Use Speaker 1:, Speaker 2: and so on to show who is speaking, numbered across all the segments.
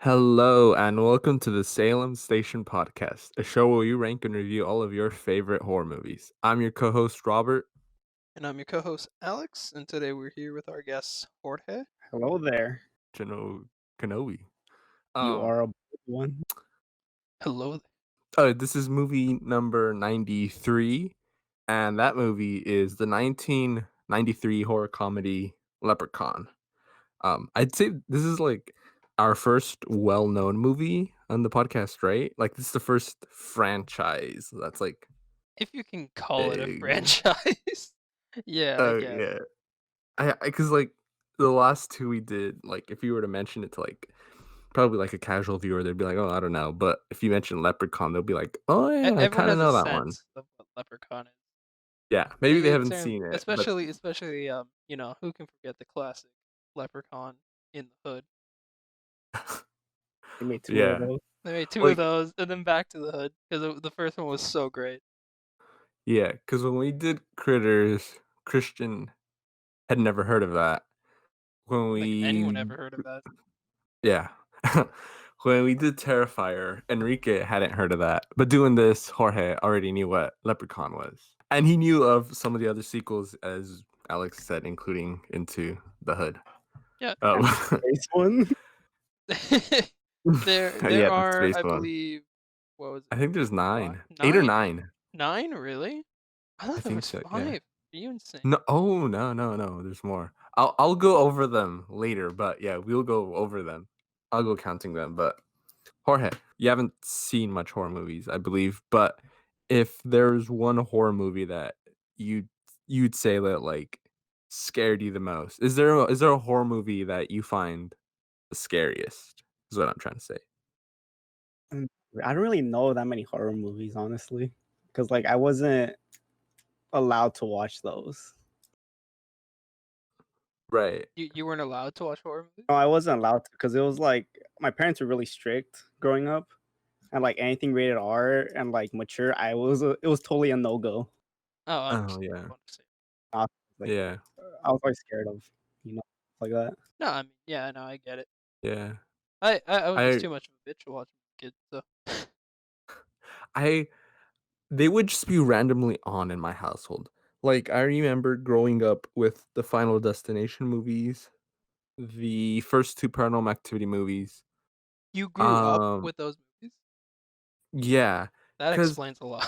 Speaker 1: Hello, and welcome to the Salem Station Podcast, a show where we rank and review all of your favorite horror movies. I'm your co host, Robert.
Speaker 2: And I'm your co-host Alex, and today we're here with our guest Jorge.
Speaker 3: Hello there.
Speaker 1: Kenobi.
Speaker 3: You
Speaker 1: Um,
Speaker 3: are a bold one.
Speaker 2: Hello.
Speaker 1: this is movie number 93, and that movie is the 1993 horror comedy Leprechaun. I'd say this is like our first well-known movie on the podcast, right? Like this is the first franchise that's like
Speaker 2: If you can call it a
Speaker 1: big.
Speaker 2: franchise. Yeah, I
Speaker 1: Oh
Speaker 2: guess.
Speaker 1: yeah, I because like the last two we did, like if you were to mention it to like probably like a casual viewer, they'd be like, oh, I don't know. But if you mention Leprechaun, they'll be like, oh yeah, I
Speaker 2: Everyone
Speaker 1: kind of
Speaker 2: has a
Speaker 1: know that one.
Speaker 2: sense of what Leprechaun is.
Speaker 1: Yeah, maybe they
Speaker 2: In
Speaker 1: haven't
Speaker 2: terms,
Speaker 1: seen it, but
Speaker 2: especially who can forget the classic Leprechaun in the Hood?
Speaker 3: You made two of
Speaker 1: yeah,
Speaker 3: those.
Speaker 2: They made two of
Speaker 1: like
Speaker 2: those, and then Back to the Hood because the first one was so great.
Speaker 1: yeah, because when we did Critters, Christian had never heard of that. When
Speaker 2: Like anyone
Speaker 1: we
Speaker 2: ever heard of that?
Speaker 1: yeah. When we did Terrifier, Enrique hadn't heard of that. But doing this, Jorge already knew what Leprechaun was. And he knew of some of the other sequels, as Alex said, including Into the Hood.
Speaker 2: Yeah.
Speaker 1: Um,
Speaker 3: And the space one.
Speaker 2: there
Speaker 1: yeah, the
Speaker 2: are,
Speaker 1: space
Speaker 2: I
Speaker 1: one.
Speaker 2: believe, what was it?
Speaker 1: I think there's
Speaker 2: Five?
Speaker 1: 9. 8 or
Speaker 2: Nine?
Speaker 1: 9.
Speaker 2: 9? Really? I
Speaker 1: I
Speaker 2: thought there
Speaker 1: think
Speaker 2: was
Speaker 1: so, yeah.
Speaker 2: 5. Are you insane?
Speaker 1: No, oh, no, there's more. I'll go over them later, but yeah, we'll go over them. I'll go counting them, but Jorge, you haven't seen much horror movies, I believe, but if there's one horror movie that you'd say that like scared you the most, is there a horror movie that you find the scariest? Is what I'm trying to say.
Speaker 3: And I don't really know that many horror movies, honestly, because like I wasn't allowed to watch those.
Speaker 1: Right.
Speaker 2: You weren't allowed to watch horror movies?
Speaker 3: No, I wasn't allowed to because it was like my parents were really strict growing up, and like anything rated R and like mature, it was totally a no go.
Speaker 2: Oh,
Speaker 1: Oh yeah.
Speaker 2: understand.
Speaker 3: I was like
Speaker 1: Yeah.
Speaker 3: I was always scared of like that.
Speaker 2: No, I mean, yeah, no, I get it.
Speaker 1: Yeah.
Speaker 2: I was just
Speaker 1: I
Speaker 2: too much of a bitch to watch kids, so.
Speaker 1: I they would just be randomly on in my household. Like I remember growing up with the Final Destination movies, the first two Paranormal Activity movies.
Speaker 2: You grew up
Speaker 1: Um,
Speaker 2: with those movies?
Speaker 1: yeah,
Speaker 2: That
Speaker 1: cause
Speaker 2: explains a lot.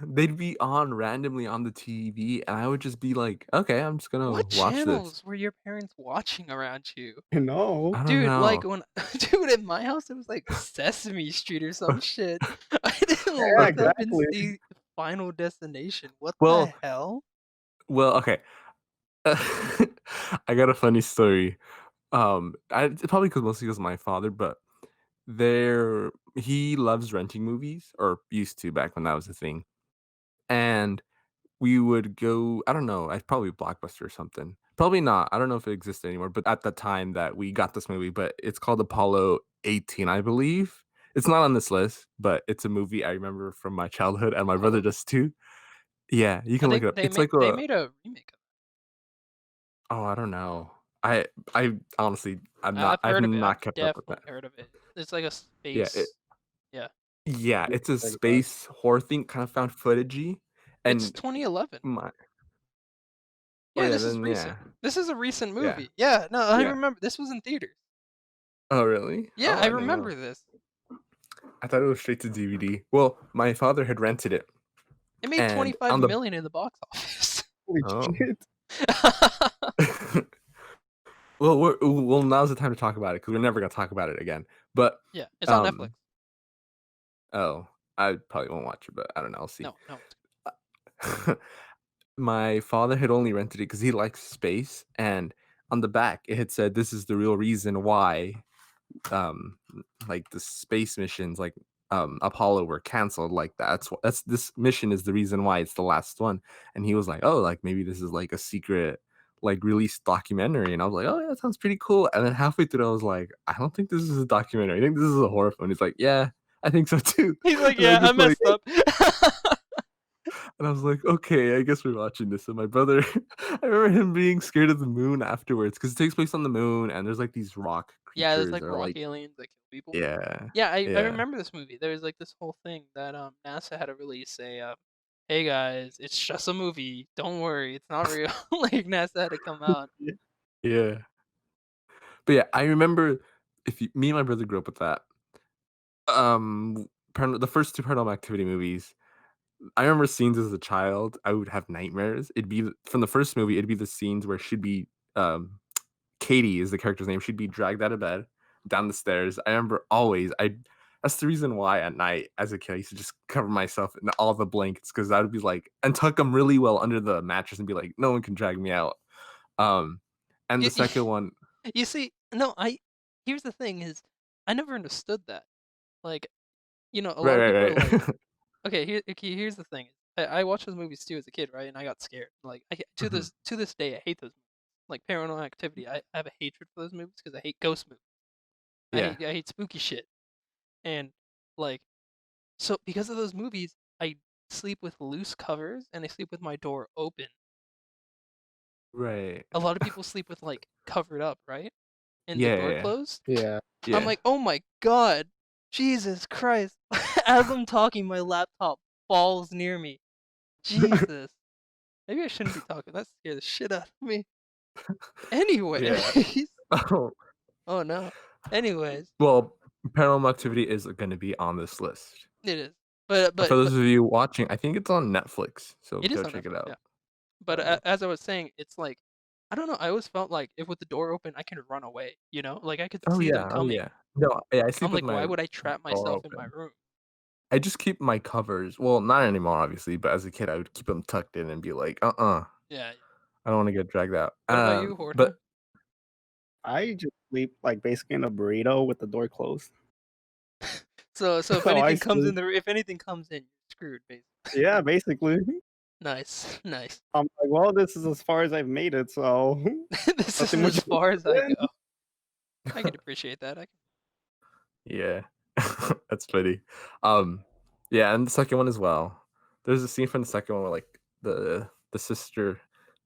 Speaker 1: they'd be on randomly on the TV, and I would just be like, "Okay, I'm just gonna
Speaker 2: What
Speaker 1: watch this."
Speaker 2: channels were your parents watching around you?
Speaker 3: You know,
Speaker 1: I don't
Speaker 2: Dude, like
Speaker 1: know.
Speaker 2: when dude, in my house it was like Sesame Street or some shit. I didn't
Speaker 3: yeah,
Speaker 2: look up and
Speaker 3: exactly.
Speaker 2: see Final Destination. What the
Speaker 1: Well,
Speaker 2: hell?
Speaker 1: okay. I got a funny story. It's probably mostly because my father, but he loves renting movies, or used to back when that was a thing, and we would go, I don't know, I'd probably Blockbuster or something. Probably not. I don't know if it exists anymore, but at the time that we got this movie, but it's called Apollo 18, I believe. It's not on this list, but it's a movie I remember from my childhood and my brother
Speaker 2: Apollo.
Speaker 1: does too. Yeah, you
Speaker 2: I
Speaker 1: can look
Speaker 2: think
Speaker 1: it up. It's like
Speaker 2: they
Speaker 1: a
Speaker 2: made a remake of
Speaker 1: oh, I don't know. I honestly
Speaker 2: it.
Speaker 1: I've
Speaker 2: I've
Speaker 1: not kept up with that.
Speaker 2: definitely heard of it. It's like a
Speaker 1: Yeah,
Speaker 2: space. Yeah.
Speaker 1: it's a
Speaker 3: Like that.
Speaker 1: space horror thing, kind of found footagey,
Speaker 2: It's
Speaker 1: and
Speaker 2: 2011.
Speaker 1: my oh
Speaker 2: Yeah,
Speaker 1: yeah,
Speaker 2: this is
Speaker 1: then
Speaker 2: recent.
Speaker 1: yeah,
Speaker 2: This is a recent
Speaker 1: yeah,
Speaker 2: movie. Yeah, no, I
Speaker 1: yeah.
Speaker 2: remember this was in theaters.
Speaker 1: Oh really?
Speaker 2: Yeah,
Speaker 1: Oh,
Speaker 2: I
Speaker 1: I didn't know.
Speaker 2: remember this.
Speaker 1: I thought it was straight to DVD. Well, my father had rented it,
Speaker 2: It made
Speaker 1: and
Speaker 2: 25
Speaker 1: on the
Speaker 2: million in the box office.
Speaker 3: Holy
Speaker 1: oh.
Speaker 3: shit!
Speaker 1: Well, now's the time to talk about it because we're never gonna talk about it again. But
Speaker 2: Yeah, it's on Netflix.
Speaker 1: um, oh, I probably won't watch it, but I don't know. I'll see.
Speaker 2: No, no.
Speaker 1: My father had only rented it because he likes space, and on the back it had said, "This is the real reason why, um, like the space missions, like Apollo, were canceled. Like that's this mission is the reason why it's the last one." And he was like, "Oh, like maybe this is like a secret." Like released documentary, and I was like, "Oh, yeah, that sounds pretty cool." And then halfway through, I was like, "I don't think this is a documentary. I think this is a horror film." He's like, "Yeah, I think so too."
Speaker 2: He's like,
Speaker 1: And I
Speaker 2: yeah, I
Speaker 1: just like,
Speaker 2: messed up.
Speaker 1: and I was like, okay, I guess we're watching this. And my brother, I remember him being scared of the moon afterwards because it takes place on the moon and there's like these rock
Speaker 2: Yeah, there's
Speaker 1: creatures
Speaker 2: like
Speaker 1: or
Speaker 2: rock
Speaker 1: like
Speaker 2: aliens that kill people.
Speaker 1: yeah,
Speaker 2: Yeah, I
Speaker 1: yeah.
Speaker 2: remember this movie. There was like this whole thing that NASA had to release a hey guys, it's just a movie. Don't worry, it's not real. Like NASA had to come out.
Speaker 1: Yeah. But yeah, I remember if you, me and my brother grew up with that. The first two Paranormal Activity movies. I remember scenes as a child. I would have nightmares. It'd be from the first movie. It'd be the scenes where she'd be Katie is the character's name. She'd be dragged out of bed down the stairs. I remember always. I That's the reason why at night as a kid I used to just cover myself in all the blankets because I would be like and tuck them really well under the mattress and be like, no one can drag me out. Um, and
Speaker 2: You,
Speaker 1: the second one,
Speaker 2: you see, no, here's the thing is I never understood that. Like, a
Speaker 1: right,
Speaker 2: lot of people are
Speaker 1: right,
Speaker 2: like,
Speaker 1: right.
Speaker 2: okay, here's the thing. I watched those movies too as a kid, right? And I got scared. Like, to
Speaker 1: Mhm.
Speaker 2: this day, I hate those movies. Like Paranormal Activity, I have a hatred for those movies because I hate ghost movies.
Speaker 1: Yeah.
Speaker 2: I hate spooky shit. And like, so because of those movies, I sleep with loose covers and I sleep with my door open.
Speaker 1: Right.
Speaker 2: A lot of people sleep with like covered up, right? And the
Speaker 1: Yeah,
Speaker 2: door
Speaker 1: yeah,
Speaker 2: closed.
Speaker 3: Yeah.
Speaker 2: I'm
Speaker 1: yeah.
Speaker 2: like, oh my god, Jesus Christ! As I'm talking, my laptop falls near me. Jesus. Maybe I shouldn't be talking. That scared the shit out of me. Anyways.
Speaker 1: Yeah. Oh,
Speaker 2: Oh no. Anyways,
Speaker 1: well, Paranormal Activity is gonna be on this list.
Speaker 2: it is. But
Speaker 1: For
Speaker 2: but
Speaker 1: those
Speaker 2: but
Speaker 1: of you watching, I think it's on Netflix, so
Speaker 2: it is
Speaker 1: go
Speaker 2: on
Speaker 1: check it
Speaker 2: Netflix, yeah.
Speaker 1: out.
Speaker 2: But
Speaker 1: Uh,
Speaker 2: as I was saying, it's like I don't know. I always felt like if with the door open, I can run away. Like I could
Speaker 1: oh
Speaker 2: see them
Speaker 1: yeah, oh
Speaker 2: coming.
Speaker 1: yeah. No, yeah, I
Speaker 2: I'm
Speaker 1: sleep with
Speaker 2: like, why
Speaker 1: my
Speaker 2: would I trap
Speaker 1: door
Speaker 2: myself in my
Speaker 1: open.
Speaker 2: room?
Speaker 1: I just keep my covers. Well, not anymore, obviously, but as a kid, I would keep them tucked in and be like,
Speaker 2: Yeah.
Speaker 1: I don't want to get dragged out.
Speaker 2: What about you, Jorge?
Speaker 1: But
Speaker 3: I just sleep like basically in a burrito with the door closed.
Speaker 2: So
Speaker 3: That's how I sleep.
Speaker 2: if anything comes in, you're screwed, basically.
Speaker 3: Yeah, basically.
Speaker 2: Nice, nice.
Speaker 3: I'm like, well, this is as far as I've made it, so
Speaker 2: This is
Speaker 3: nothing much
Speaker 2: as
Speaker 3: more
Speaker 2: far as I
Speaker 3: to
Speaker 2: go. I can appreciate that.
Speaker 1: yeah, that's funny. Um, yeah, and the second one as well. There's a scene from the second one where like the sister,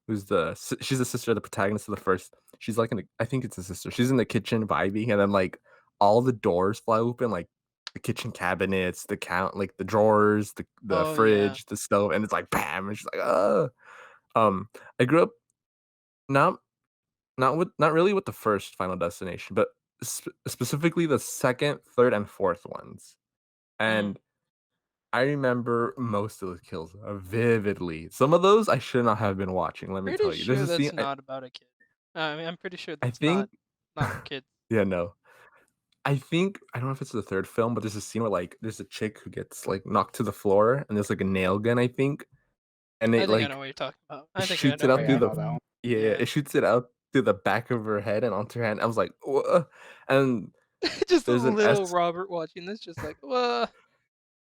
Speaker 1: she's the sister of the protagonist of the first. She's like I think it's a sister. She's in the kitchen vibing, and then like all the doors fly open, like the kitchen cabinets, like the drawers, the
Speaker 2: Oh yeah.
Speaker 1: fridge, the stove, and it's like bam, and she's like, Um, I grew up not not really with the first Final Destination, but specifically the second, third, and fourth ones.
Speaker 2: Mm.
Speaker 1: And I remember most of the kills vividly. Some of those I should not have been watching. Let me
Speaker 2: Pretty
Speaker 1: tell you. There's
Speaker 2: sure
Speaker 1: a scene.
Speaker 2: that's not about a kid. I mean, I'm pretty sure
Speaker 1: I
Speaker 2: that's
Speaker 1: think.
Speaker 2: not for kids.
Speaker 1: Yeah, no. I don't know if it's the third film, but there's a scene where like there's a chick who gets like knocked to the floor, and there's like a nail gun. I think, and
Speaker 2: I
Speaker 1: it
Speaker 2: think I know
Speaker 1: like
Speaker 2: what you're talking about. I think I
Speaker 1: shoots it
Speaker 2: know
Speaker 3: Oh
Speaker 2: what
Speaker 1: out
Speaker 2: you
Speaker 3: yeah,
Speaker 1: through
Speaker 3: I
Speaker 2: mean.
Speaker 1: the
Speaker 3: know that one.
Speaker 1: yeah,
Speaker 2: Yeah.
Speaker 1: it shoots it out through the back of her head and onto her hand. I was like, what? And
Speaker 2: Just a
Speaker 1: there's an
Speaker 2: little
Speaker 1: S
Speaker 2: Robert watching this, just like, whoa.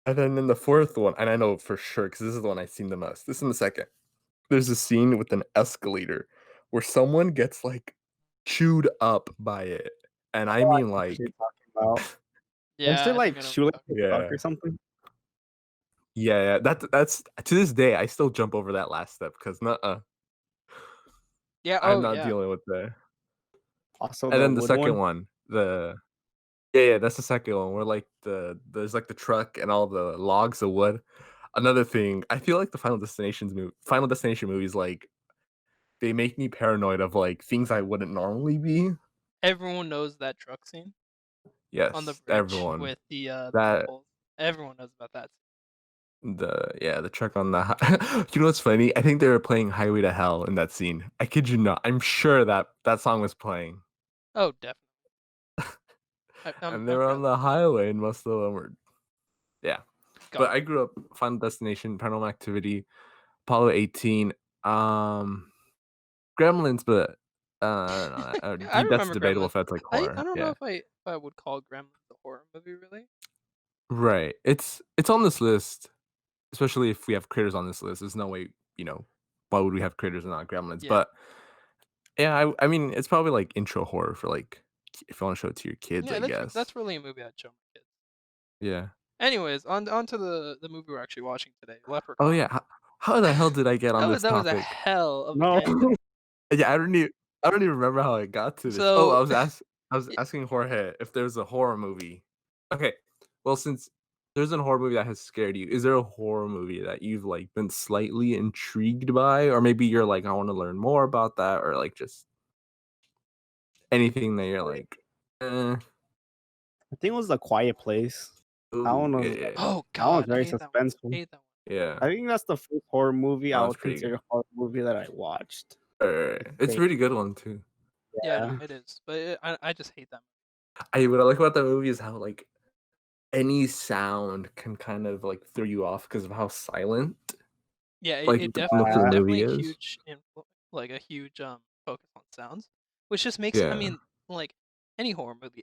Speaker 1: and then in the fourth one, and I know for sure because this is the one I've seen the most. This is in the second. There's a scene with an escalator where someone gets like chewed up by it, and I
Speaker 3: Oh, I
Speaker 1: mean
Speaker 3: know what you're
Speaker 1: like,
Speaker 3: talking about. Was
Speaker 2: Yeah,
Speaker 3: it
Speaker 2: I think
Speaker 3: like
Speaker 2: I know what
Speaker 3: shoelace
Speaker 2: you're
Speaker 3: with
Speaker 2: talking
Speaker 3: duck
Speaker 1: yeah,
Speaker 3: or something?
Speaker 1: yeah, yeah. That's to this day I still jump over that last step because
Speaker 2: Yeah,
Speaker 1: I'm
Speaker 2: oh
Speaker 1: not
Speaker 2: yeah.
Speaker 1: dealing with that.
Speaker 3: Also
Speaker 1: And
Speaker 3: the
Speaker 1: then the
Speaker 3: wood
Speaker 1: second
Speaker 3: one.
Speaker 1: one, yeah, that's the second one where like there's like the truck and all the logs of wood. Another thing, I feel like the Final Destination movies, like they make me paranoid of like things I wouldn't normally be.
Speaker 2: Everyone knows that truck scene on the
Speaker 1: Yes,
Speaker 2: bridge
Speaker 1: everyone.
Speaker 2: with the
Speaker 1: That
Speaker 2: couples. Everyone knows about that.
Speaker 1: the truck on the you know what's funny? I think they were playing Highway to Hell in that scene. I kid you not. I'm sure that that song was playing.
Speaker 2: Oh, definitely.
Speaker 1: And they
Speaker 2: I'm
Speaker 1: were on
Speaker 2: fairly
Speaker 1: the highway and most of them were yeah. But
Speaker 2: got
Speaker 1: I grew up Final Destination, Paranormal Activity, Apollo 18, um Gremlins, but I don't know.
Speaker 2: I
Speaker 1: That's
Speaker 2: remember
Speaker 1: debatable
Speaker 2: Gremlins.
Speaker 1: if that's like
Speaker 2: I
Speaker 1: horror.
Speaker 2: don't know
Speaker 1: Yeah.
Speaker 2: if I would call Gremlins a horror movie really.
Speaker 1: Right. It's on this list, especially if we have critters on this list. There's no way, why would we have critters and not gremlins?
Speaker 2: Yeah.
Speaker 1: But yeah, I mean, it's probably like intro horror for like if you want to show it to your kids,
Speaker 2: Yeah,
Speaker 1: I guess.
Speaker 2: that's really a movie I'd show my kids.
Speaker 1: Yeah.
Speaker 2: Anyways, on to the movie we're actually watching today,
Speaker 1: Oh
Speaker 2: Leprechaun.
Speaker 1: yeah. How the hell did I get on this
Speaker 2: That was a
Speaker 1: topic?
Speaker 2: hell of a
Speaker 3: No.
Speaker 2: tangent.
Speaker 1: Yeah, I don't even remember how I got to this. Oh, I
Speaker 2: So
Speaker 1: was asked. I was
Speaker 2: Y
Speaker 1: asking Jorge if there's a horror movie. Okay, well, since there's a horror movie that has scared you, is there a horror movie that you've, like, been slightly intrigued by? Or maybe you're like, "I wanna learn more about that," or, like, just anything that you're like, "Eh."
Speaker 3: I think it was The Quiet Place. That
Speaker 1: Ooh,
Speaker 3: one
Speaker 1: yeah,
Speaker 3: was
Speaker 1: yeah, yeah.
Speaker 2: Oh
Speaker 3: that one's
Speaker 2: god, I
Speaker 3: very
Speaker 2: hate that one.
Speaker 3: suspenseful.
Speaker 2: Hate that one.
Speaker 1: Yeah.
Speaker 3: I think that's the first horror movie I
Speaker 1: Oh, that's
Speaker 3: would
Speaker 1: pretty
Speaker 3: consider
Speaker 1: good.
Speaker 3: a horror movie that I watched. I could
Speaker 1: It's a
Speaker 3: say,
Speaker 1: pretty good one too.
Speaker 2: Yeah, no,
Speaker 3: yeah.
Speaker 2: it is, but I just hate that.
Speaker 1: What I like about that movie is how, like, any sound can kind of, like, throw you off because of how silent,
Speaker 2: Yeah,
Speaker 1: like, most of
Speaker 2: it's
Speaker 1: the
Speaker 3: Uh,
Speaker 1: movie
Speaker 2: definitely a
Speaker 1: is.
Speaker 2: huge like a huge focus on sounds, which just makes I
Speaker 1: Yeah.
Speaker 2: mean like any horror movie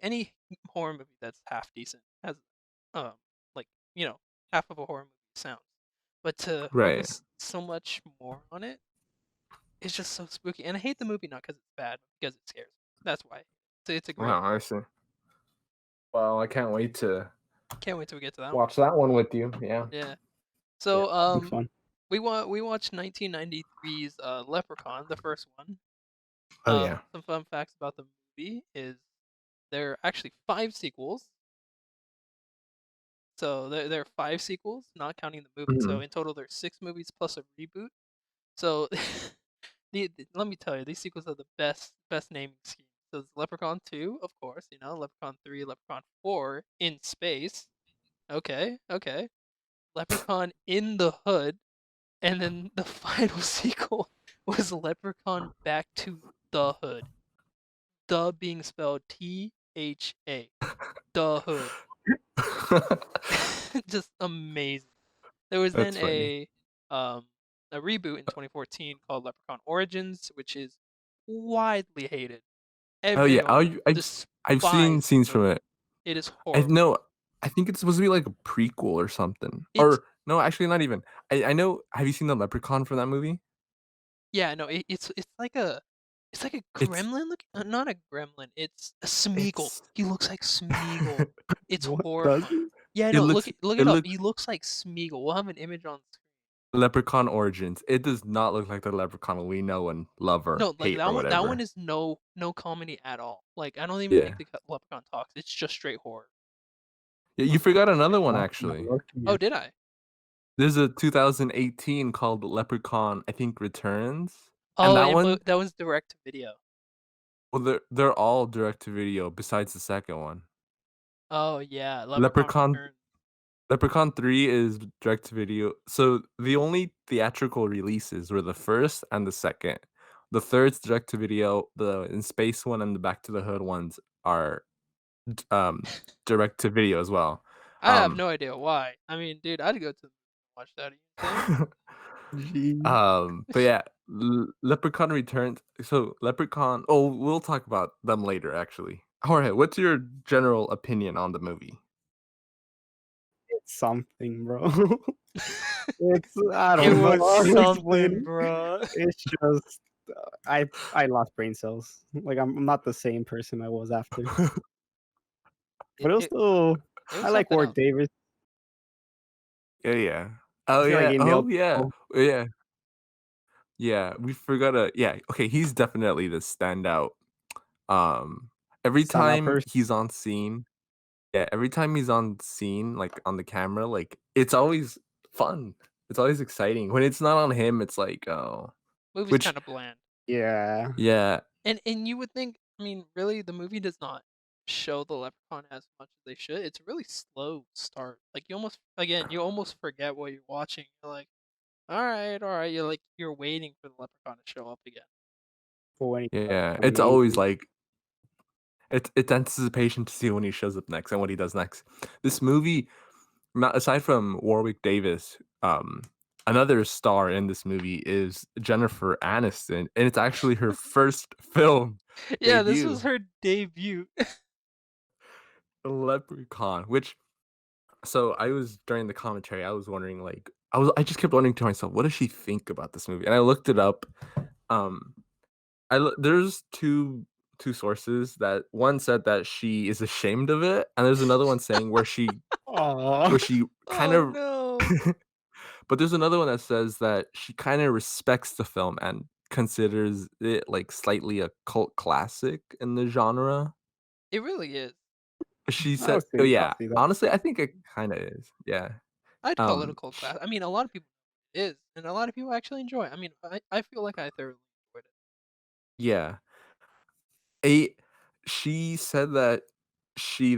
Speaker 2: that's half decent has um like half of a horror movie sounds, but to
Speaker 1: Right.
Speaker 2: focus so much more on it, it's just so spooky. And I hate the movie not because it's bad, but because it scares me. That's why. So it's a great
Speaker 1: Wow,
Speaker 2: movie.
Speaker 1: I see. Well, I can't wait to
Speaker 2: Can't wait till we get to that one.
Speaker 1: watch that one with you. Yeah.
Speaker 2: Yeah.
Speaker 3: yeah,
Speaker 2: So
Speaker 3: that'd be fun.
Speaker 2: we watched 1993's Leprechaun, the first one.
Speaker 1: Oh, yeah.
Speaker 2: Some fun facts about the movie is there are actually five sequels. So there are five sequels, not counting the movie. So
Speaker 1: Mhm.
Speaker 2: in total, there's six movies plus a reboot. So let me tell you, these sequels are the best naming scheme. So it's Leprechaun 2, of course, Leprechaun 3, Leprechaun 4 in space. Okay, okay. Leprechaun in the Hood, and then the final sequel was Leprechaun Back to the Hood. The being spelled THA. The Hood. Just amazing. There was
Speaker 1: That's
Speaker 2: then
Speaker 1: funny.
Speaker 2: um a reboot in 2014 called Leprechaun Origins, which is widely hated.
Speaker 1: Oh, yeah.
Speaker 2: Everyone
Speaker 1: I've seen
Speaker 2: despises the
Speaker 1: scenes from
Speaker 2: movie.
Speaker 1: it.
Speaker 2: It is
Speaker 1: I
Speaker 2: horrible.
Speaker 1: know I think it's supposed to be like a prequel or something.
Speaker 2: It's
Speaker 1: Or no, actually not even. I know have you seen the Leprechaun from that movie?
Speaker 2: Yeah, no, it's like a
Speaker 1: It's
Speaker 2: gremlin look not a gremlin, it's a Smeagol.
Speaker 1: it's
Speaker 2: He looks like Smeagol. It's
Speaker 3: What does
Speaker 2: horrifying.
Speaker 3: it?
Speaker 2: Yeah,
Speaker 1: it
Speaker 2: no,
Speaker 1: looks
Speaker 2: look
Speaker 1: it
Speaker 2: it up.
Speaker 1: looks
Speaker 2: He looks like Smeagol. We'll have an image on screen.
Speaker 1: Leprechaun Origins. It does not look like the Leprechaun we know and love or
Speaker 2: No, like
Speaker 1: hate or
Speaker 2: that one
Speaker 1: whatever.
Speaker 2: is no comedy at all. Like I don't even think
Speaker 1: Yeah.
Speaker 2: the Leprechaun talks. It's just straight horror.
Speaker 1: Yeah, you forgot another one
Speaker 3: I'll have to
Speaker 1: actually.
Speaker 3: look
Speaker 2: Oh,
Speaker 3: here.
Speaker 2: did I?
Speaker 1: There's a 2018 called Leprechaun, I think Returns. And
Speaker 2: Oh,
Speaker 1: that one,
Speaker 2: but that was direct to video.
Speaker 1: well, they're all direct to video besides the second one.
Speaker 2: Oh yeah, Leprechaun
Speaker 1: Leprechaun
Speaker 2: Returns.
Speaker 1: Leprechaun 3 is direct to video. So the only theatrical releases were the first and the second. The third's direct to video. The In Space one and the Back to the Hood ones are direct to video as well.
Speaker 2: I have
Speaker 1: Um
Speaker 2: no idea why. I mean, dude, I'd go to the watch that. Are you insane?
Speaker 3: Gee.
Speaker 1: but yeah, Leprechaun Returns. So Leprechaun. Oh, we'll talk about them later. Actually, Jorge, what's your general opinion on the movie?
Speaker 3: It's something, bro. It's I
Speaker 2: It
Speaker 3: don't know
Speaker 2: was
Speaker 3: how to explain
Speaker 2: something,
Speaker 3: it.
Speaker 2: bro.
Speaker 3: It's just I lost brain cells. Like I'm not the same person I was after.
Speaker 2: It
Speaker 3: But it was
Speaker 2: it
Speaker 3: still
Speaker 2: it was
Speaker 3: I like
Speaker 2: something
Speaker 3: Ward
Speaker 2: else.
Speaker 3: Davis.
Speaker 1: Yeah, yeah.
Speaker 3: I
Speaker 1: Oh
Speaker 3: feel like
Speaker 1: yeah.
Speaker 3: he
Speaker 1: Oh
Speaker 3: nailed
Speaker 1: yeah.
Speaker 3: the
Speaker 1: Yeah. Yeah, we forgot to yeah, okay, he's definitely the standout. Every
Speaker 3: standout
Speaker 1: time
Speaker 3: person
Speaker 1: he's on scene yeah, every time he's on scene, like, on the camera, like, it's always fun. It's always exciting. When it's not on him, it's like, oh
Speaker 2: Movie's
Speaker 1: which
Speaker 2: kind of bland.
Speaker 3: yeah.
Speaker 1: yeah,
Speaker 2: And you would think, I mean, really, the movie does not show the Leprechaun as much as they should. It's a really slow start. Like you almost forget what you're watching. You're like, all right. You're waiting for the Leprechaun to show up again.
Speaker 3: For when he
Speaker 1: yeah,
Speaker 3: come
Speaker 1: it's always
Speaker 3: amazing.
Speaker 1: like it's anticipation to see when he shows up next and what he does next. This movie, not aside from Warwick Davis, another star in this movie is Jennifer Aniston, and it's actually her first film
Speaker 2: Yeah, this was
Speaker 1: debut,
Speaker 2: her debut.
Speaker 1: Leprechaun, which so I was during the commentary, I was wondering like I just kept wondering to myself, what does she think about this movie? And I looked it up. Um there's two sources that one said that she is ashamed of it, and there's another one saying
Speaker 3: Aw.
Speaker 1: where she kind
Speaker 2: Oh
Speaker 1: of
Speaker 2: no.
Speaker 1: but there's another one that says that she kind of respects the film and considers it like slightly a cult classic in the genre.
Speaker 2: It really is.
Speaker 1: She
Speaker 3: I
Speaker 1: said
Speaker 3: would
Speaker 1: oh,
Speaker 3: see. I'll
Speaker 1: yeah.
Speaker 3: see that.
Speaker 1: Honestly, I think it kinda is, yeah.
Speaker 2: I'd call it a cult
Speaker 1: Sh
Speaker 2: class. I mean, a lot of people it is, and a lot of people actually enjoy it. I mean, I feel like I thoroughly enjoyed it.
Speaker 1: yeah. A She said that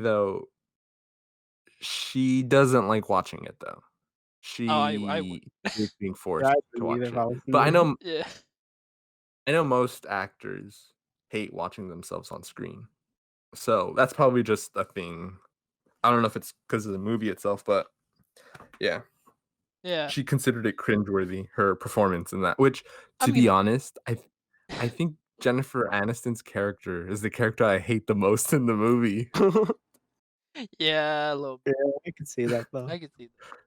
Speaker 1: though she doesn't like watching it, though.
Speaker 2: Oh, I would.
Speaker 1: She is being
Speaker 3: Yeah, I
Speaker 1: forced to
Speaker 3: wouldn't either
Speaker 1: watch
Speaker 3: if
Speaker 1: it.
Speaker 3: I was in
Speaker 1: But
Speaker 3: there.
Speaker 2: Yeah.
Speaker 1: I know most actors hate watching themselves on screen. So, that's probably just a thing. I don't know if it's because of the movie itself, but yeah.
Speaker 2: Yeah.
Speaker 1: She considered it cringeworthy, her performance in that, which,
Speaker 2: I
Speaker 1: to be
Speaker 2: mean
Speaker 1: honest, I think Jennifer Aniston's character is the character I hate the most in the movie.
Speaker 2: yeah, a little bit.
Speaker 3: Yeah, I can see that though.
Speaker 2: I could see that.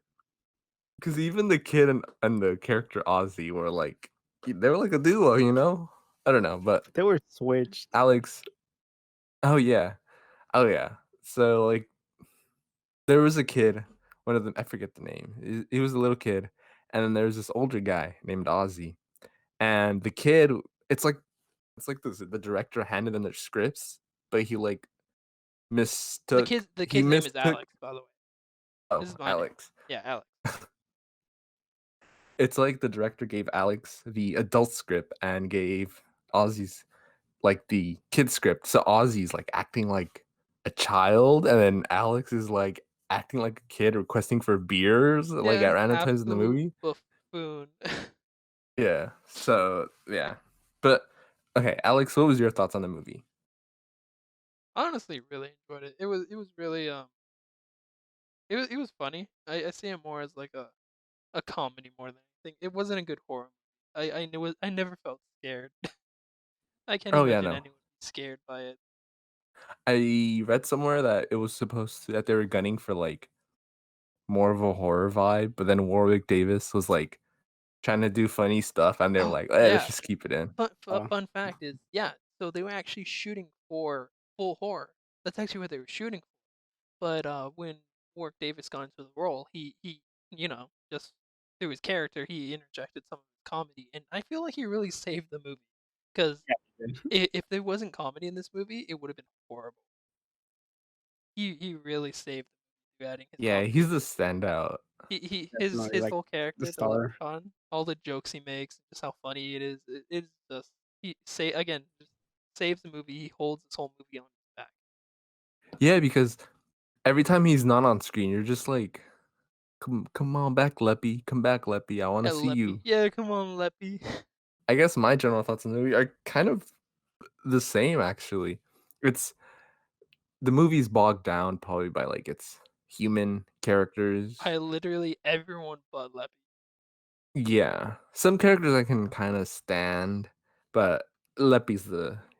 Speaker 1: Because even the kid and the character Ozzy were like they were like a duo, you know? I don't know, but
Speaker 3: They were switched.
Speaker 1: Alex oh, yeah. Oh, yeah. So, like, there was a kid, one of them I forget the name. He was a little kid, and then there was this older guy named Ozzy, and the kid it's like the director handed them their scripts, but
Speaker 2: The
Speaker 1: he
Speaker 2: kid's name is
Speaker 1: mistook
Speaker 2: Alex, by the way. This
Speaker 1: oh,
Speaker 2: is my name.
Speaker 1: Alex.
Speaker 2: Yeah, Alex.
Speaker 1: It's like the director gave Alex the adult script and gave Ozzy's, like, the kid script, so Ozzy's, like, acting like a child, and then Alex is, like, acting like a kid requesting for beers, like, at
Speaker 2: Yeah,
Speaker 1: random times in the
Speaker 2: absolute
Speaker 1: movie.
Speaker 2: buffoon.
Speaker 1: Yeah, so, yeah. But, okay, Alex, what was your thoughts on the movie?
Speaker 2: Honestly, really enjoyed it. It was really it was funny. I see it more as like a comedy more than anything. It wasn't a good horror movie. I knew it, I never felt scared. I can't
Speaker 1: Oh, yeah,
Speaker 2: imagine
Speaker 1: no.
Speaker 2: anyone being scared by it.
Speaker 1: I read somewhere that it was supposed to that they were gunning for, like, more of a horror vibe, but then Warwick Davis was, like, trying to do funny stuff, and they were
Speaker 2: Oh
Speaker 1: like, "Eh, let's
Speaker 2: yeah.
Speaker 1: just keep it in."
Speaker 3: Oh,
Speaker 2: Fun fact is, yeah. So they were actually shooting for full horror. That's actually what they were shooting for. But when Warwick Davis got into the role, he just through his character, he interjected some of his comedy, and I feel like he really saved the movie. Because
Speaker 3: yeah,
Speaker 2: if there wasn't comedy in this movie, it would have been horrible. He really saved the movie through adding his
Speaker 1: Yeah,
Speaker 2: comedy.
Speaker 1: he's the standout.
Speaker 2: His
Speaker 3: definitely like
Speaker 2: whole
Speaker 3: the
Speaker 2: character, the
Speaker 3: star.
Speaker 2: Leprechaun, all the jokes he makes, just how funny it is. It's just he say again, just saves the movie. He holds this whole movie on his back.
Speaker 1: Yeah, because every time he's not on screen, you're just like, come on back, Leppy. Come back, Leppy. I wanna
Speaker 2: Yeah,
Speaker 1: see
Speaker 2: Leppy.
Speaker 1: you."
Speaker 2: Yeah, come on, Leppy.
Speaker 1: I guess my general thoughts on the movie are kind of the same, actually. It's the movie's bogged down probably by, like, its human characters.
Speaker 2: I literally everyone but Leppy.
Speaker 1: Yeah. Some characters I can kinda stand, but Leppy's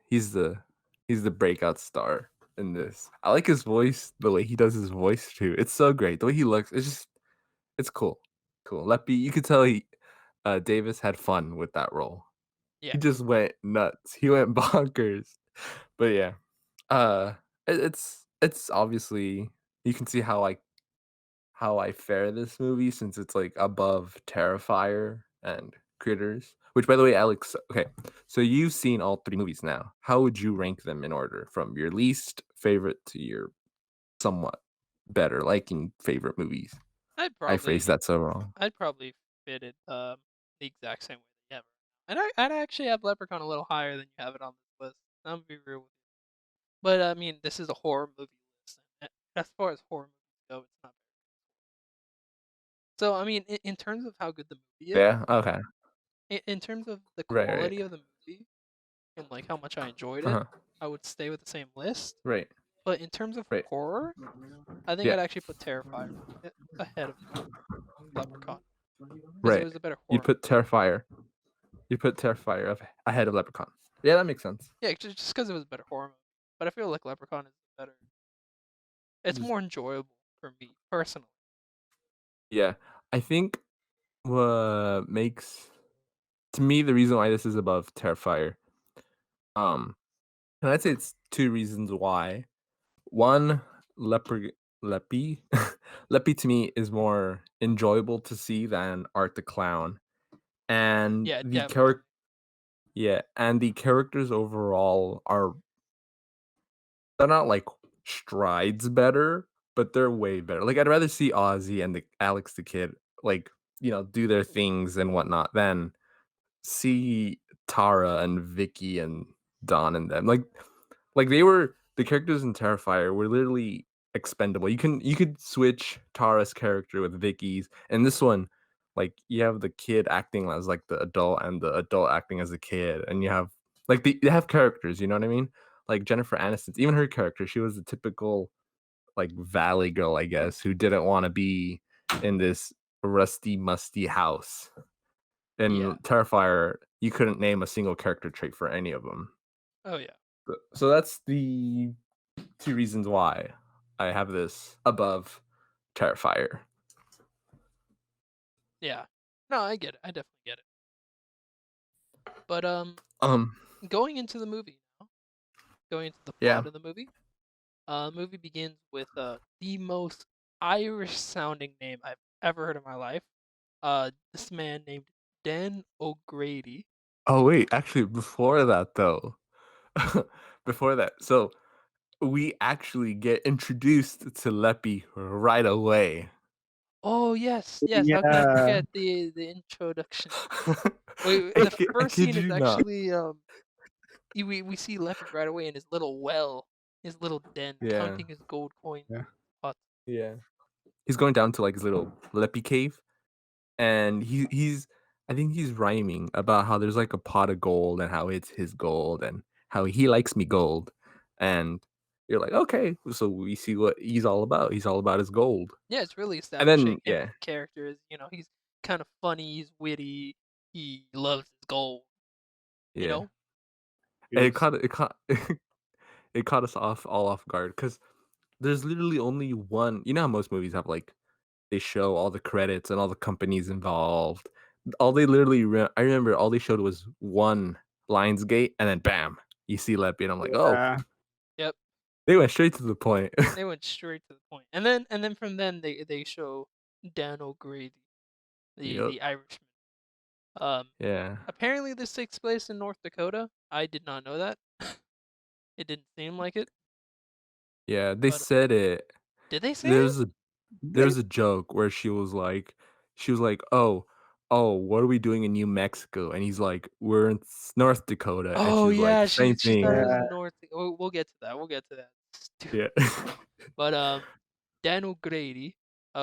Speaker 1: he's the breakout star in this. I like his voice, the way he does his voice too. It's so great. The way he looks, it's cool. Cool. Leppy, you could tell Davis had fun with that role.
Speaker 2: Yeah,
Speaker 1: He just went nuts. He went bonkers. But yeah. Uh, it's obviously you can see how I fare this movie since it's, like, above Terrifier and Critters, which, by the way, Alex okay, so you've seen all 3 movies now. How would you rank them in order from your least favorite to your somewhat better liking favorite movies?
Speaker 2: I'd
Speaker 1: I
Speaker 2: probably
Speaker 1: phrased that so wrong.
Speaker 2: I'd probably fit it the exact same way that you have it. And I'd actually have Leprechaun a little higher than you have it on this list. I'm gonna be real with you. But I mean, this is a horror movie list. And as far as horror movies go, it's not very so. I mean, in terms of how good the movie is,
Speaker 1: Yeah? Okay.
Speaker 2: in terms of the
Speaker 1: Right, right.
Speaker 2: quality of the movie and like how much I enjoyed it,
Speaker 1: Uh-huh.
Speaker 2: I would stay with the same list.
Speaker 1: Right,
Speaker 2: But in terms of
Speaker 1: right.
Speaker 2: horror, I think
Speaker 1: Yeah,
Speaker 2: I'd actually put Terrifier ahead of Leprechaun because it
Speaker 1: right.
Speaker 2: was a better
Speaker 1: You'd
Speaker 2: horror.
Speaker 1: put Terrifier ahead of Leprechaun. Yeah, that makes sense.
Speaker 2: Yeah, just because it was a better horror movie. But I feel like Leprechaun is better. It's
Speaker 1: Just
Speaker 2: more enjoyable for me personally.
Speaker 1: yeah. I think what makes to me, the reason why this is above Terrifier, um, and I'd say it's 2 reasons why. One, Lepre Leppy Leppy to me is more enjoyable to see than Art the Clown, and
Speaker 2: Yeah,
Speaker 1: the
Speaker 2: definitely.
Speaker 1: character yeah, and the characters overall are they're not like strides better, but they're way better. Like I'd rather see Ozzy and the Alex the Kid like, do their things and whatnot than see Tara and Vicky and Don and them. Like they were the characters in Terrifier were literally expendable. You could switch Tara's character with Vicky's. And this one, like you have the kid acting as like the adult and the adult acting as the kid, and you have like they have characters, you know what I mean? Like Jennifer Aniston, even her character, she was the typical like valley girl, I guess, who didn't want to be in this rusty, musty house.
Speaker 2: Yeah.
Speaker 1: In Terrifier, you couldn't name a single character trait for any of them.
Speaker 2: Oh yeah.
Speaker 1: So that's the two reasons why I have this above Terrifier.
Speaker 2: Yeah. No, I get it. I definitely get it. But
Speaker 1: Um,
Speaker 2: going into the movie now, going into the
Speaker 1: yeah.
Speaker 2: plot of the movie. Movie begins with the most Irish sounding name I've ever heard in my life. This man named Dan O'Grady.
Speaker 1: Oh wait, actually, before that though, before that, so we actually get introduced to Leppy right away.
Speaker 2: Oh yes, yes. How can I
Speaker 3: Yeah.
Speaker 2: forget the introduction? Wait,
Speaker 1: I,
Speaker 2: the
Speaker 1: ki- I
Speaker 2: first
Speaker 1: kid
Speaker 2: scene is
Speaker 1: you not.
Speaker 2: actually we see Leppy right away in his little well, his little den,
Speaker 1: Yeah,
Speaker 2: counting his gold coins.
Speaker 3: Yeah.
Speaker 2: Pots.
Speaker 1: yeah. He's going down to like his little Leppy cave, and he's I think he's rhyming about how there's like a pot of gold and how it's his gold and how he likes me gold, and you're like, okay, so we see what he's all about. He's all about his gold,
Speaker 2: Yeah, it's really
Speaker 1: and then
Speaker 2: establishing him as
Speaker 1: yeah,
Speaker 2: a character. He's kind of funny, he's witty, he loves his gold. You
Speaker 1: yeah,
Speaker 2: know?
Speaker 3: It
Speaker 1: and it
Speaker 3: was
Speaker 1: caught it caught it caught us all off guard because there's literally only one. You know how most movies have like they show all the credits and all the companies involved. All they literally I remember all they showed was one Lionsgate, and then bam, you see Leppy, and I'm like, oh,
Speaker 3: yeah.
Speaker 2: Yep.
Speaker 1: they went straight to the point.
Speaker 2: They went straight to the point. And then from then they show Dan O'Grady, the
Speaker 1: Yep.
Speaker 2: the Irishman. Um
Speaker 1: Yeah.
Speaker 2: Apparently this takes place in North Dakota. I did not know that. It didn't seem like it.
Speaker 1: Yeah. They
Speaker 2: But
Speaker 1: said it.
Speaker 2: did they say it?
Speaker 1: There's a there's a joke where she was like, oh, what are we doing in New Mexico? And he's like, we're in North Dakota, and
Speaker 2: Oh
Speaker 1: she's like,
Speaker 2: yeah,
Speaker 1: same
Speaker 2: she thought it
Speaker 1: thing.
Speaker 2: was
Speaker 3: Yeah.
Speaker 2: North. We'll get to that. We'll get to that. Stupid.
Speaker 1: Yeah.
Speaker 2: But Dan O'Grady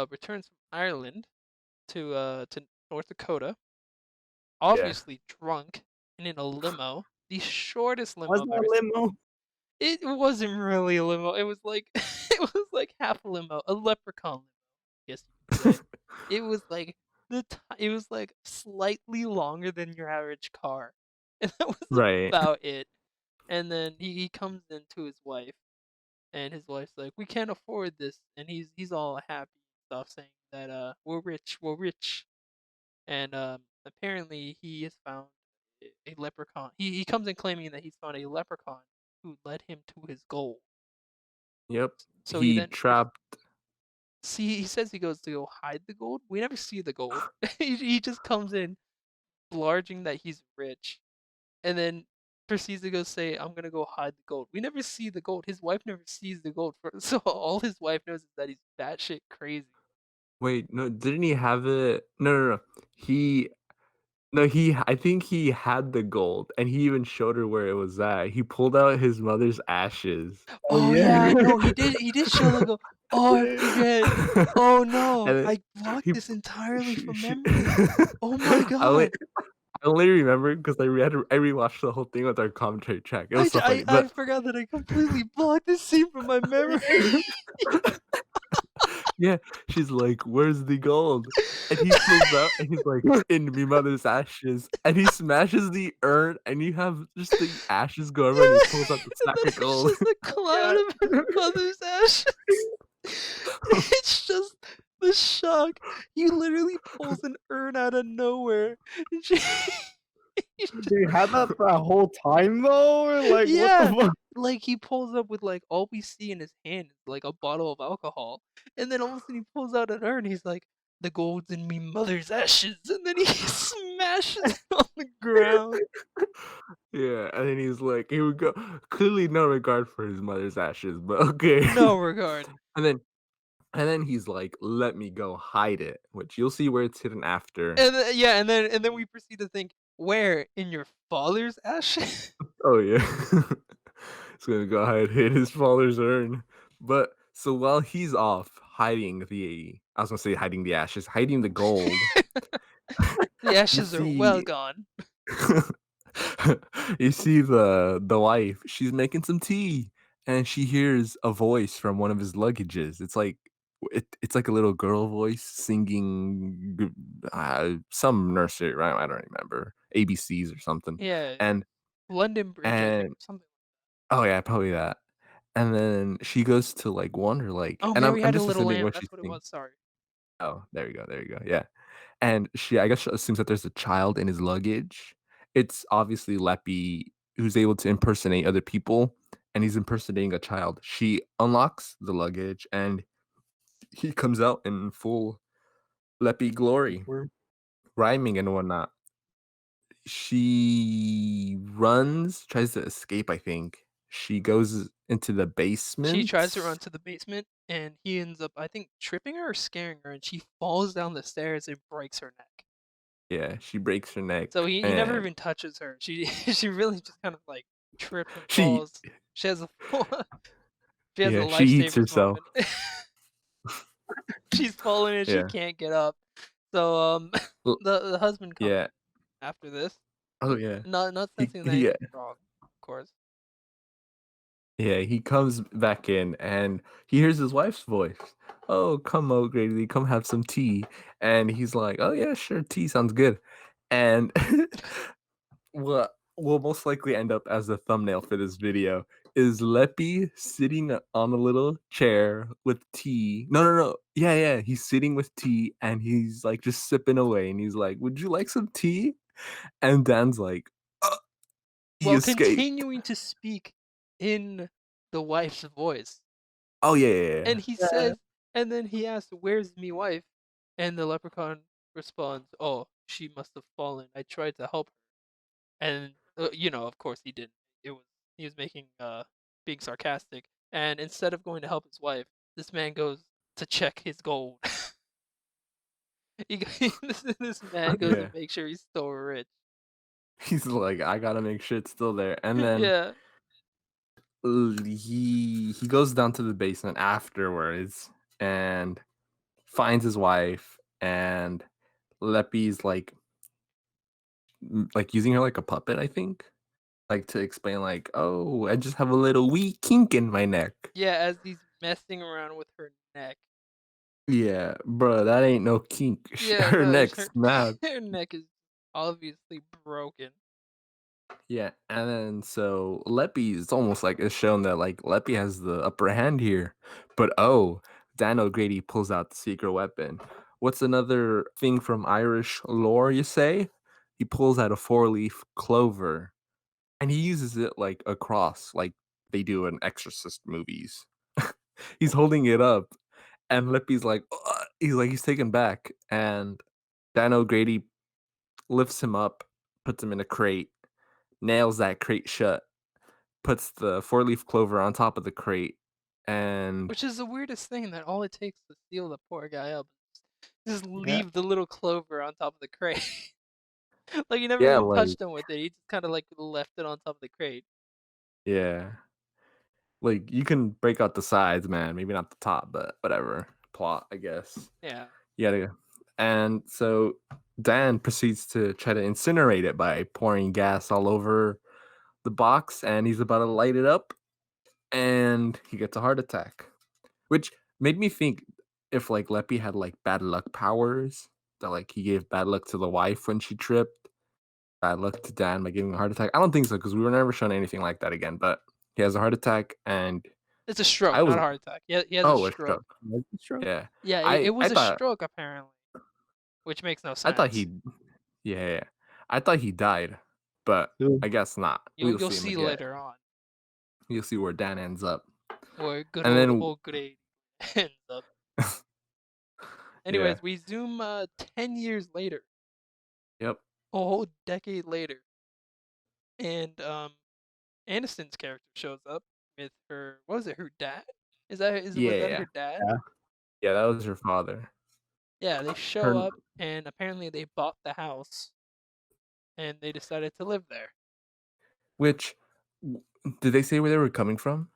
Speaker 2: returns from Ireland to North Dakota,
Speaker 1: Yeah.
Speaker 2: obviously drunk and in a limo, the shortest limo
Speaker 3: Was
Speaker 2: I've
Speaker 3: that
Speaker 2: ever seen.
Speaker 3: limo?
Speaker 2: It wasn't really a limo. It was like it was like half a limo, a leprechaun limo, I guess you could say. It was like it was like slightly longer than your average car, and that was
Speaker 1: Right.
Speaker 2: about it. And then he comes in to his wife, and his wife's like, "We can't afford this," and he's all happy and stuff, saying that we're rich, and apparently he has found a leprechaun. He comes in claiming that he's found a leprechaun who led him to his goal.
Speaker 1: Yep.
Speaker 2: So he
Speaker 1: He
Speaker 2: then
Speaker 1: trapped.
Speaker 2: he says he goes to go hide the gold. We never see the gold. He just comes in blarging that he's rich, and then proceeds to go say, "I'm gonna go hide the gold." We never see the gold. His wife never sees the gold. So all his wife knows is that he's batshit crazy.
Speaker 1: Wait, no, didn't he have it? No, no, no. He No, I think he had the gold, and he even showed her where it was at. He pulled out his mother's ashes.
Speaker 3: Oh
Speaker 2: Oh
Speaker 3: yeah.
Speaker 2: yeah, no, he did show the gold. Oh, I forget. Oh no,
Speaker 1: And
Speaker 2: I blocked
Speaker 1: he
Speaker 2: this entirely
Speaker 1: she
Speaker 2: from
Speaker 1: she
Speaker 2: memory. Oh my
Speaker 1: I only
Speaker 2: god.
Speaker 1: I only remember because I rewatched the whole thing with our commentary track. It was so funny,
Speaker 2: I
Speaker 1: but
Speaker 2: forgot that I completely blocked this scene from my memory.
Speaker 1: yeah, she's like, "Where's the gold?" And he pulls out, and he's like, "In me mother's ashes." And he smashes the urn, and you have just the ashes go everywhere, and he
Speaker 2: Yeah,
Speaker 1: pulls out the
Speaker 2: and
Speaker 1: sack
Speaker 2: then
Speaker 1: of
Speaker 2: it's
Speaker 1: gold.
Speaker 2: just a cloud
Speaker 3: Yeah.
Speaker 2: of his mother's ashes. It's just the shock. He literally pulls an urn out of nowhere. And he's just,
Speaker 3: They had that whole time though? Or like what the
Speaker 2: yeah,
Speaker 3: fuck?
Speaker 2: like he pulls up with like all we see in his hand is like a bottle of alcohol, and then all of a sudden he pulls out an urn. He's like, the gold's in me mother's ashes, and then he smashes it on the ground.
Speaker 1: Yeah, and then he's like, "Here we go." Clearly no regard for his mother's ashes, but okay.
Speaker 2: No regard.
Speaker 1: And then he's like, "Let me go hide it," which you'll see where it's hidden after.
Speaker 2: And then, yeah, and then we proceed to think, where in your father's ashes?
Speaker 1: Oh yeah. He's gonna go hide his father's urn. But so while he's off hiding I was gonna say hiding the ashes, hiding the gold,
Speaker 2: The
Speaker 1: you
Speaker 2: ashes are well
Speaker 1: see
Speaker 2: gone.
Speaker 1: you see the wife, she's making some tea and she hears a voice from one of his luggages. It's like a little girl voice singing some nursery rhyme, I don't remember. ABCs or something.
Speaker 2: Yeah,
Speaker 1: And
Speaker 2: London Bridge, I think,
Speaker 1: and
Speaker 2: or something.
Speaker 1: oh yeah, probably that. And then she goes to like wonder like
Speaker 2: Oh,
Speaker 1: and
Speaker 2: Mary
Speaker 1: I'm
Speaker 2: Had a
Speaker 1: just
Speaker 2: Little
Speaker 1: assuming
Speaker 2: Lamb.
Speaker 1: what
Speaker 2: That's
Speaker 1: she's
Speaker 2: what it
Speaker 1: thinking.
Speaker 2: was. Sorry.
Speaker 1: Oh, there you go, yeah. And I guess she assumes that there's a child in his luggage. It's obviously Leppy who's able to impersonate other people, and he's impersonating a child. She unlocks the luggage, and he comes out in full Leppy glory,
Speaker 3: Where
Speaker 1: rhyming and whatnot. She runs, tries to escape, I think. She goes into the
Speaker 2: She
Speaker 1: basement.
Speaker 2: tries to run to the basement, and he ends up, I think, tripping her or scaring her, and she falls down the stairs and breaks her neck.
Speaker 1: Yeah, she breaks her neck,
Speaker 2: So he never
Speaker 1: and
Speaker 2: even touches her. She she really just kind of like trips and
Speaker 1: she
Speaker 2: falls. She has a she has a
Speaker 1: yeah, she eats
Speaker 2: lifesavers
Speaker 1: herself.
Speaker 2: moment. She's falling and she
Speaker 1: Yeah.
Speaker 2: can't get up. So
Speaker 1: L
Speaker 2: the husband comes
Speaker 1: yeah.
Speaker 2: after this,
Speaker 1: Oh, yeah.
Speaker 2: not
Speaker 1: He
Speaker 2: sensing that
Speaker 1: he,
Speaker 2: anything's
Speaker 1: yeah.
Speaker 2: wrong, of course.
Speaker 1: Yeah, he comes back in and he hears his wife's voice. "Oh, come, O'Grady, come have some tea." And he's like, "Oh, yeah, sure, tea sounds good." And what will most likely end up as the thumbnail for this video is Leppy sitting on a little chair with tea. No. Yeah, he's sitting with tea and he's, like, just sipping away, and he's like, "Would you like some tea?" And Dan's like, he
Speaker 2: While
Speaker 1: escaped."
Speaker 2: continuing to speak in the wife's voice.
Speaker 1: Oh, yeah.
Speaker 2: And he
Speaker 3: yeah,
Speaker 2: says, and then he asks, "Where's me wife?" And the leprechaun responds, "Oh, she must have fallen. I tried to help her." And of course he didn't. He was making being sarcastic. And instead of going to help his wife, this man goes to check his gold. This man goes to
Speaker 1: Yeah.
Speaker 2: make sure he's still rich.
Speaker 1: He's like, "I gotta make sure it's still there." And then
Speaker 2: Yeah,
Speaker 1: he goes down to the basement afterwards and finds his wife, and Leppy's like using her like a puppet, I think, like to explain like, "Oh, I just have a little wee kink in my neck."
Speaker 2: yeah. As he's messing around with her neck.
Speaker 1: Yeah, bro, that ain't no kink.
Speaker 2: Yeah,
Speaker 1: Her
Speaker 2: no,
Speaker 1: neck's
Speaker 2: her
Speaker 1: snapped.
Speaker 2: her neck is obviously broken.
Speaker 1: Yeah, and then so Leppy, it's almost like it's shown that like Leppy has the upper hand here. But oh, Dan O'Grady pulls out the secret weapon. What's another thing from Irish lore, you say? He pulls out a four-leaf clover and he uses it like a cross, like they do in Exorcist movies. He's holding it up, and Leppy's like, "Ugh," he's taken back, and Dan O'Grady lifts him up, puts him in a crate, nails that crate shut, puts the four-leaf clover on top of the crate, and
Speaker 2: Which is the weirdest thing that all it takes to seal the poor guy up is just
Speaker 3: yeah,
Speaker 2: leave the little clover on top of the crate. Like, he never
Speaker 1: yeah,
Speaker 2: even
Speaker 1: like
Speaker 2: touched him with it, he just kinda, like, left it on top of the crate.
Speaker 1: yeah. Like, you can break out the sides, man, maybe not the top, but whatever. Plot, I guess.
Speaker 2: Yeah.
Speaker 1: Yeah. And so Dan proceeds to try to incinerate it by pouring gas all over the box, and he's about to light it up, and he gets a heart attack, which made me think if, like, Leppy had, like, bad luck powers, that, like, he gave bad luck to the wife when she tripped, bad luck to Dan by giving a heart attack. I don't think so because we were never shown anything like that again. But he has a heart attack, and
Speaker 2: It's a stroke,
Speaker 1: I
Speaker 2: not
Speaker 1: was
Speaker 2: a heart attack. He has a
Speaker 1: oh a
Speaker 2: stroke.
Speaker 1: stroke.
Speaker 3: stroke.
Speaker 1: Yeah,
Speaker 2: Yeah, it
Speaker 1: I
Speaker 2: was a
Speaker 1: thought
Speaker 2: stroke apparently, which makes no
Speaker 1: I thought
Speaker 2: sense.
Speaker 1: he yeah, I thought he died, but
Speaker 3: Ooh,
Speaker 1: I guess not.
Speaker 2: You'll
Speaker 1: We'll
Speaker 2: you'll
Speaker 1: see him
Speaker 2: see
Speaker 1: again.
Speaker 2: later on
Speaker 1: You'll see where Dan ends up,
Speaker 2: where good
Speaker 1: and
Speaker 2: old
Speaker 1: then
Speaker 2: old Grady ends up.
Speaker 1: Yeah.
Speaker 2: Anyways, we zoom 10 years later,
Speaker 1: Yep.
Speaker 2: a whole decade later, and Aniston's character shows up with her. What was it? Her dad? Was
Speaker 1: Yeah,
Speaker 2: that
Speaker 1: yeah.
Speaker 2: her dad?
Speaker 3: Yeah.
Speaker 1: Yeah, that was her father.
Speaker 2: Yeah, they show
Speaker 1: Her
Speaker 2: up and apparently they bought the house and they decided to live there.
Speaker 1: which did they say where they were coming from?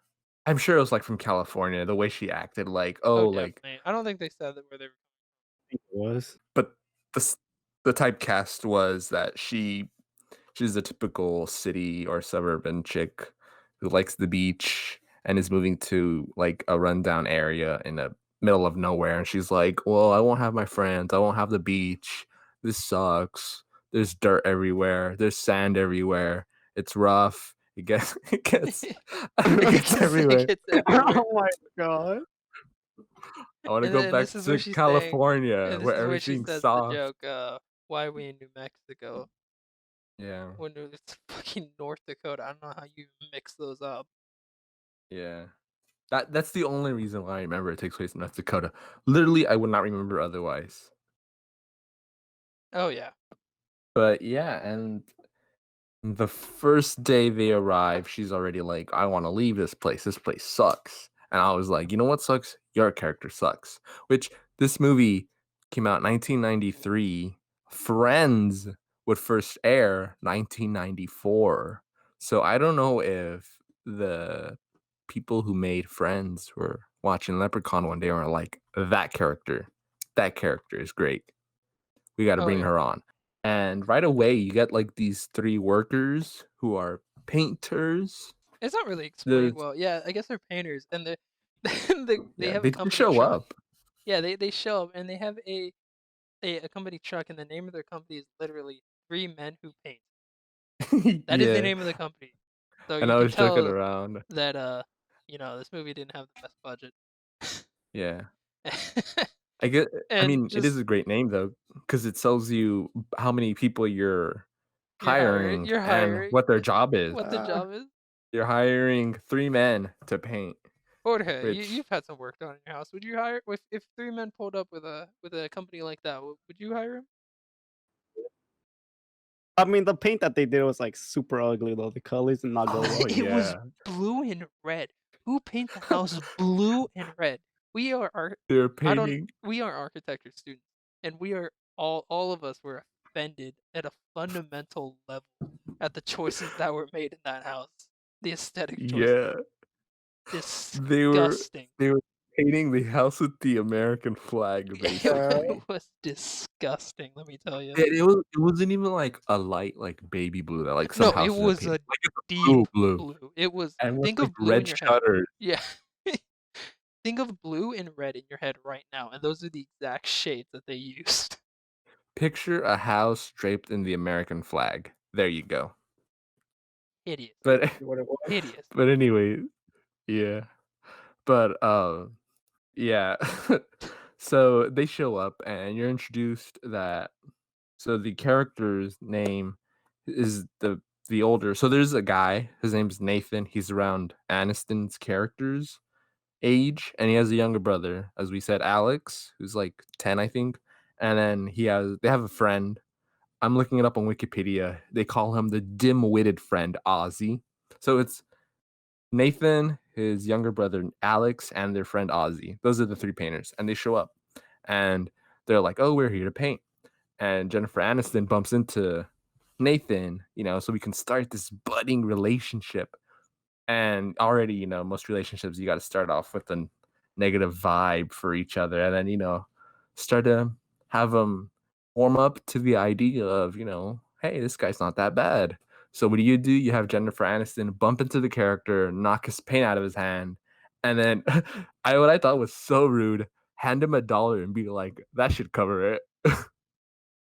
Speaker 1: I'm sure it was, like, from California, the way she acted, like,
Speaker 2: Oh,
Speaker 1: oh, like
Speaker 2: definitely. I don't think they said that where they were.
Speaker 3: I think it was.
Speaker 1: but the s the typecast was that she's a typical city or suburban chick who likes the beach and is moving to, like, a rundown area in the middle of nowhere, and she's like, "Well, I won't have my friends, I won't have the beach. This sucks. There's dirt everywhere, there's sand everywhere, it's rough, it gets it
Speaker 2: Like
Speaker 1: gets
Speaker 2: you said,
Speaker 1: everywhere.
Speaker 2: it's everywhere.
Speaker 3: Oh my god.
Speaker 1: I wanna
Speaker 2: And
Speaker 1: go
Speaker 2: then
Speaker 1: back
Speaker 2: this is where
Speaker 1: to
Speaker 2: she's saying,
Speaker 1: California
Speaker 2: and this
Speaker 1: where
Speaker 2: is where she
Speaker 1: everything's
Speaker 2: says the
Speaker 1: soft."
Speaker 2: joke, "Why are we in New Mexico
Speaker 1: Yeah,
Speaker 2: when it's fucking North Dakota?" I don't know how you mix those up.
Speaker 1: yeah. That's the only reason why I remember it takes place in North Dakota. Literally, I would not remember otherwise.
Speaker 2: Oh yeah.
Speaker 1: But yeah, and the first day they arrive, she's already like, "I wanna leave this place. This place sucks." And I was like, "You know what sucks? Your character sucks." Which this movie came out 1993. Friends would first air 1994. So I don't know if the people who made Friends were watching Leprechaun one day and were like, that character is great. We gotta
Speaker 2: Oh
Speaker 1: bring
Speaker 2: yeah.
Speaker 1: her on." And right away, you get, like, these 3 workers who are painters.
Speaker 2: It's not really explained
Speaker 1: There's
Speaker 2: well. Yeah, I guess they're painters, and they
Speaker 1: yeah,
Speaker 2: have a
Speaker 1: they just
Speaker 2: company
Speaker 1: show
Speaker 2: truck.
Speaker 1: up.
Speaker 2: Yeah, they show up and they have a company truck, and the name of their company is literally Three Men Who Paint. That is the
Speaker 1: Yeah,
Speaker 2: name of the company. So
Speaker 1: and
Speaker 2: you
Speaker 1: I
Speaker 2: can
Speaker 1: was joking
Speaker 2: tell
Speaker 1: around.
Speaker 2: that this movie didn't have the best budget.
Speaker 1: Yeah. I
Speaker 2: And
Speaker 1: mean, it is
Speaker 2: just
Speaker 1: a great name, though, because it tells you how many people you're hiring
Speaker 2: you're
Speaker 1: and
Speaker 2: hiring
Speaker 1: what their job is.
Speaker 2: what the job is.
Speaker 1: You're hiring 3 men to paint,
Speaker 2: Jorge,
Speaker 1: which
Speaker 2: you've had some work done in your house. Would you hire if three men pulled up with a company like that? Would you hire him?
Speaker 3: I mean, the paint that they did was like super ugly though. The colors did not go
Speaker 1: oh,
Speaker 3: well.
Speaker 2: It was
Speaker 1: yeah.
Speaker 2: blue and red. Who paint the house blue and red? We are our
Speaker 1: They're
Speaker 2: I don't
Speaker 1: painting
Speaker 2: we are architecture students, and we are all of us were offended at a fundamental level at the choices that were made in that house. The aesthetic choices.
Speaker 1: yeah. They were
Speaker 2: Disgusting.
Speaker 1: they were painting the house with the American flag,
Speaker 3: Uh,
Speaker 2: It
Speaker 1: basically.
Speaker 2: was disgusting, let me tell you.
Speaker 1: It wasn't even like a light, like, baby blue that, like, some
Speaker 2: No, it
Speaker 1: houses are
Speaker 2: was
Speaker 1: painted,
Speaker 2: a
Speaker 1: like, it's a
Speaker 2: deep
Speaker 1: blue blue,
Speaker 2: blue. It was
Speaker 1: and with,
Speaker 2: think
Speaker 1: like,
Speaker 2: of blue in
Speaker 1: red
Speaker 2: your head.
Speaker 1: shutters.
Speaker 2: Yeah. Think of blue and red in your head right now, and those are the exact shades that they used.
Speaker 1: Picture a house draped in the American flag. There you go.
Speaker 2: Hideous.
Speaker 1: But
Speaker 3: what it was.
Speaker 2: Hideous.
Speaker 1: but anyway, yeah. But, yeah. So, they show up, and you're introduced that so the character's name is the older so there's a guy, his name's Nathan, he's around Aniston's character's age, and he has a younger brother, as we said, Alex, who's, like, 10, I think, and then they have a friend. I'm looking it up on Wikipedia. They call him the dim-witted friend, Ozzy. So it's Nathan, his younger brother, Alex, and their friend Ozzy. Those are the 3 painters, and they show up, and they're like, "Oh, we're here to paint." And Jennifer Aniston bumps into Nathan, so we can start this budding relationship. And already, most relationships you got to start off with a negative vibe for each other, and then start to have them warm up to the idea of hey, this guy's not that bad. So what do? You have Jennifer Aniston bump into the character, knock his paint out of his hand, and then what I thought was so rude, hand him $1 and be like, that should cover it.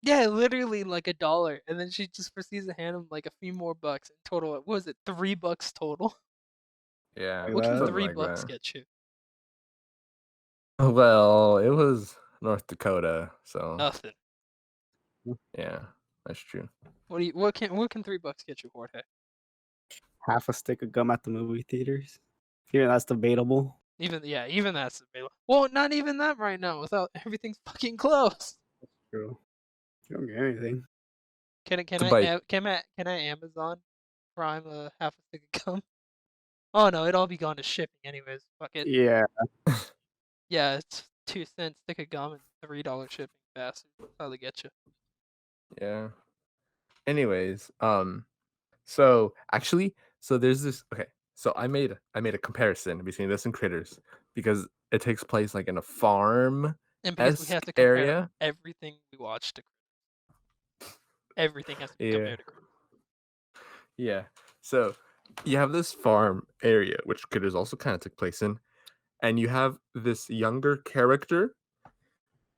Speaker 2: Yeah, literally like $1, and then she just proceeds to hand him like a few more bucks in total. What was it, $3 total?
Speaker 1: Yeah,
Speaker 3: Like
Speaker 2: What can
Speaker 3: that.
Speaker 1: something
Speaker 2: three
Speaker 1: like
Speaker 2: bucks
Speaker 1: that.
Speaker 2: get you?
Speaker 1: Well, it was North Dakota, so
Speaker 2: Nothing.
Speaker 1: yeah, that's true.
Speaker 2: What can $3 get you, Jorge?
Speaker 3: Half a stick of gum at the movie theaters. Yeah, that's debatable.
Speaker 2: even that's available. Well, not even that right now. Without everything's fucking closed.
Speaker 3: True. You don't get anything.
Speaker 2: Can
Speaker 1: To
Speaker 2: I
Speaker 1: buy,
Speaker 2: can I Amazon Prime half a stick of gum? Oh no, it'd all be gone to shipping anyways. Fuck it.
Speaker 3: Yeah.
Speaker 2: Yeah, it's 2 cents stick of gum and $3 shipping. Bastard. That's how they get you.
Speaker 1: yeah. Anyways, so actually, so there's this. Okay, so I made a comparison between this and Critters because it takes place like in a farm
Speaker 2: And because we have
Speaker 1: esque
Speaker 2: to compare
Speaker 1: area.
Speaker 2: everything we watch to everything has to be
Speaker 1: Yeah,
Speaker 2: compared to Critters.
Speaker 1: yeah. So you have this farm area, which Critters also kind of took place in, and you have this younger character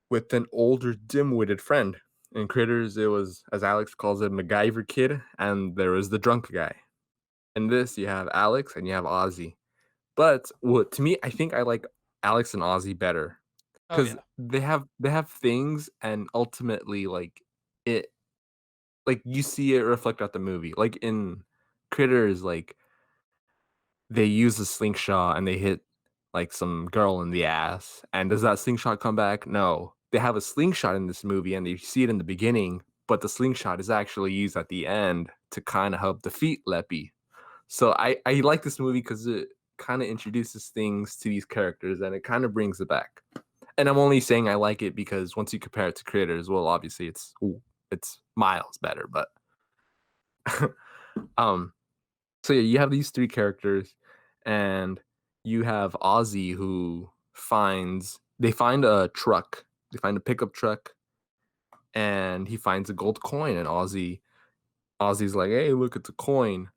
Speaker 1: with an older dim-witted friend. In Critters, it was, as Alex calls it, MacGyver kid, and there was the drunk guy. In this, you have Alex and you have Ozzy. But what to me, I think I like Alex and Ozzy better
Speaker 2: Oh
Speaker 1: because
Speaker 2: yeah.
Speaker 1: they have things, and ultimately, it, like you see it reflect out the movie. Like in Critters, like they use a slingshot and they hit like some girl in the ass. And does that slingshot come back? No. They have a slingshot in this movie and you see it in the beginning, but the slingshot is actually used at the end to kind of help defeat Leppy. So I like this movie because it kind of introduces things to these characters and it kind of brings it back. And I'm only saying I like it because once you compare it to Critters, well, obviously it's miles better. But um, so yeah, you have these three characters, and you have Ozzy who they find a truck, they find a pickup truck, and he finds a gold coin, and Ozzy's like, hey, look, it's a coin.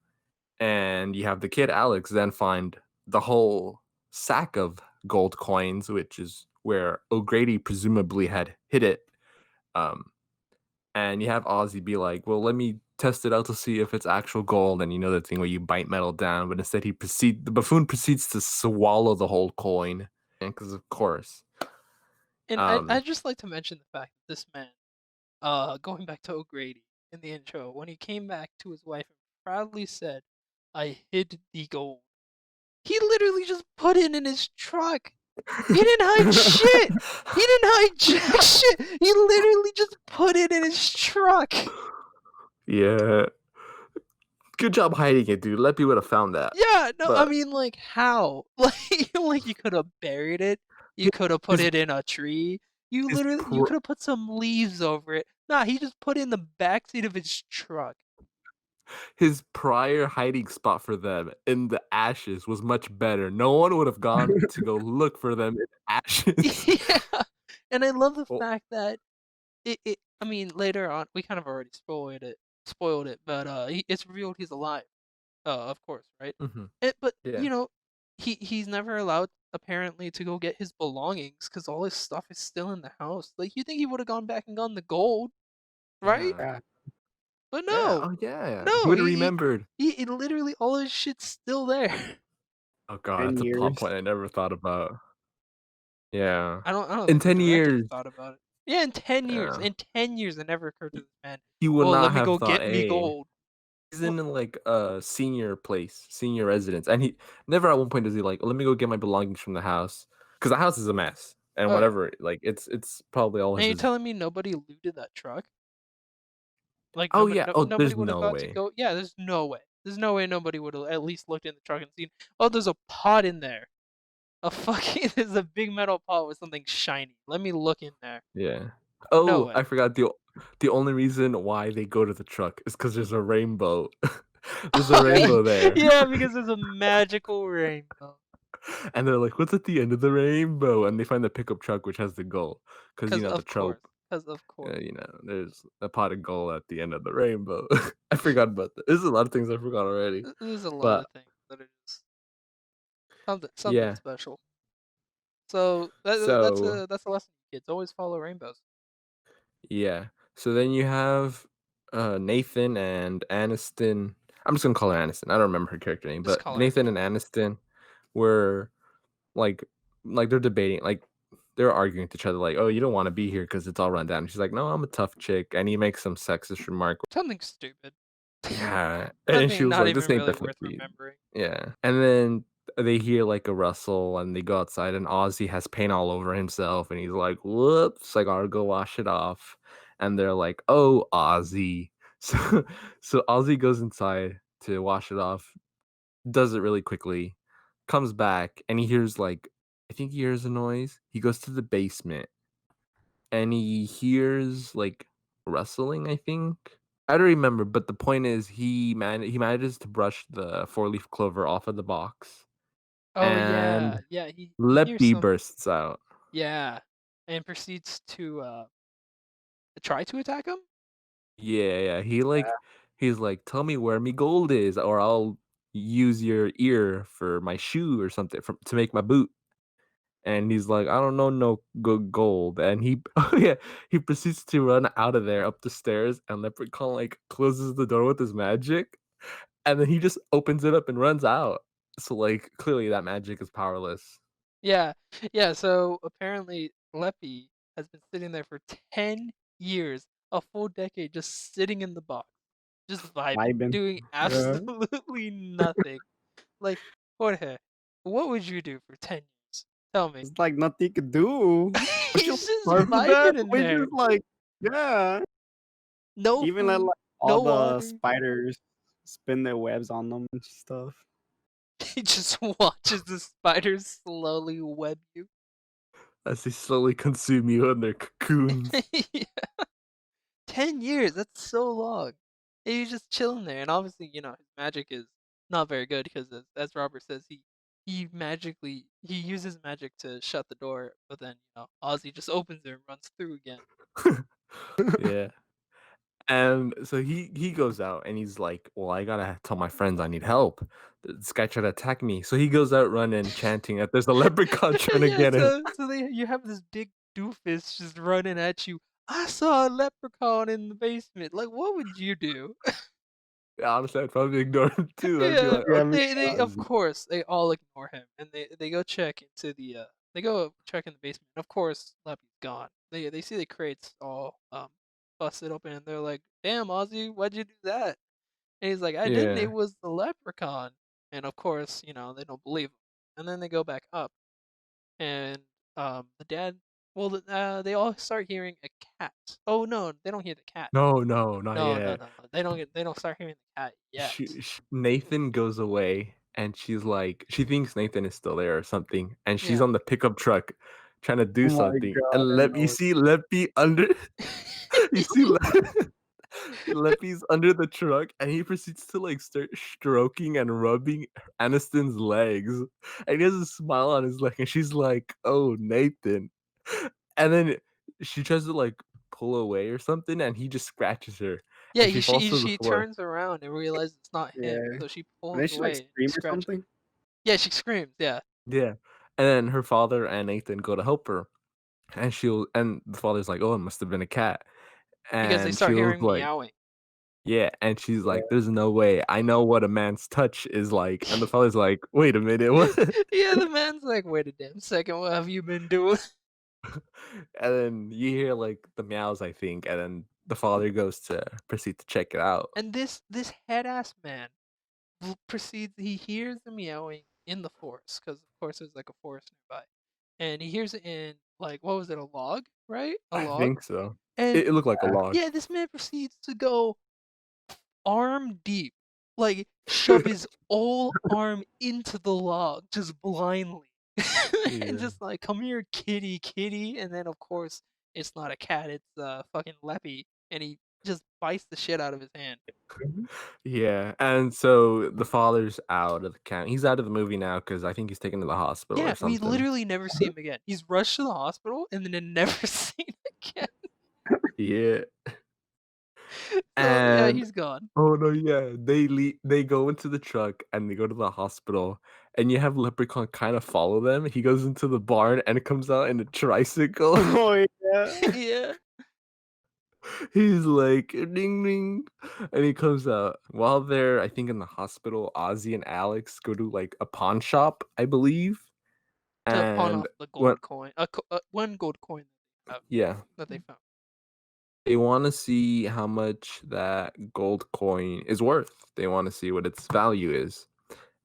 Speaker 1: And you have the kid Alex then find the whole sack of gold coins, which is where O'Grady presumably had hid it. Um, and you have Ozzy be like, "Well, let me test it out to see if it's actual gold." And you know the thing where you bite metal down, but instead the buffoon proceeds to swallow the whole coin, and because of course,
Speaker 2: And
Speaker 1: um,
Speaker 2: I'd just like to mention the fact that this man, going back to O'Grady in the intro, when he came back to his wife and proudly said, I hid the gold. He literally just put it in his truck. He didn't hide shit. He didn't hide jack shit. He literally just put it in his truck.
Speaker 1: yeah, good job hiding it, dude. Leppy would have found that,
Speaker 2: Yeah, no, I
Speaker 1: but
Speaker 2: mean, like, how? Like you could have buried it. You could have put
Speaker 1: his
Speaker 2: it in a tree.
Speaker 1: his
Speaker 2: You could have put some leaves over it. Nah, he just put it in the backseat of his truck.
Speaker 1: his prior hiding spot for them in the ashes was much better. No one would have gone to go look for them in ashes.
Speaker 2: Yeah, and I love the
Speaker 1: Well,
Speaker 2: fact that I mean, later on, we kind of already spoiled it, but it's revealed he's alive. Of course, right?
Speaker 1: mhm,
Speaker 2: But
Speaker 1: yeah,
Speaker 2: he's never allowed apparently to go get his belongings because all his stuff is still in the house. Like you think he would have gone back and gotten the gold, right?
Speaker 1: yeah,
Speaker 3: Yeah.
Speaker 2: But
Speaker 1: yeah.
Speaker 2: no,
Speaker 1: Oh yeah, he
Speaker 2: no,
Speaker 1: would have remembered.
Speaker 2: he literally all his shit's still there.
Speaker 1: Oh god,
Speaker 3: 10
Speaker 1: that's a plot
Speaker 3: years.
Speaker 1: point I never thought about. Yeah.
Speaker 2: I don't
Speaker 1: In
Speaker 2: think the
Speaker 1: 10
Speaker 2: directors
Speaker 1: years,
Speaker 2: thought about it. Yeah,
Speaker 1: yeah,
Speaker 2: in 10 years, it never occurred to this man.
Speaker 1: he would
Speaker 2: Oh, let
Speaker 1: not
Speaker 2: me
Speaker 1: have
Speaker 2: go
Speaker 1: thought,
Speaker 2: get me
Speaker 1: hey,
Speaker 2: gold.
Speaker 1: he's
Speaker 2: What?
Speaker 1: in like a senior place, senior residence, and he never at one point does he like, let me go get my belongings from the house, because the house is a mess, and
Speaker 2: Oh yeah.
Speaker 1: whatever, like it's probably all
Speaker 2: And you're
Speaker 1: his.
Speaker 2: telling me nobody looted that truck? Like
Speaker 1: Oh yeah, oh,
Speaker 2: nobody
Speaker 1: there's
Speaker 2: would have
Speaker 1: no
Speaker 2: thought to
Speaker 1: way.
Speaker 2: go. Yeah, there's no way. There's no way nobody would have at least looked in the truck and seen. Oh, there's a pot in there. A fucking there's a big metal pot with something shiny. Let me look in there.
Speaker 1: Yeah.
Speaker 2: No
Speaker 1: Oh,
Speaker 2: way.
Speaker 1: I forgot the only reason why they go to the truck is because there's a rainbow. There's a
Speaker 2: Oh
Speaker 1: rainbow there.
Speaker 2: yeah, because there's a magical rainbow.
Speaker 1: And they're like, "What's at the end of the rainbow?" And they find the pickup truck, which has the goal, because
Speaker 2: Cause
Speaker 1: the
Speaker 2: of course.
Speaker 1: trope.
Speaker 2: Cause of course.
Speaker 1: There's a pot of gold at the end of the rainbow. I forgot about that. There's a lot of things I forgot already.
Speaker 2: There's a lot
Speaker 1: But
Speaker 2: of things that are just something
Speaker 1: yeah,
Speaker 2: special. So
Speaker 1: so
Speaker 2: that's a lesson, kids. Always follow rainbows.
Speaker 1: yeah, so then you have Nathan and Aniston. I'm just gonna call her Aniston. I don't remember her character name,
Speaker 2: Just
Speaker 1: but
Speaker 2: call her
Speaker 1: Nathan and
Speaker 2: Aniston.
Speaker 1: Aniston were like they're debating, like they're arguing with each other, like, "Oh, you don't want to be here because it's all run down." And she's like, "No, I'm a tough chick," and he makes some sexist remark.
Speaker 2: Something stupid.
Speaker 1: Yeah, and she
Speaker 2: Something
Speaker 1: was
Speaker 2: not
Speaker 1: like, "This
Speaker 2: even
Speaker 1: ain't
Speaker 2: really
Speaker 1: the
Speaker 2: worth
Speaker 1: 50s."
Speaker 2: remembering.
Speaker 1: Yeah, and then they hear like a rustle and they go outside and Ozzy has paint all over himself and he's like, "Whoops, I gotta go wash it off." And they're like, "Oh, Ozzy." So Ozzy goes inside to wash it off, does it really quickly, comes back and he hears like I think he hears a noise. He goes to the basement and he hears like rustling, I think. I don't remember, but the point is he manages to brush the four-leaf clover off of the box
Speaker 2: Oh
Speaker 1: and
Speaker 2: yeah, yeah. He hears
Speaker 1: Leppy
Speaker 2: some.
Speaker 1: bursts out.
Speaker 2: Yeah, and proceeds to try to attack him.
Speaker 1: Yeah, yeah. He's like, "Tell me where me gold is, or I'll use your ear for my shoe or something to make my boot." And he's like, "I don't know no good gold." And he oh yeah, he proceeds to run out of there up the stairs, and Leprechaun like closes the door with his magic, and then he just opens it up and runs out. So like clearly that magic is powerless.
Speaker 2: Yeah, yeah. So apparently, Leppy has been sitting there for 10 years, a full decade, just sitting in the box, just vibing,
Speaker 3: Vibing.
Speaker 2: doing
Speaker 3: Yeah.
Speaker 2: absolutely nothing. Like Jorge, what would you do for 10 years? Tell me.
Speaker 3: It's like nothing you could do. But you
Speaker 2: He's just
Speaker 3: starve to death.
Speaker 2: vibing in
Speaker 3: We
Speaker 2: there.
Speaker 3: just like, yeah.
Speaker 2: No
Speaker 3: Even let
Speaker 2: food,
Speaker 3: like
Speaker 2: no
Speaker 3: all the
Speaker 2: water.
Speaker 3: spiders spin their webs on them and stuff.
Speaker 2: He just watches the spiders slowly web you.
Speaker 1: As they slowly consume you in their cocoons.
Speaker 2: Yeah. 10 years, that's so long. And he's just chilling there, and obviously, his magic is not very good because, as Robert says, he uses magic to shut the door, but then Ozzy just opens it and runs through again.
Speaker 1: Yeah. And so he goes out and he's like, "Well, I gotta tell my friends I need help. This guy tried to attack me." So he goes out running, chanting that there's a leprechaun trying to
Speaker 2: Yeah,
Speaker 1: get him.
Speaker 2: so you have this big doofus just running at you. I saw a leprechaun in the basement. Like, what would you do?
Speaker 1: Honestly, I'd probably ignore him too. I'd be
Speaker 2: Yeah,
Speaker 1: like,
Speaker 3: Yeah, me
Speaker 2: they of
Speaker 1: "Okay,
Speaker 2: course they all ignore him, and they go check into the they go check in the basement. And of course, Leppy's gone. They see the crates all busted open, and they're like, "Damn, Ozzy, why'd you do that?" And he's like, "I didn't. It
Speaker 1: yeah,
Speaker 2: was the leprechaun." And of course, they don't believe him. And then they go back up, and the dad. Well, they all start hearing a cat. Oh no, they don't hear the cat.
Speaker 1: no, no, not
Speaker 2: No, no,
Speaker 1: yet."
Speaker 2: no, no. They don't start hearing the cat yet.
Speaker 1: Nathan goes away, and she's like, she thinks Nathan is still there or something, and she's
Speaker 2: Yeah.
Speaker 1: on the pickup truck trying to do
Speaker 3: oh my
Speaker 1: something,
Speaker 3: god,
Speaker 1: and
Speaker 3: I
Speaker 1: you
Speaker 3: know.
Speaker 1: see Leppy under, you see Leppy's under the truck, and he proceeds to like start stroking and rubbing Aniston's legs, and he has a smile on his leg, and she's like, "Oh, Nathan," and then she tries to like pull away or something, and he just scratches her,
Speaker 2: Yeah,
Speaker 1: and she falls to the
Speaker 2: she
Speaker 1: floor.
Speaker 2: turns around and realizes it's not him,
Speaker 3: Yeah.
Speaker 2: so she
Speaker 3: And
Speaker 2: pulls
Speaker 3: then she like
Speaker 2: away and
Speaker 3: scream or
Speaker 2: scratches.
Speaker 3: something.
Speaker 2: Yeah, she screams. Yeah,
Speaker 1: Yeah, and then her father and Nathan go to help her, and the father's like, "Oh, it must have been a cat,"
Speaker 2: because they
Speaker 1: and
Speaker 2: start
Speaker 1: she was
Speaker 2: hearing
Speaker 1: like,
Speaker 2: meowing.
Speaker 1: "Yeah," and she's
Speaker 3: Yeah.
Speaker 1: like, "There's no way. I know what a man's touch is like," and the father's like, "Wait a minute, what?"
Speaker 2: Yeah, the man's like, "Wait a damn second, what have you been doing?"
Speaker 1: And then you hear, like, the meows, I think, and then the father goes to proceed to check it out.
Speaker 2: And this head ass man proceeds. He hears the meowing in the forest because of course there's like a forest nearby, and he hears it in like what was it, a log, right? A
Speaker 1: I
Speaker 2: log.
Speaker 1: think so.
Speaker 2: And
Speaker 1: It looked like a
Speaker 3: Yeah.
Speaker 1: log.
Speaker 2: yeah, this man proceeds to go arm deep, like shove his whole arm into the log just blindly, and
Speaker 1: Yeah.
Speaker 2: just like, "Come here, kitty, kitty," and then of course it's not a cat, it's fucking Leppy, and he just bites the shit out of his hand.
Speaker 3: Mhm.
Speaker 1: Yeah, and so the father's out of the count. He's out of the movie now because I think he's taken to the hospital
Speaker 2: Yeah,
Speaker 1: or
Speaker 2: we
Speaker 1: something.
Speaker 2: literally never see him again. He's rushed to the hospital and then never seen again.
Speaker 1: Yeah,
Speaker 2: So yeah,
Speaker 1: and
Speaker 2: he's gone.
Speaker 1: oh, no, yeah, they go into the truck and they go to the hospital, and you have Leprechaun kinda follow them. He goes into the barn and comes out in a tricycle.
Speaker 3: Oh yeah.
Speaker 2: Yeah.
Speaker 1: He's like, "Ding, ding," and he comes out. While they're, I think, in the hospital, Ozzy and Alex go to, like, a pawn shop, I believe,
Speaker 2: To pawn
Speaker 1: and
Speaker 2: off the
Speaker 1: what
Speaker 2: gold coin. One gold coin that they have,
Speaker 1: yeah,
Speaker 2: that they found.
Speaker 1: they wanna see how much that gold coin is worth. They wanna see what its value is,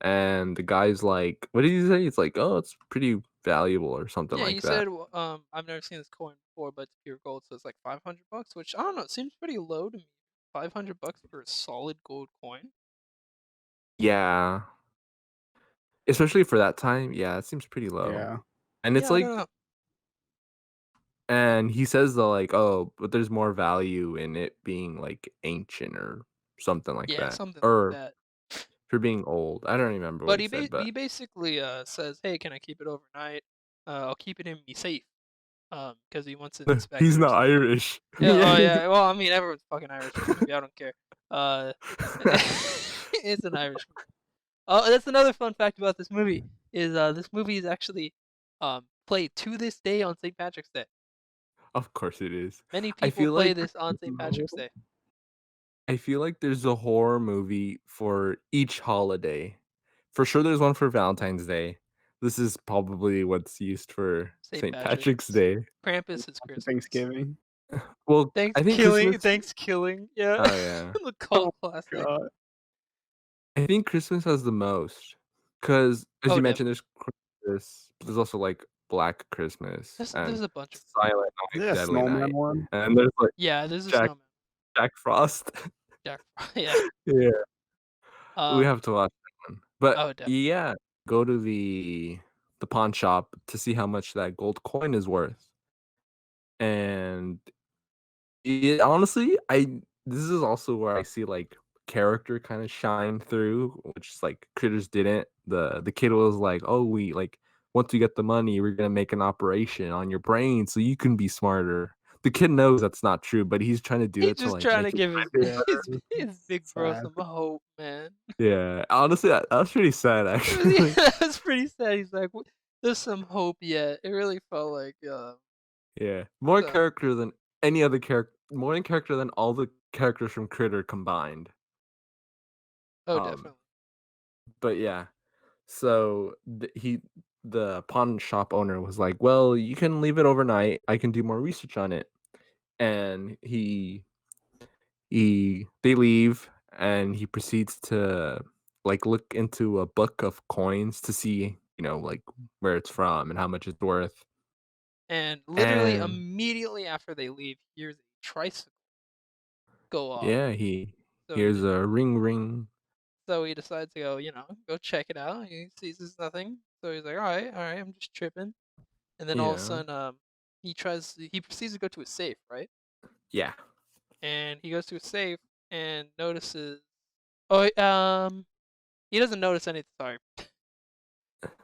Speaker 1: and the guy's like, what did he say? It's like, oh, it's pretty valuable or something
Speaker 2: Yeah, he
Speaker 1: like that.
Speaker 2: said, I've never seen this coin before, but it's pure gold, so it's like 500 bucks, which I don't know, it seems pretty low to me. 500 bucks for a solid gold coin.
Speaker 1: Yeah, especially for that time. Yeah, it seems pretty low.
Speaker 3: Yeah.
Speaker 1: And it's
Speaker 2: Yeah, I
Speaker 1: like,
Speaker 2: don't know.
Speaker 1: and he says though, like, oh, but there's more value in it being like ancient or something like
Speaker 2: Yeah,
Speaker 1: that,
Speaker 2: something like
Speaker 1: or
Speaker 2: that.
Speaker 1: for being old. I don't remember what
Speaker 2: But
Speaker 1: he said, but
Speaker 2: he basically says, "Hey, can I keep it overnight? I'll keep it in me safe." Because he wants to inspect
Speaker 1: he's
Speaker 2: it or
Speaker 1: not
Speaker 2: something.
Speaker 1: Irish.
Speaker 2: Yeah. Oh
Speaker 3: Yeah.
Speaker 2: yeah. Well, I mean, everyone's fucking Irish in this movie. I don't care. Uh, it's an Irish movie. Oh, that's another fun fact about this movie is this movie is actually played to this day on St. Patrick's Day.
Speaker 1: Of course it is.
Speaker 2: Many
Speaker 1: I
Speaker 2: people
Speaker 1: feel
Speaker 2: play
Speaker 1: like
Speaker 2: this on St. Patrick's Day.
Speaker 1: I feel like there's a horror movie for each holiday. For sure, there's one for Valentine's Day. This is probably what's used for
Speaker 2: St.
Speaker 1: St.
Speaker 2: Patrick's.
Speaker 1: Patrick's Day.
Speaker 2: Krampus is Christmas.
Speaker 3: Thanksgiving.
Speaker 1: Well, I think Christmas.
Speaker 2: Thanksgiving. Yeah,
Speaker 1: Oh yeah,
Speaker 2: the
Speaker 3: Oh
Speaker 2: cult classic.
Speaker 3: god.
Speaker 1: I think Christmas has the most, because as
Speaker 2: Oh,
Speaker 1: you
Speaker 2: definitely.
Speaker 1: mentioned, there's Christmas. But there's also like Black Christmas
Speaker 2: There's
Speaker 1: and
Speaker 2: a bunch of
Speaker 1: Silent
Speaker 3: Is
Speaker 1: Night,
Speaker 3: it a
Speaker 1: Deadly
Speaker 3: snowman
Speaker 1: Night,
Speaker 3: one?
Speaker 1: and there's like
Speaker 2: yeah. There's a
Speaker 1: Jack
Speaker 2: snowman.
Speaker 1: Jack Frost.
Speaker 2: Jack. Yeah.
Speaker 1: Yeah, we
Speaker 2: Um.
Speaker 1: have to watch that one. But
Speaker 2: Oh, definitely.
Speaker 1: yeah, go to the pawn shop to see how much that gold coin is worth. And honestly, I this is also where I see like character kind of shine through, which is like Critters didn't. The kid was like, "Oh, we like once we get the money, we're gonna make an operation on your brain so you can be smarter." The kid knows that's not true, but he's trying to do
Speaker 2: He's
Speaker 1: it to
Speaker 2: just
Speaker 1: like
Speaker 2: trying to
Speaker 1: make it.
Speaker 2: give his
Speaker 3: Yeah.
Speaker 2: his big bro
Speaker 3: Sad.
Speaker 2: some hope, man.
Speaker 1: Yeah, honestly, that was pretty sad actually.
Speaker 2: That was pretty sad. He's like, "There's some hope yet." It really felt like,
Speaker 1: Yeah, more
Speaker 2: so,
Speaker 1: character than any other character, more in character than all the characters from Critter combined.
Speaker 2: oh,
Speaker 1: Um,
Speaker 2: definitely.
Speaker 1: but yeah, so the pawn shop owner was like, "Well, you can leave it overnight. I can do more research on it." And they leave, and he proceeds to like look into a book of coins to see, like where it's from and how much it's worth.
Speaker 2: And literally
Speaker 1: And
Speaker 2: immediately after they leave, here's a tricycle go off.
Speaker 1: yeah, he
Speaker 2: So
Speaker 1: hears a ring ring.
Speaker 2: he decides to go, go check it out. He sees there's nothing. So he's like, all right, I'm just tripping. And then all of a
Speaker 1: Yeah.
Speaker 2: sudden, he proceeds to go to a safe, right?
Speaker 1: Yeah.
Speaker 2: And he goes to a safe and notices, oh, he doesn't notice anything. Sorry.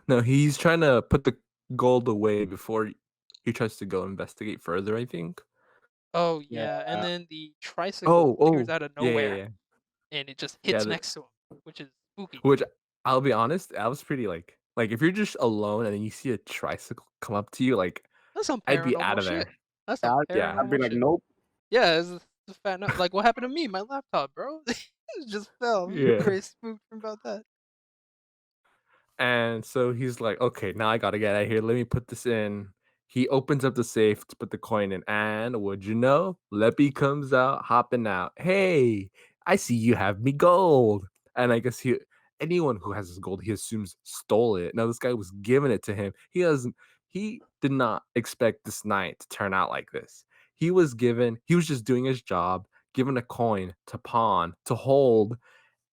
Speaker 1: No, he's trying to put the gold away before he tries to go investigate further, I think.
Speaker 2: Oh
Speaker 3: Yeah.
Speaker 2: yeah, and then the tricycle
Speaker 1: Oh,
Speaker 2: appears
Speaker 1: oh,
Speaker 2: out of
Speaker 1: yeah, yeah,
Speaker 2: nowhere,
Speaker 1: yeah.
Speaker 2: and it just
Speaker 1: Yeah,
Speaker 2: hits next to him, which is spooky.
Speaker 1: which I'll be honest, I was pretty like if you're just alone and then you see a tricycle come up to you, like
Speaker 2: That's some
Speaker 1: I'd be out
Speaker 2: paranormal
Speaker 1: of
Speaker 2: shit.
Speaker 1: there.
Speaker 2: That's some
Speaker 3: Yeah,
Speaker 1: Yeah.
Speaker 3: I'd be
Speaker 2: paranormal
Speaker 3: like,
Speaker 2: shit.
Speaker 3: nope.
Speaker 2: Yeah, it's a fat no like, what happened to me? My laptop, bro. It just fell. I'm
Speaker 1: Yeah.
Speaker 2: very spooked about that.
Speaker 1: And so he's like, okay, now I gotta get out of here. Let me put this in. He opens up the safe to put the coin in, and would you know, Leppy comes out, hopping out. Hey, I see you have me gold. And I guess anyone who has his gold, he assumes stole it. Now this guy was giving it to him. He did not expect this night to turn out like this. He was just doing his job, given a coin to pawn, to hold,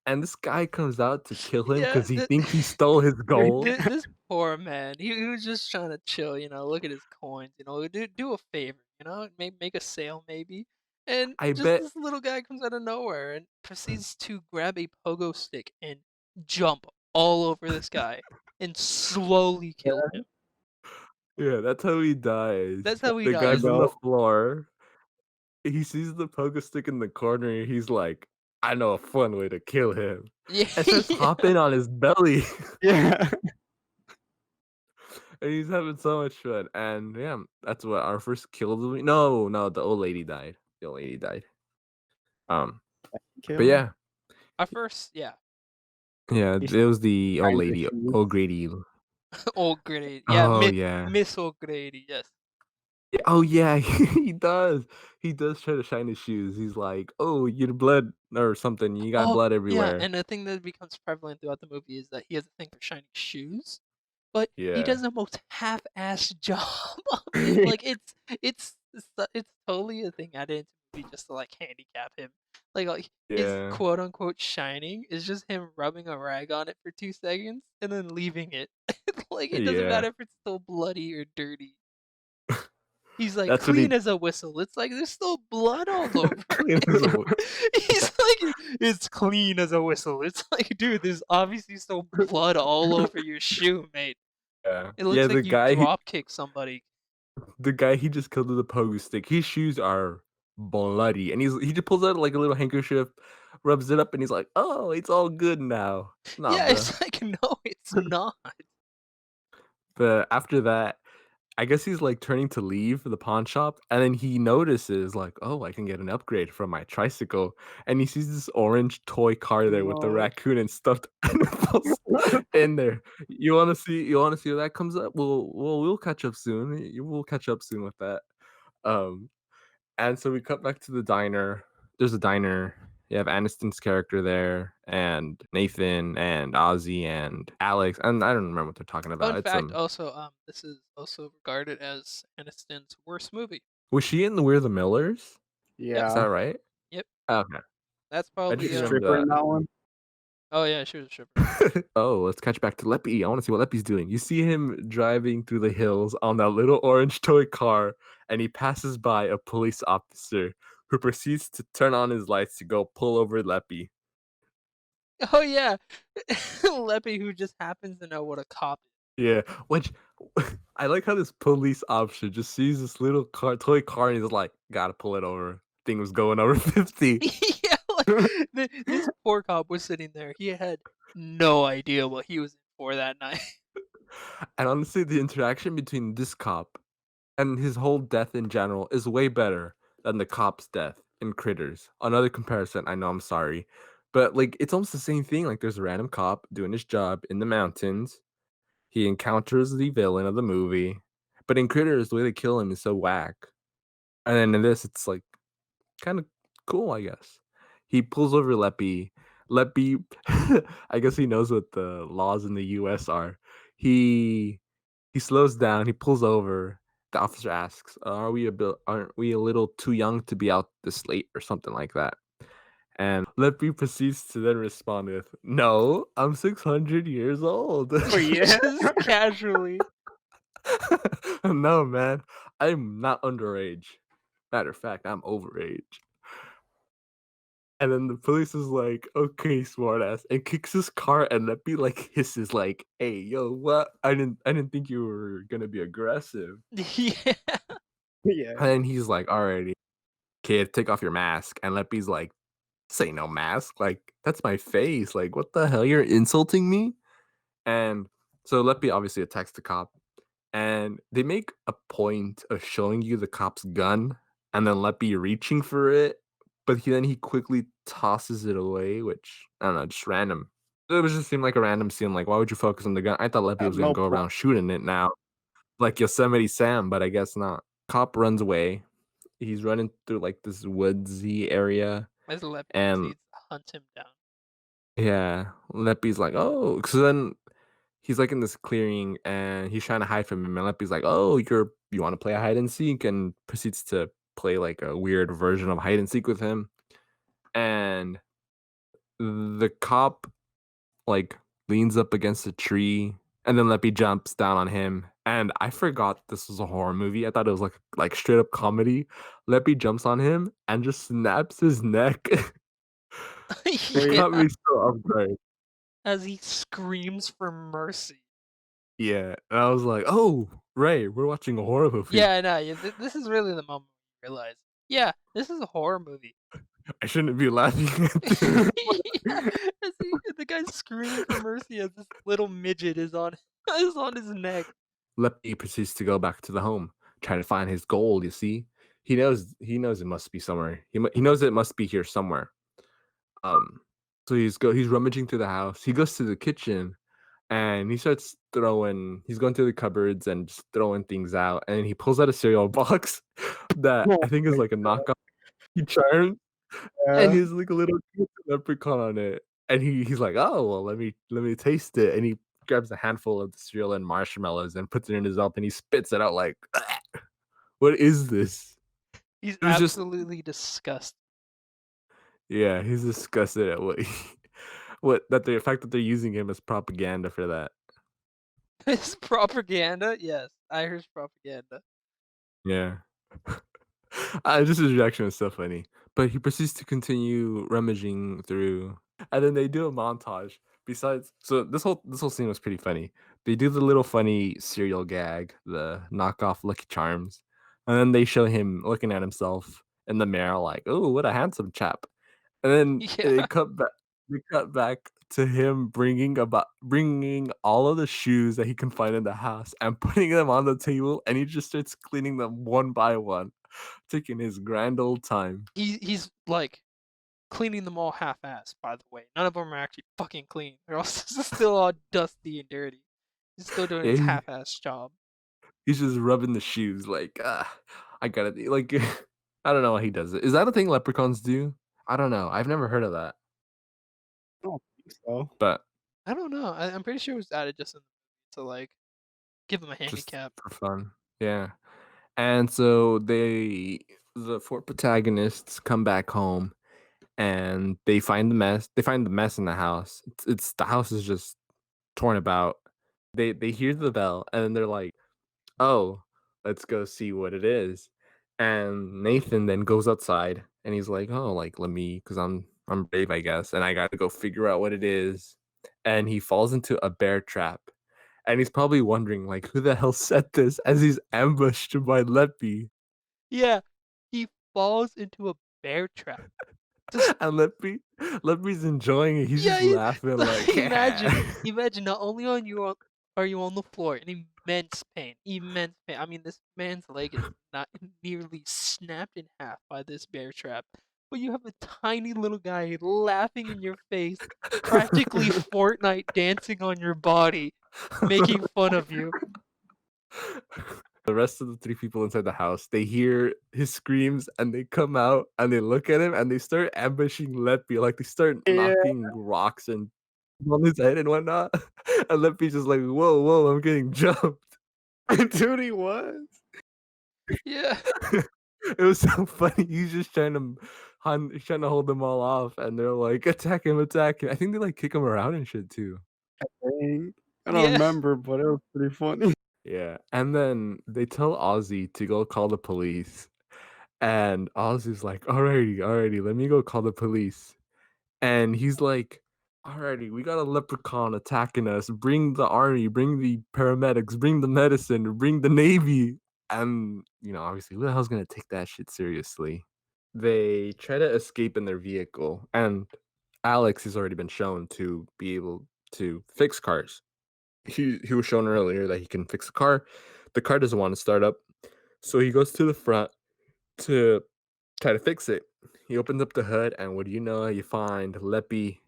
Speaker 1: and this guy comes out to kill him
Speaker 2: Yeah,
Speaker 1: because he thinks he stole his gold.
Speaker 2: this poor man, he was just trying to chill, look at his coins, do a favor, make a sale maybe. And
Speaker 1: I
Speaker 2: just
Speaker 1: bet
Speaker 2: this little guy comes out of nowhere and proceeds to grab a pogo stick and jump all over this guy and slowly kill him.
Speaker 1: yeah, that's how he dies.
Speaker 2: That's how he
Speaker 1: The
Speaker 3: I
Speaker 2: dies.
Speaker 1: guy's on the
Speaker 3: know.
Speaker 1: floor. He sees the pogo stick in the corner. He's like, I know a fun way to kill him.
Speaker 2: Yeah.
Speaker 1: And starts hopping on his belly.
Speaker 3: Yeah.
Speaker 1: And he's having so much fun. And yeah, that's what our first kill of the week. No, no, the old lady died. The old lady died. Um, but
Speaker 3: Kill.
Speaker 1: yeah,
Speaker 2: At first, yeah.
Speaker 1: yeah,
Speaker 3: He's
Speaker 1: it was the old
Speaker 3: trying to
Speaker 1: lady,
Speaker 3: shoot.
Speaker 1: old Grady.
Speaker 2: O'Grady. Yeah,
Speaker 1: Oh yeah.
Speaker 2: Miss O'Grady, yes.
Speaker 1: Oh yeah, he does. He does try to shine his shoes. He's like, "Oh, your blood or something. You got
Speaker 2: Oh,
Speaker 1: blood
Speaker 2: yeah,
Speaker 1: everywhere.
Speaker 2: and the thing that becomes prevalent throughout the movie is that he has a thing for shining shoes, but he
Speaker 1: Yeah.
Speaker 2: does the most half-assed job of it. Like it's totally a thing added into the movie just to like handicap him. Like his
Speaker 1: Yeah.
Speaker 2: quote unquote shining is just him rubbing a rag on it for 2 seconds and then leaving it. Like it doesn't
Speaker 1: Yeah.
Speaker 2: matter if it's still bloody or dirty. He's like
Speaker 1: That's what
Speaker 2: clean
Speaker 1: he
Speaker 2: as a whistle. It's like there's still blood all over
Speaker 1: clean as a
Speaker 2: it.
Speaker 1: whi
Speaker 2: He's like, it's clean as a whistle. It's like, dude, there's obviously still blood all over your shoe, mate.
Speaker 1: Yeah.
Speaker 2: It
Speaker 1: Yeah,
Speaker 2: looks like you drop kicked somebody.
Speaker 1: the guy he just killed with a pogo stick, his shoes are bloody, and he just pulls out, like, a little handkerchief, rubs it up, and he's like, "Oh, it's all good now." Nah,
Speaker 2: Yeah,
Speaker 1: bro.
Speaker 2: it's like, no, it's not.
Speaker 1: But after that, I guess he's, like, turning to leave the pawn shop, and then he notices, like, "Oh, I can get an upgrade from my tricycle," and he sees this orange toy car there with the
Speaker 3: No.
Speaker 1: raccoon and stuffed animals in there. You wanna see how that comes up? We'll catch up soon. We'll catch up soon with that. Um, and so we cut back to the diner. There's a diner. You have Aniston's character there, and Nathan, and Ozzy, and Alex, and I don't remember what they're talking
Speaker 2: Fun
Speaker 1: about. It's,
Speaker 2: fact, also, this is also regarded as Aniston's worst movie.
Speaker 1: was she in the We're the Millers?
Speaker 2: Yep,
Speaker 1: Is that
Speaker 3: Yeah.
Speaker 1: right?
Speaker 2: yep.
Speaker 1: Okay.
Speaker 2: That's
Speaker 1: I
Speaker 3: She's
Speaker 1: just
Speaker 3: a
Speaker 2: probably
Speaker 3: stripper
Speaker 1: remember
Speaker 3: in that one.
Speaker 2: Oh yeah, she was a stripper.
Speaker 1: that. Oh, let's catch back to Leppy. I wanna see what Leppy's doing. You see him driving through the hills on that little orange toy car, and he passes by a police officer who proceeds to turn on his lights to go pull over Leppy.
Speaker 2: Oh yeah, Leppy who just happens to know what a cop
Speaker 1: Yeah, which I like how this police officer just sees this little toy car, and he's like, "Gotta pull it over." Thing was going over 50.
Speaker 2: Yeah, like this poor cop was sitting there. He had no idea what he was in for that night.
Speaker 1: And honestly, the interaction between this cop and his whole death in general is way better than the cop's death in Critters. Another comparison, I know, I'm sorry. But like it's almost the same thing. Like there's a random cop doing his job in the mountains. He encounters the villain of the movie. But in Critters, the way they kill him is so whack. And then in this, it's like kind of cool, I guess. He pulls over Leppy. Leppy, I guess he knows what the laws in the US are. He he slows down, he pulls over. The officer asks, aren't we a little too young to be out this late or something like that?" And Leppy proceeds to then respond with, "No, I'm 600 years old."
Speaker 3: Oh yeah.
Speaker 2: Just casually.
Speaker 1: No, man, I'm not underage. Matter of fact, I'm overage. And then the police is like, "Okay, smartass," and kicks his car, and Leppy like hisses like, "Hey, yo, what? I didn't think you were gonna be aggressive."
Speaker 2: Yeah.
Speaker 3: Yeah.
Speaker 1: And then he's like, "Alrighty, kid, take off your mask." And Leppy's like, "This ain't no mask. Like, that's my face. Like, what the hell? You're insulting me?" And so Leppy obviously attacks the cop, and they make a point of showing you the cop's gun, and then Leppy reaching for it, but he quickly tosses it away, which I don't know, just random. It was just seemed like a random scene. Like, why would you focus on the gun? I thought Leppy was gonna
Speaker 3: No
Speaker 1: go
Speaker 3: point.
Speaker 1: around shooting it now, like Yosemite Sam, but I guess not. Cop runs away. He's running through like this woodsy area,
Speaker 2: As Leppy
Speaker 1: and
Speaker 2: proceeds to hunt him down.
Speaker 1: yeah, Leppy's like, "Oh," so then he's like in this clearing and he's trying to hide from him. And Leppy's like, "Oh, you want to play a hide and seek?" And proceeds to play like a weird version of hide and seek with him. And the cop like leans up against a tree, and then Leppy jumps down on him. And I forgot this was a horror movie. I thought it was like straight up comedy. Leppy jumps on him and just snaps his neck. It caught
Speaker 2: Yeah,
Speaker 1: me so off guard.
Speaker 2: as he screams for mercy.
Speaker 1: Yeah, and I was like, "Oh, Ray, we're watching a horror movie.
Speaker 2: Yeah, no, yeah, this is really the moment you realize, yeah, this is a horror movie.
Speaker 1: I shouldn't be laughing at this."
Speaker 2: Yeah, the guy's screaming for mercy as this little midget is on is on his neck.
Speaker 1: Leppy proceeds to go back to the home, trying to find his gold. You see, he knows it must be somewhere. He knows it must be here somewhere. Um, so he's rummaging through the house. He goes to the kitchen and he starts throwing. He's going through the cupboards and just throwing things out. And he pulls out a cereal box that
Speaker 3: Oh
Speaker 1: I think is
Speaker 3: my
Speaker 1: like a
Speaker 3: god.
Speaker 1: knockoff Lucky Charms. and
Speaker 3: Yeah.
Speaker 1: he's like a little cute leprechaun on it. And he's like, "Oh, well, let me taste it." And he grabs a handful of the cereal and marshmallows and puts it in his mouth and he spits it out like, "What is this?"
Speaker 2: He's
Speaker 1: It was just
Speaker 2: absolutely disgusted.
Speaker 1: yeah, he's disgusted at what what that the fact that they're using him as propaganda for that.
Speaker 2: His propaganda? Yes, Irish propaganda.
Speaker 1: Yeah. Just his reaction was so funny. But he proceeds to continue rummaging through, and then they do a montage. Besides, so this whole scene was pretty funny. They do the little funny cereal gag, the knockoff Lucky Charms, and then they show him looking at himself in the mirror, like, "Oh, what a handsome chap." And then
Speaker 2: Yeah,
Speaker 1: they cut back to him bringing all of the shoes that he can find in the house and putting them on the table, and he just starts cleaning them one by one, taking his grand old time.
Speaker 2: he's, like, cleaning them all half-assed, by the way. None of them are actually fucking clean. They're all still all dusty and dirty. He's still doing
Speaker 1: Yeah,
Speaker 2: his half-assed job.
Speaker 1: he's just rubbing the shoes like, I gotta like, I don't know why he does it. Is that a thing leprechauns do? I don't know. I've never heard of that,
Speaker 3: I don't think so.
Speaker 1: but
Speaker 2: I don't know. I'm pretty sure it was added just in to, like, give him a
Speaker 1: just
Speaker 2: handicap.
Speaker 1: for fun. Yeah. And so the 4 protagonists come back home and they find the mess in the house. It's the house is just torn about. They hear the bell and then they're like, "Oh, let's go see what it is." And Nathan then goes outside and he's like, "Oh, like let me cuz I'm brave, I guess, and I got to go figure out what it is." And he falls into a bear trap. And he's probably wondering like, "Who the hell set this?" as he's ambushed by Leppy.
Speaker 2: Yeah, he falls into a bear trap. Just
Speaker 1: And Leppy's enjoying it. He's
Speaker 2: yeah,
Speaker 1: just laughing like,
Speaker 2: imagine,
Speaker 1: "Yeah."
Speaker 2: imagine not only are you on the floor in immense pain, immense pain. I mean, this man's leg is not nearly snapped in half by this bear trap, but you have a tiny little guy laughing in your face, practically Fortnite dancing on your body, making fun of you.
Speaker 1: The rest of the 3 people inside the house, they hear his screams and they come out and they look at him and they start ambushing Leppy, like, they start
Speaker 3: Yeah,
Speaker 1: knocking rocks and on his head and whatnot. And Leppy's just like, "Whoa, whoa, I'm getting jumped."
Speaker 3: dude, he was.
Speaker 2: Yeah,
Speaker 1: It was so funny. He's trying to hold them all off and they're like, "Attack him, attack him." I think they, like, kick him around and shit too.
Speaker 3: Dang. I don't
Speaker 2: yeah,
Speaker 3: remember, but it was pretty funny.
Speaker 1: Yeah, and then they tell Ozzy to go call the police, and Ozzy's like, "Alrighty, alrighty, let me go call the police." And he's like, "Alrighty, we got a leprechaun attacking us. Bring the army, bring the paramedics, bring the medicine, bring the navy." And, obviously, who the hell's gonna take that shit seriously? They try to escape in their vehicle, and Alex has already been shown to be able to fix cars. He was shown earlier that he can fix a car. The car doesn't want to start up, so he goes to the front to try to fix it. He opens up the hood, and what do you know? You find Leppy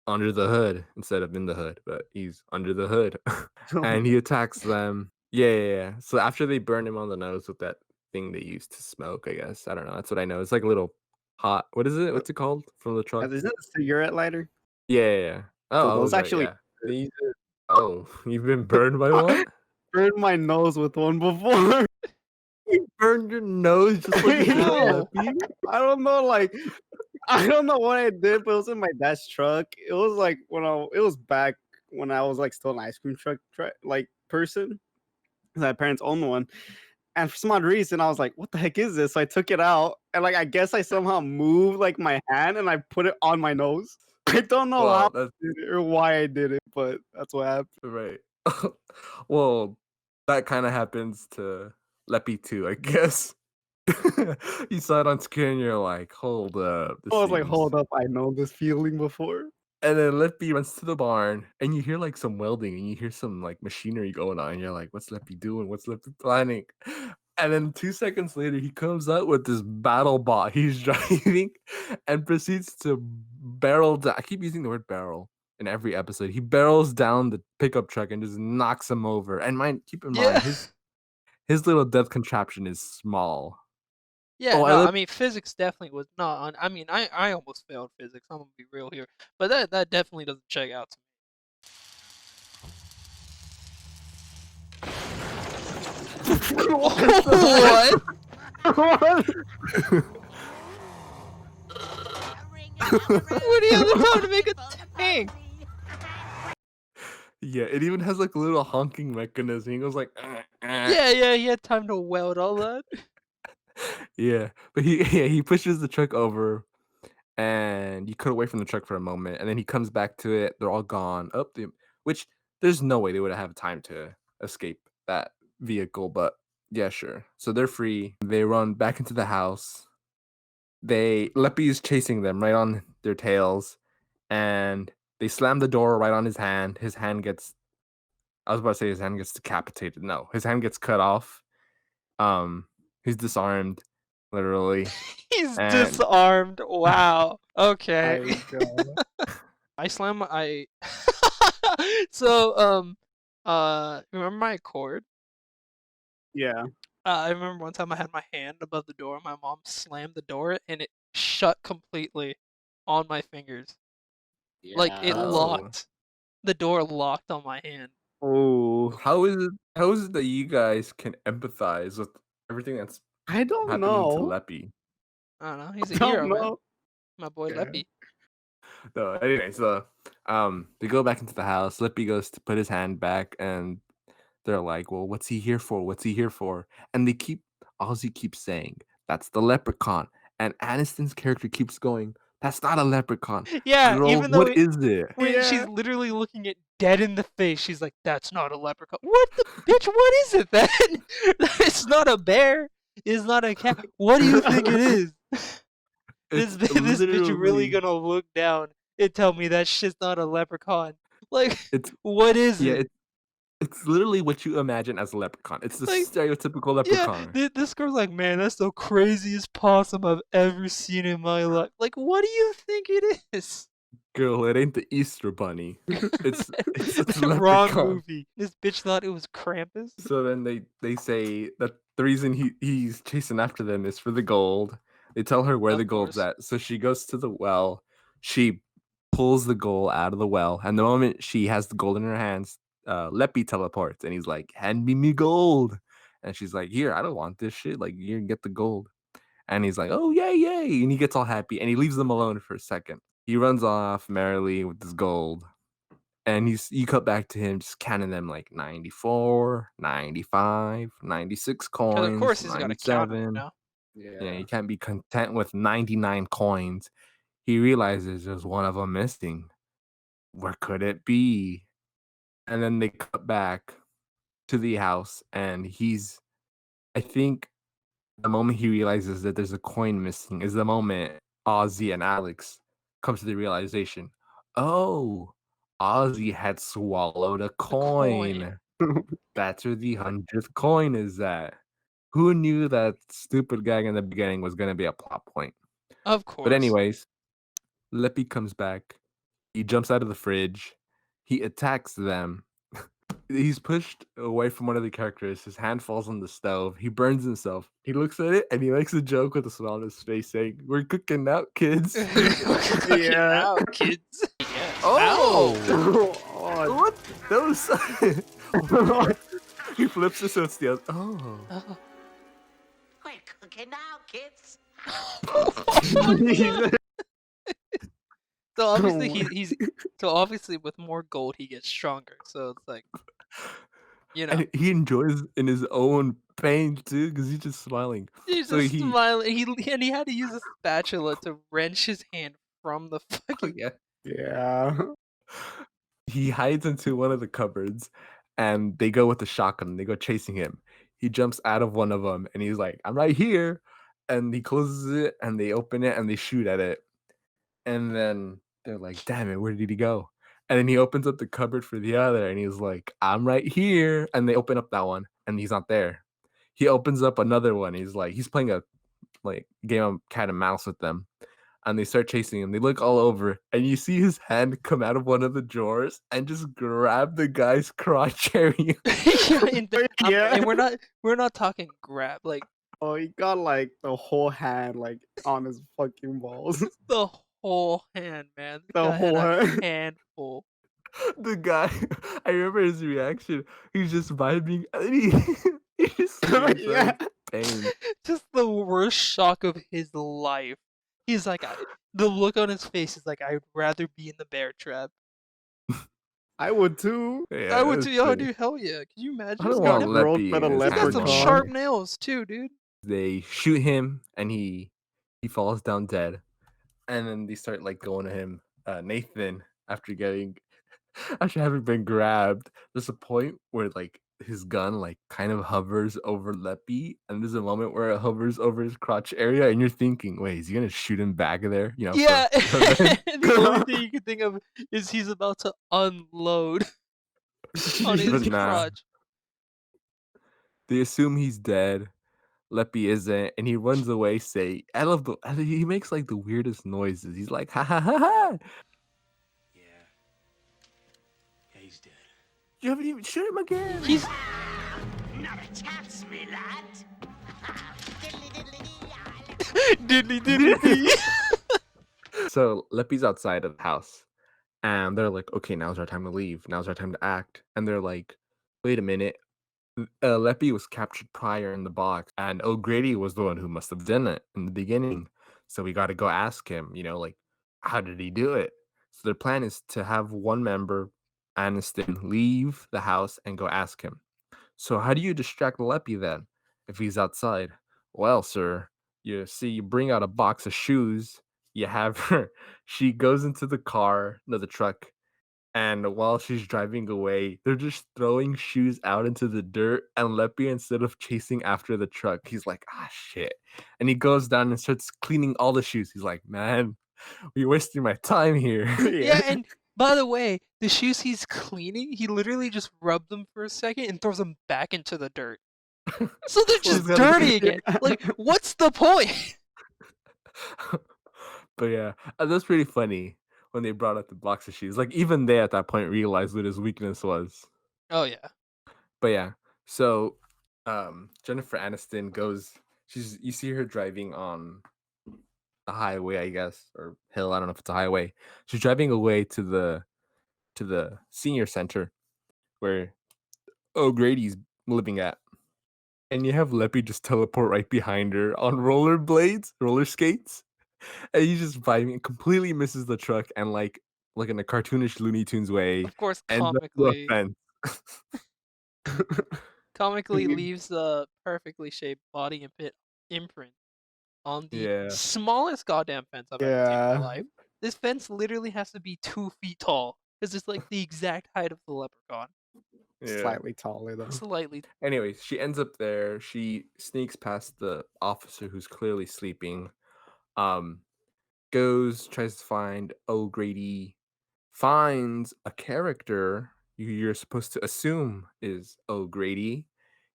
Speaker 1: under the hood instead of in the hood, but he's under the hood,
Speaker 3: Oh,
Speaker 1: and he attacks them. Yeah, yeah, yeah. So after they burn him on the nose with that thing they used to smoke, I guess. I don't know. That's what I know. It's like a little hot. What is it? What's it called from the truck?
Speaker 3: is that a cigarette lighter?
Speaker 1: Yeah, yeah, yeah.
Speaker 3: So
Speaker 1: Oh,
Speaker 3: those
Speaker 1: right.
Speaker 3: actually
Speaker 1: Yeah. They use it. Oh, you've been burned by
Speaker 3: I
Speaker 1: one?
Speaker 3: burned my nose with one before.
Speaker 1: You burned your nose just like you did with
Speaker 2: how?
Speaker 1: Leppy?
Speaker 3: I don't know, like, I don't know what I did, but it was in my dad's truck. It was like it was back when I was like still an ice cream truck like person. 'Cause my parents owned one. And for some odd reason, I was like, "What the heck is this?" So I took it out, and like I guess I somehow moved like my hand, and I put it on my nose. I don't know how
Speaker 1: Well,
Speaker 3: I
Speaker 1: that's
Speaker 3: did it or why I did it, but that's what happened.
Speaker 1: right. Well, that kinda happens to Leppy too, I guess. You saw it on screen and you're like, "Hold up,
Speaker 3: I
Speaker 1: this
Speaker 3: was like,
Speaker 1: seems."
Speaker 3: "Hold up, I know this feeling before."
Speaker 1: And then Leppy runs to the barn, and you hear, like, some welding, and you hear some, like, machinery going on, and you're like, "What's Leppy doing? What's Leppy planning?" And then 2 seconds later, he comes out with this battle bot he's driving and proceeds to barrel down. I keep using the word barrel in every episode. He barrels down the pickup truck and just knocks him over, and keep in mind,
Speaker 2: Yeah.
Speaker 1: his little death contraption is small.
Speaker 2: Yeah,
Speaker 1: Oh, I
Speaker 2: no,
Speaker 1: love
Speaker 2: I mean physics definitely was not on. I mean, I almost failed physics. I'm gonna be real here, but that definitely doesn't check out to me.
Speaker 3: What the
Speaker 2: What?
Speaker 3: what?
Speaker 2: What do you have the time to make a tank?
Speaker 1: yeah, it even has like a little honking mechanism. He goes like,
Speaker 2: Yeah, yeah, he had time to weld all that.
Speaker 1: yeah, but he pushes the truck over, and you cut away from the truck for a moment, and then he comes back to it. They're all gone. Which there's no way they would have time to escape that vehicle, but yeah, sure. So they're free. They run back into the house. Leppy is chasing them right on their tails, and they slam the door right on his hand. His hand gets I was about to say his hand gets decapitated. No, his hand gets cut off. Um, he's disarmed, literally,
Speaker 2: He's
Speaker 1: and
Speaker 2: disarmed. Wow. Okay.
Speaker 3: My God.
Speaker 2: I slam I So remember my cord?
Speaker 3: Yeah.
Speaker 2: I remember one time I had my hand above the door, my mom slammed the door and it shut completely on my fingers. Like it
Speaker 3: Yeah.
Speaker 1: oh,
Speaker 2: locked. The door locked on my hand.
Speaker 3: Oh,
Speaker 1: how is it that you guys can empathize with everything that's
Speaker 3: I don't
Speaker 1: happening to
Speaker 3: know.
Speaker 1: Leppy?
Speaker 2: I don't know. He's a
Speaker 3: I don't
Speaker 2: hero, man.
Speaker 3: know.
Speaker 2: My boy
Speaker 3: Yeah.
Speaker 2: Leppy.
Speaker 1: No, anyway, so they go back into the house. Leppy goes to put his hand back, and they're like, "Well, what's he here for? What's he here for?" And Ozzy keeps saying, "That's the leprechaun." And Aniston's character keeps going, "That's not a leprechaun,
Speaker 2: Yeah,
Speaker 1: girl.
Speaker 2: even though
Speaker 1: What is it?"
Speaker 2: when she's
Speaker 3: Yeah.
Speaker 2: literally looking it dead in the face, she's like, "That's not a leprechaun." What the bitch? What is it then? It's not a bear. It's not a cat. What do you think it is?
Speaker 1: It's
Speaker 2: This bitch really
Speaker 1: literally,
Speaker 2: gonna look down and tell me that shit's not a leprechaun? Like,
Speaker 1: it's
Speaker 2: what is
Speaker 1: yeah,
Speaker 2: it?
Speaker 1: it's literally what you imagine as a leprechaun. It's the
Speaker 2: Like,
Speaker 1: stereotypical
Speaker 2: yeah,
Speaker 1: leprechaun.
Speaker 2: this girl's like, man, that's the craziest possum I've ever seen in my life. Like, what do you think it is?
Speaker 1: Girl, it ain't the Easter bunny. It's a
Speaker 2: Wrong
Speaker 1: leprechaun.
Speaker 2: movie. This bitch thought it was Krampus.
Speaker 1: So then they say that the reason he's chasing after them is for the gold. They tell her where the
Speaker 2: Of
Speaker 1: gold's
Speaker 2: course.
Speaker 1: at. So she goes to the well. She pulls the gold out of the well, and the moment she has the gold in her hands, Leppy teleports, and he's like, "Hand me gold." And she's like, "Here, I don't want this shit. Like, you get the gold." And he's like, "Oh, yay, yay!" And he gets all happy, and he leaves them alone for a second. He runs off merrily with his gold. And you cut back to him just counting them like 94, 95, 96
Speaker 2: Because of
Speaker 1: coins,
Speaker 2: course he's got to count them,
Speaker 1: 97. Yeah,
Speaker 3: Yeah.
Speaker 1: you can't be content with 99 coins. He realizes there's one of them missing. Where could it be? And then they cut back to the house, and I think the moment he realizes that there's a coin missing is the moment Ozzy and Alex come to the realization, oh, Ozzy had swallowed a
Speaker 2: The coin.
Speaker 1: coin. That's where the 100th coin is at. Who knew that stupid gag in the beginning was going to be a plot point?
Speaker 2: Of
Speaker 1: But
Speaker 2: course.
Speaker 1: anyways, Lippy comes back. He jumps out of the fridge. He attacks them. He's pushed away from one of the characters. His hand falls on the stove. He burns himself. He looks at it and he makes a joke with a smile on his face, saying, "We're cooking out, kids."
Speaker 2: Look it
Speaker 3: Yeah.
Speaker 2: out, kids. Yes.
Speaker 1: Oh,
Speaker 3: Oh.
Speaker 1: what? Those. He flips it so it's the other. Oh,
Speaker 2: Ow.
Speaker 4: We're cooking now, kids.
Speaker 2: So obviously
Speaker 3: Oh.
Speaker 2: he's so obviously with more gold he gets stronger. So it's like, you know,
Speaker 1: and he enjoys in his own pain too, because he's just smiling.
Speaker 2: he's
Speaker 1: So
Speaker 2: just smiling. He had to use a spatula to wrench his hand from the
Speaker 1: oh,
Speaker 2: fucking.
Speaker 1: yeah,
Speaker 3: Yeah.
Speaker 1: he hides into one of the cupboards, and they go with the shotgun. They go chasing him. He jumps out of one of them, and he's like, "I'm right here," and he closes it, and they open it, and they shoot at it. And then they're like, "Damn it, where did he go?" And then he opens up the cupboard for the other, and he's like, "I'm right here." And they open up that one, and he's not there. He opens up another one. He's playing a like game of cat and mouse with them, and they start chasing him. They look all over, and you see his hand come out of one of the drawers and just grab the guy's crotch area.
Speaker 2: Yeah,
Speaker 3: Yeah.
Speaker 2: and we're not talking grab. Like
Speaker 3: Oh, he got like the whole hand like on his fucking balls.
Speaker 2: The whole hand, man. The
Speaker 3: The
Speaker 2: guy had
Speaker 3: whole
Speaker 2: a
Speaker 3: hand.
Speaker 2: handful.
Speaker 1: The guy, I remember his reaction. He's just vibing, and he just screams
Speaker 3: Yeah.
Speaker 1: out pain.
Speaker 2: Just the worst shock of his life. He's like, the look on his face is like, I'd rather be in the bear trap.
Speaker 3: I would too.
Speaker 1: Yeah,
Speaker 2: I would
Speaker 1: that's
Speaker 2: too. Oh,
Speaker 1: funny.
Speaker 2: dude, hell yeah. Can you imagine?
Speaker 1: I don't
Speaker 3: Got
Speaker 1: want
Speaker 2: He's
Speaker 3: growth
Speaker 1: Leppy
Speaker 3: for the
Speaker 1: as
Speaker 2: got some
Speaker 1: animal.
Speaker 2: sharp
Speaker 3: leprechaun.
Speaker 2: nails too, dude.
Speaker 1: They shoot him, and he falls down dead. And then they start like going to him, Nathan, after having been grabbed. There's a point where like his gun like kind of hovers over Leppy, and there's a moment where it hovers over his crotch area, and you're thinking, wait, is he gonna shoot him back there? You know,
Speaker 2: Yeah.
Speaker 1: for revenge?
Speaker 2: The only thing you can think of is he's about to unload on his
Speaker 1: But nah,
Speaker 2: crotch.
Speaker 1: they assume he's dead. Leppy isn't, and he runs away. I love he makes like the weirdest noises. He's like, ha ha ha ha.
Speaker 5: Yeah. Yeah, he's dead.
Speaker 1: You haven't even shoot him again.
Speaker 2: He's
Speaker 4: Not a chance, me lad.
Speaker 2: diddly diddly.
Speaker 1: So Leppy's outside of the house, and they're like, okay, now's our time to leave. Now's our time to act. And they're like, wait a minute. Leppy was captured prior in the box, and O'Grady was the one who must have done it in the beginning. So we got to go ask him, like, how did he do it? So their plan is to have one member, Aniston, leave the house and go ask him. So how do you distract Leppy then if he's outside? Well, sir, you see, you bring out a box of shoes. You have her. She goes into the car, no, the truck, and while she's driving away, they're just throwing shoes out into the dirt. And Leppy, instead of chasing after the truck, he's like, ah, shit. And he goes down and starts cleaning all the shoes. He's like, man, you're wasting my time here.
Speaker 2: Yeah, and by the way, the shoes he's cleaning, he literally just rubbed them for a second and throws them back into the dirt. So they're
Speaker 1: He's
Speaker 2: just
Speaker 1: gotta-
Speaker 2: dirty again. Like, what's the point?
Speaker 1: But yeah, that's pretty funny when they brought up the box of shoes. Like, even they at that point realized what his weakness was.
Speaker 2: Oh yeah.
Speaker 1: But yeah, so Jennifer Aniston goes. You see her driving on a highway, I guess, or hill. I don't know if it's a highway. She's driving away to the senior center where O'Grady's living at, and you have Leppy just teleport right behind her on roller skates, and he's just vibing. And completely misses the truck, and like in a cartoonish Looney Tunes way,
Speaker 2: Of course,
Speaker 1: ends up through a
Speaker 2: comically
Speaker 1: fence.
Speaker 2: leaves a perfectly shaped body imprint on the
Speaker 1: Yeah.
Speaker 2: smallest goddamn fence I've ever seen in my
Speaker 3: Yeah.
Speaker 2: life. This fence literally has to be 2 feet tall because it's like the exact height of the leprechaun.
Speaker 1: Yeah.
Speaker 3: Slightly taller though.
Speaker 2: Slightly.
Speaker 1: Anyways, she ends up there. She sneaks past the officer who's clearly sleeping. Tries to find O'Grady, finds a character you're supposed to assume is O'Grady.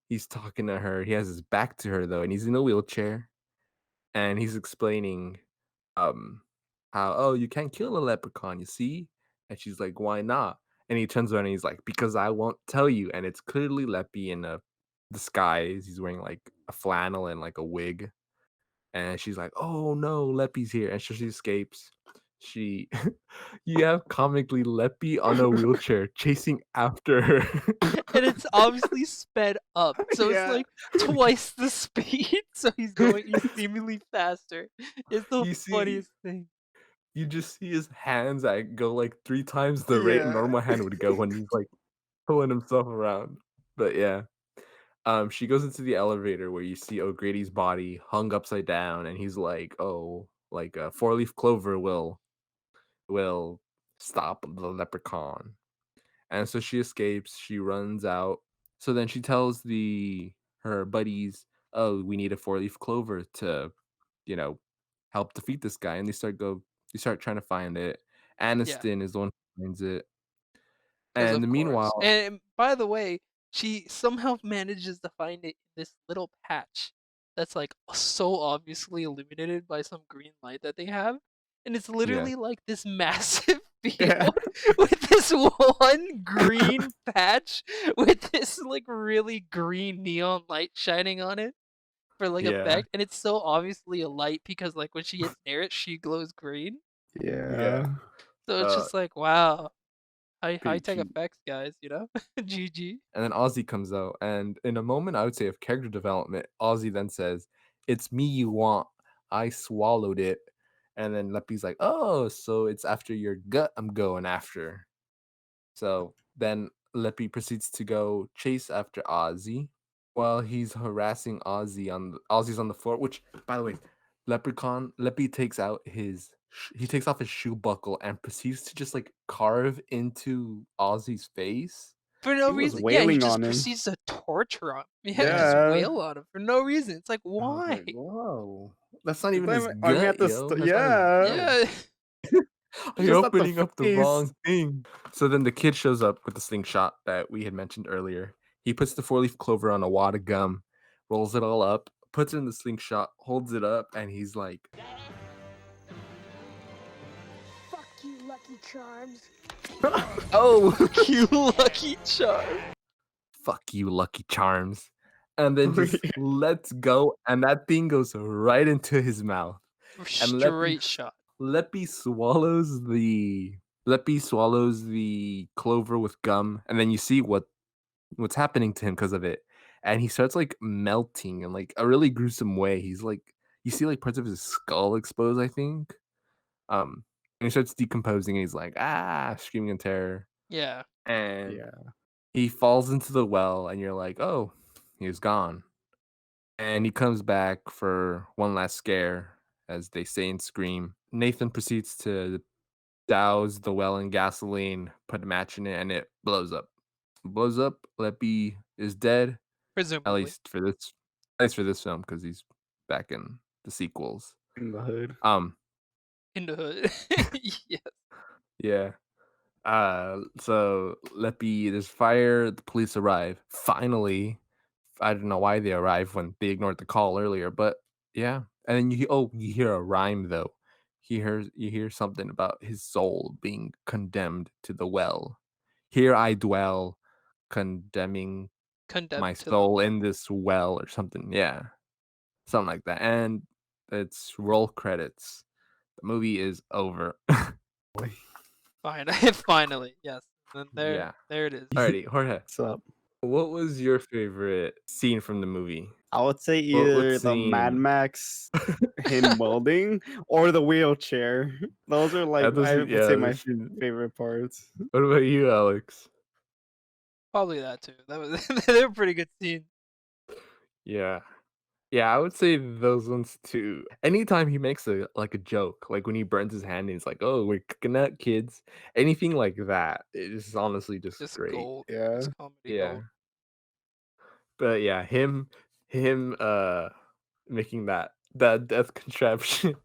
Speaker 1: He's talking to her. He has his back to her though, and he's in a wheelchair. And he's explaining how you can't kill a leprechaun, you see? And she's like, why not? And he turns around and he's like, because I won't tell you. And it's clearly Leppy in a disguise. He's wearing like a flannel and like a wig. And she's like, oh no, Leppy's here. And so she escapes. You have comically Leppy on a wheelchair chasing after her.
Speaker 2: And it's obviously sped up. So
Speaker 3: Yeah.
Speaker 2: it's like twice the speed. So he's seemingly faster. It's the
Speaker 1: You see-
Speaker 2: funniest thing.
Speaker 1: You just see his hands that go like 3 times the rate a
Speaker 3: Yeah.
Speaker 1: normal hand would go when he's like pulling himself around. But yeah. She goes into the elevator where you see O'Grady's body hung upside down, and he's like, oh, like a 4-leaf clover will stop the leprechaun. And so she escapes, she runs out. So then she tells her buddies, oh, we need a 4-leaf clover to, help defeat this guy. And they start trying to find it. Aniston is the one who finds it.
Speaker 2: 'Cause
Speaker 1: And
Speaker 2: of course.
Speaker 1: meanwhile,
Speaker 2: And by the way, she somehow manages to find it in this little patch that's like so obviously illuminated by some green light that they have. And it's literally like this massive field
Speaker 3: Yeah.
Speaker 2: with this one green patch with this like really green neon light shining on it. for like
Speaker 1: Yeah.
Speaker 2: effect, and it's so obviously a light because like when she gets near it, she glows green.
Speaker 1: Yeah.
Speaker 3: Yeah.
Speaker 2: So it's
Speaker 1: Uh,
Speaker 2: just like wow, high
Speaker 1: pretty
Speaker 2: tech
Speaker 1: cute.
Speaker 2: effects, guys. You know, GG.
Speaker 1: And then Ozzy comes out, and in a moment, I would say, of character development, Ozzy then says, "It's me you want. I swallowed it." And then Leppy's like, "Oh, so it's after your gut I'm going after." So then Leppy proceeds to go chase after Ozzy while he's harassing Ozzy's on the floor. Which, by the way, Leppy takes out he takes off his shoe buckle and proceeds to just like carve into Ozzy's face.
Speaker 2: For no
Speaker 3: He was
Speaker 2: reason. Yeah, he
Speaker 3: wailing
Speaker 2: just
Speaker 3: on him.
Speaker 2: proceeds to torture him. Yeah, just
Speaker 3: Yeah.
Speaker 2: wail on him for no reason. It's like,
Speaker 1: I was
Speaker 2: why?
Speaker 1: like, whoa, that's not
Speaker 3: It's
Speaker 1: even
Speaker 3: not
Speaker 1: his
Speaker 3: even, I mean, at
Speaker 1: gut,
Speaker 3: the
Speaker 1: yo. That's not his
Speaker 3: yeah.
Speaker 1: gut.
Speaker 2: Yeah.
Speaker 1: You're
Speaker 3: Just at the
Speaker 1: opening up the
Speaker 3: face.
Speaker 1: wrong thing. So then the kid shows up with the slingshot that we had mentioned earlier. He puts the four-leaf clover on a wad of gum, rolls it all up, puts it in the slingshot, holds it up, and he's like,
Speaker 6: Fuck you, Lucky Charms.
Speaker 1: "Oh,
Speaker 2: You lucky charm.
Speaker 1: fuck you, Lucky Charms." And then just lets go, and that thing goes right into his mouth. And
Speaker 2: Straight shot.
Speaker 1: Leppy swallows the clover with gum, and then you see what's happening to him because of it, and he starts like melting in like a really gruesome way. He's like, you see like parts of his skull exposed, I think. And he starts decomposing, and he's like screaming in terror,
Speaker 2: Yeah.
Speaker 1: and
Speaker 3: Yeah.
Speaker 1: he falls into the well, and you're like, oh, he's gone. And he comes back for one last scare, as they say in Scream. Nathan proceeds to douse the well in gasoline, put a match in it, and it blows up. Blows up. Leppy is dead, at
Speaker 2: Presumably.
Speaker 1: least for this, at least for this film, because he's back in the sequels.
Speaker 3: In the hood.
Speaker 2: In the hood. Yeah.
Speaker 1: Yeah. So Leppy, there's fire. The police arrive. Finally, I don't know why they arrived when they ignored the call earlier, but yeah. And then you hear a rhyme though. You hear something about his soul being condemned to the well. Here I dwell, condemning
Speaker 2: Condemned
Speaker 1: my
Speaker 2: to the
Speaker 1: soul
Speaker 2: well.
Speaker 1: in this well or something. Yeah, something like that. And it's roll credits. The movie is over.
Speaker 2: Fine. Finally. Yes. And then
Speaker 1: Yeah.
Speaker 2: there it is.
Speaker 1: Alrighty, Jorge.
Speaker 3: What's up?
Speaker 1: What was your favorite scene from the movie?
Speaker 3: I would say
Speaker 1: What
Speaker 3: either the Mad
Speaker 1: scene?
Speaker 3: Max him welding or the wheelchair. Those are like I would say my
Speaker 1: Those scenes.
Speaker 3: favorite parts.
Speaker 1: What about you, Alex?
Speaker 2: Probably that too. That was they were pretty good scenes.
Speaker 1: Yeah. Yeah, I would say those ones too. Anytime he makes a like a joke, like when he burns his hand and he's like, "Oh, we're cooking up, kids." Anything like that, it is honestly just
Speaker 2: Just
Speaker 1: great.
Speaker 2: gold.
Speaker 3: Yeah.
Speaker 2: Just comedy
Speaker 1: Yeah.
Speaker 2: gold.
Speaker 1: But yeah, him making that death contraption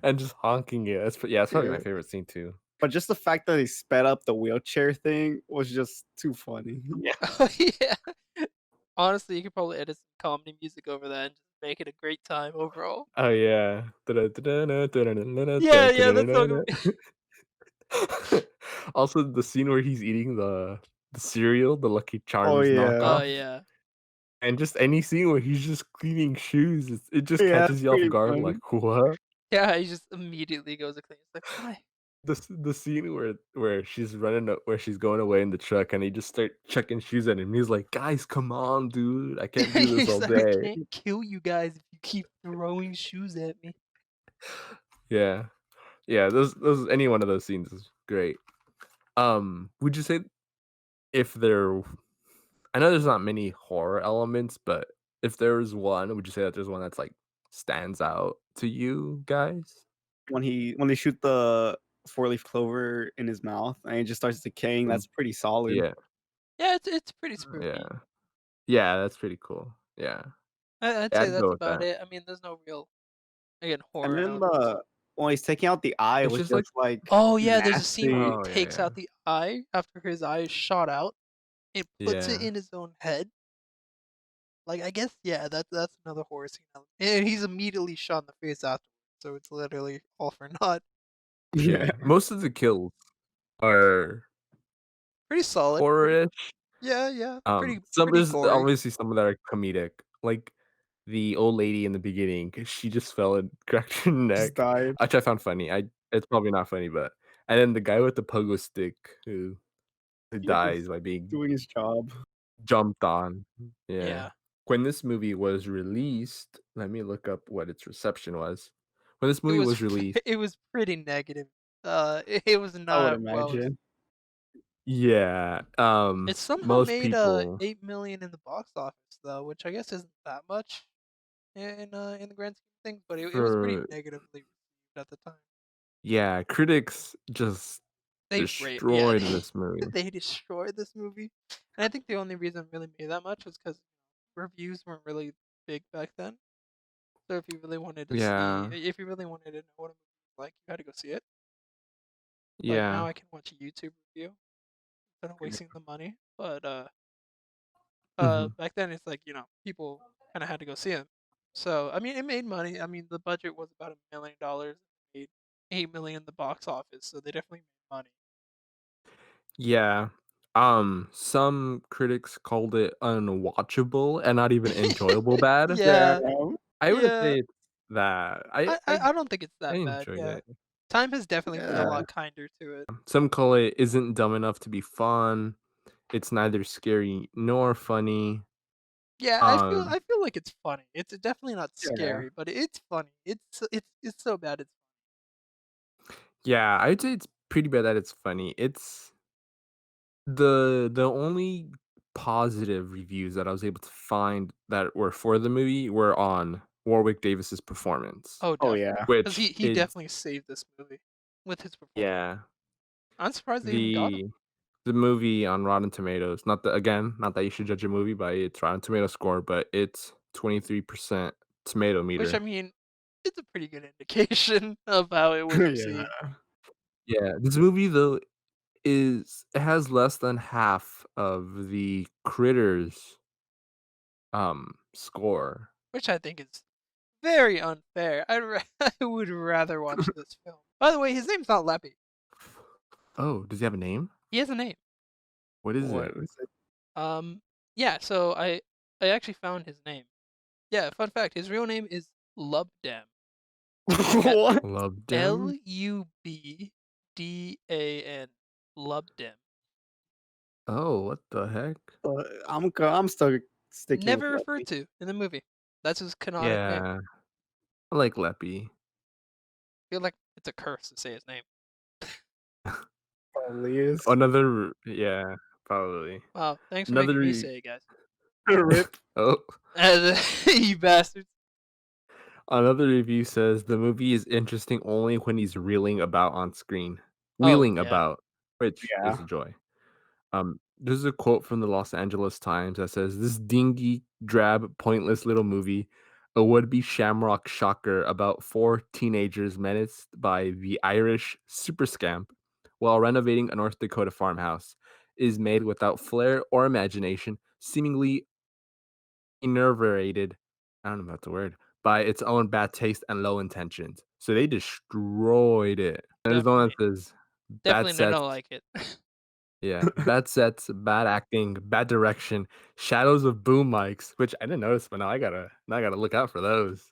Speaker 1: and just honking it. It's probably my
Speaker 3: Yeah.
Speaker 1: favorite scene too.
Speaker 3: But just the fact that he sped up the wheelchair thing was just too funny.
Speaker 1: Yeah.
Speaker 2: Oh yeah. Honestly, you could probably edit some comedy music over that and just make it a great time overall.
Speaker 1: Oh yeah.
Speaker 2: Yeah, that's not gonna be
Speaker 1: Also, the scene where he's eating the cereal, the Lucky
Speaker 3: Oh
Speaker 1: Charms
Speaker 3: yeah.
Speaker 2: Oh
Speaker 1: knockoff,
Speaker 2: yeah.
Speaker 1: and just any scene where he's just cleaning shoes, it just
Speaker 3: Yeah,
Speaker 1: catches
Speaker 3: it's
Speaker 1: you off
Speaker 3: pretty
Speaker 1: guard.
Speaker 3: funny.
Speaker 1: Like what?
Speaker 2: Yeah, he just immediately goes to clean. It's like, why?
Speaker 1: The scene where where she's going away in the truck, and he just start chucking shoes at him. He's like, "Guys, come on, dude! I can't do this
Speaker 2: He's
Speaker 1: all
Speaker 2: like, I
Speaker 1: day."
Speaker 2: can't kill you guys if you keep throwing shoes at me.
Speaker 1: Yeah, yeah. Those any one of those scenes is great. Would you say if there I know there's not many horror elements, but if there was one, would you say that there's one that's like stands out to you guys?
Speaker 3: When they shoot the four-leaf clover in his mouth and it just starts decaying,
Speaker 1: Mm,
Speaker 3: that's pretty solid.
Speaker 1: Yeah,
Speaker 2: Yeah, it's pretty spooky.
Speaker 1: yeah, yeah. That's pretty cool. Yeah,
Speaker 2: I'd
Speaker 1: yeah,
Speaker 2: say
Speaker 1: I'd go
Speaker 2: that's
Speaker 1: with
Speaker 2: about
Speaker 1: that.
Speaker 2: it. I mean, there's no real again
Speaker 3: And
Speaker 2: horror
Speaker 3: then
Speaker 2: elements.
Speaker 3: when he's taking out the eye, it
Speaker 1: It's
Speaker 3: was
Speaker 1: just like,
Speaker 3: just like
Speaker 2: Oh yeah, there's a scene where he
Speaker 3: nasty.
Speaker 1: oh
Speaker 2: takes
Speaker 1: yeah,
Speaker 2: out the eye after his eye is shot out and puts it
Speaker 1: yeah,
Speaker 2: in his own head. Like I guess yeah, that's another horror scene element. And he's immediately shot in the face afterwards, so it's literally all for naught.
Speaker 1: yeah.
Speaker 3: Yeah.
Speaker 1: Most of the kills are
Speaker 2: Pretty solid. Pretty
Speaker 1: horror-ish.
Speaker 2: yeah,
Speaker 1: Some
Speaker 2: pretty
Speaker 1: there's
Speaker 2: gory.
Speaker 1: obviously some that are comedic. Like the old lady in the beginning, 'cause she just fell and cracked her
Speaker 3: Just
Speaker 1: neck,
Speaker 3: died.
Speaker 1: which I found funny. It's probably not funny, but and then the guy with the pogo stick who
Speaker 3: He
Speaker 1: dies
Speaker 3: was
Speaker 1: by being
Speaker 3: doing his job.
Speaker 1: jumped on. Yeah.
Speaker 2: Yeah.
Speaker 1: When this movie was released, let me look up what its reception was. When this
Speaker 2: It
Speaker 1: movie
Speaker 2: was
Speaker 1: was released,
Speaker 2: it was pretty negative. It was
Speaker 3: I would
Speaker 2: not well received.
Speaker 3: imagine.
Speaker 1: yeah,
Speaker 2: It somehow
Speaker 1: most
Speaker 2: made
Speaker 1: people
Speaker 2: 8 million in the box office though, which I guess isn't that much in the grand scheme of things, but it was pretty
Speaker 1: for
Speaker 2: negatively received at the time.
Speaker 1: yeah, critics just
Speaker 2: Yeah,
Speaker 1: destroyed this movie.
Speaker 2: they destroyed this movie, and I think the only reason it really made that much was because reviews weren't really big back then. So
Speaker 1: Yeah,
Speaker 2: if you really wanted to know what a movie was like, you had to go see it. Like now,
Speaker 1: yeah,
Speaker 2: I can watch a YouTube review instead of wasting the money. But
Speaker 1: mhm.
Speaker 2: back then it's like people kind of had to go see it. So I mean, it made money. I mean, the budget was about $1 million. Made 8 million in the box office, so they definitely made money.
Speaker 1: Yeah. Some critics called it unwatchable and not even enjoyable bad.
Speaker 3: Yeah.
Speaker 2: Yeah,
Speaker 1: I wouldn't
Speaker 2: yeah.
Speaker 1: say it's that.
Speaker 2: I don't think it's
Speaker 1: I
Speaker 2: that bad.
Speaker 1: enjoyed
Speaker 2: Yeah,
Speaker 1: it.
Speaker 2: time has definitely been a
Speaker 3: Yeah.
Speaker 2: lot kinder to it.
Speaker 1: Some call it isn't dumb enough to be fun. It's neither scary nor funny.
Speaker 2: Yeah,
Speaker 1: Um,
Speaker 2: I feel like it's funny. It's definitely not
Speaker 3: Yeah.
Speaker 2: scary, but it's funny. It's so bad it's
Speaker 1: yeah, I'd say it's pretty bad that it's funny. It's the only positive reviews that I was able to find that were for the movie were on Warwick Davis's performance,
Speaker 2: oh,
Speaker 3: Oh
Speaker 2: definitely,
Speaker 3: yeah.
Speaker 2: because
Speaker 1: which
Speaker 2: he
Speaker 1: is
Speaker 2: definitely saved this movie with his performance.
Speaker 1: yeah,
Speaker 2: I'm surprised they even got him.
Speaker 1: the the movie on Rotten Tomatoes, not that you should judge a movie by its Rotten Tomato score, but it's 23% tomato
Speaker 2: Which I
Speaker 1: meter.
Speaker 2: mean, it's a pretty good indication of how it was
Speaker 3: Yeah.
Speaker 2: received.
Speaker 1: Yeah, this movie though it has less than half of the Critters score.
Speaker 2: Which I think is very unfair. I would rather watch this film. By the way, his name's not Leppy.
Speaker 1: Oh, does he have a name?
Speaker 2: He has a name.
Speaker 1: What is
Speaker 3: What
Speaker 1: it?
Speaker 3: was it?
Speaker 2: Um, yeah. So I actually found his name. Yeah. Fun fact: his real name is Lubdam.
Speaker 3: What?
Speaker 1: Loved him?
Speaker 2: Lubdan. Lubdam.
Speaker 1: Oh, what the heck?
Speaker 3: I'm stuck sticking with
Speaker 2: Never referred
Speaker 3: Lucky.
Speaker 2: to in the movie. That's his canonic name.
Speaker 1: Yeah, I like Leppy.
Speaker 2: I feel like it's a curse to say his name.
Speaker 3: Probably is.
Speaker 1: Another yeah, probably.
Speaker 2: Wow, thanks for
Speaker 1: Another
Speaker 2: making me
Speaker 1: re
Speaker 2: say it, guys.
Speaker 3: Rip.
Speaker 1: oh,
Speaker 2: You bastards.
Speaker 1: another review says the movie is interesting only when he's reeling about on screen.
Speaker 2: Oh
Speaker 1: Wheeling
Speaker 2: yeah.
Speaker 1: about, which
Speaker 3: Yeah.
Speaker 1: is a joy. There's a quote from the Los Angeles Times that says, "This dingy, drab, pointless little movie, a would-be shamrock shocker about four teenagers menaced by the Irish super scamp while renovating a North Dakota farmhouse, is made without flair or imagination, seemingly enervated, I don't know about the word, by its own bad taste and low intentions." So they destroyed it. There's one
Speaker 2: Definitely.
Speaker 1: that says, "Bad
Speaker 2: Definitely
Speaker 1: sets."
Speaker 2: don't like it.
Speaker 1: Yeah, bad sets, bad acting, bad direction, shadows of boom mics, which I didn't notice, but now I gotta look out for those.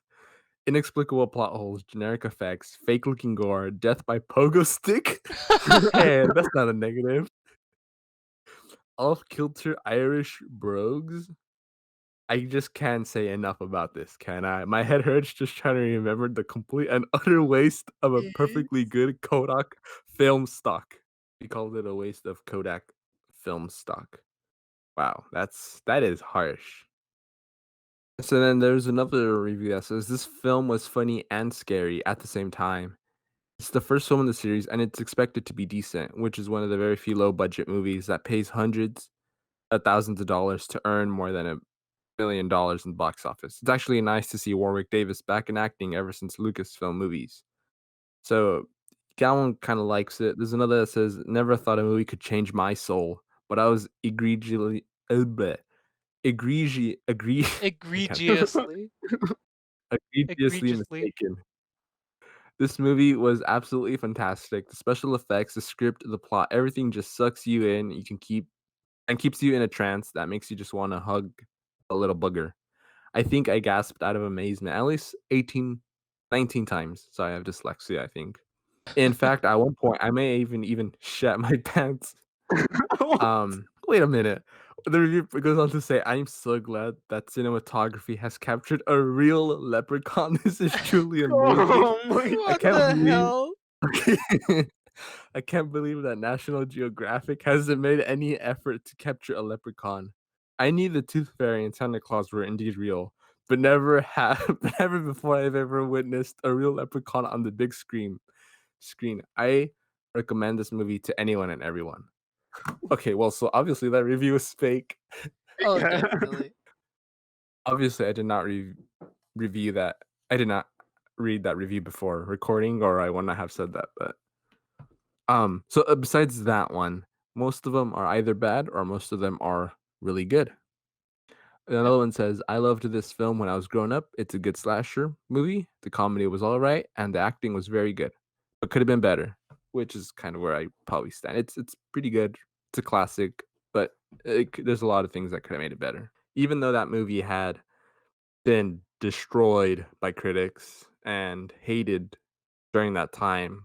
Speaker 1: Inexplicable plot holes, generic effects, fake looking gore, death by pogo stick. And that's not a negative. Off kilter Irish brogues. I just can't say enough about this, can I? My head hurts just trying to remember the complete and utter waste of a perfectly
Speaker 2: Yes.
Speaker 1: good Kodak film stock. We called it a waste of Kodak film stock. Wow, that is harsh. So then there's another review that says this film was funny and scary at the same time. It's the first film in the series, and it's expected to be decent, which is one of the very few low budget movies that pays hundreds of thousands of dollars to earn more than $1 million in the box office. It's actually nice to see Warwick Davis back in acting ever since Lucasfilm movies. So Gowan kind of likes it. There's another that says, "Never thought a movie could change my soul, but I was I can't
Speaker 2: Egregiously.
Speaker 1: egregiously
Speaker 2: Egregiously.
Speaker 1: mistaken. This movie was absolutely fantastic. The special effects, the script, the plot, everything just sucks you in. You can keeps you in a trance that makes you just want to hug a little booger. I think I gasped out of amazement at least 18, 19 times. So I have dyslexia, I think. In fact, at one point, I may even shat my pants. Wait a minute. The review goes on to say, "I'm so glad that cinematography has captured a real leprechaun. This is truly amazing.
Speaker 3: Oh my
Speaker 1: I
Speaker 2: What
Speaker 1: can't
Speaker 2: the
Speaker 1: believe
Speaker 2: hell?
Speaker 1: I can't believe that National Geographic hasn't made any effort to capture a leprechaun. I knew the Tooth Fairy and Santa Claus were indeed real, but never have never before I've ever witnessed a real leprechaun on the big screen. I recommend this movie to anyone and everyone." Okay, well, so obviously that review is fake.
Speaker 2: Oh,
Speaker 3: Yeah.
Speaker 2: definitely.
Speaker 1: Obviously, I did not review that. I did not read that review before recording, or I wouldn't have said that. But so besides that one, most of them are either bad or most of them are really good.
Speaker 2: Yeah.
Speaker 1: Another one says, "I loved this film when I was growing up. It's a good slasher movie. The comedy was all right, and the acting was very good, but could have been better." Which is kind of where I probably stand. It's pretty good. It's a classic, but there's a lot of things that could have made it better. Even though that movie had been destroyed by critics and hated during that time,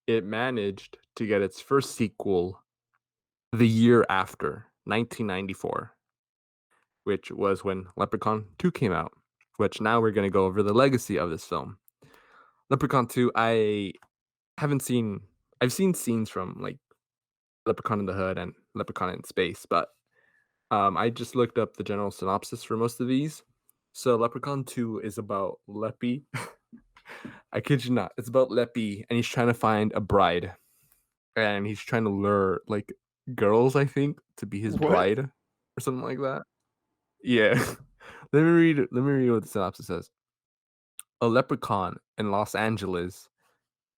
Speaker 1: it managed to get its first sequel the year after, 1994, which was when Leprechaun 2 came out, which now we're going to go over the legacy of this film. Leprechaun 2, I've seen scenes from like Leprechaun in the Hood and Leprechaun in Space, but I just looked up the general synopsis for most of these. So Leprechaun 2 is about Leppy. I kid you not. It's about Leppy and he's trying to find a bride. And he's trying to lure like girls, I think, to be his
Speaker 3: What?
Speaker 1: bride or something like that. Yeah. Let me read what the synopsis says. A leprechaun in Los Angeles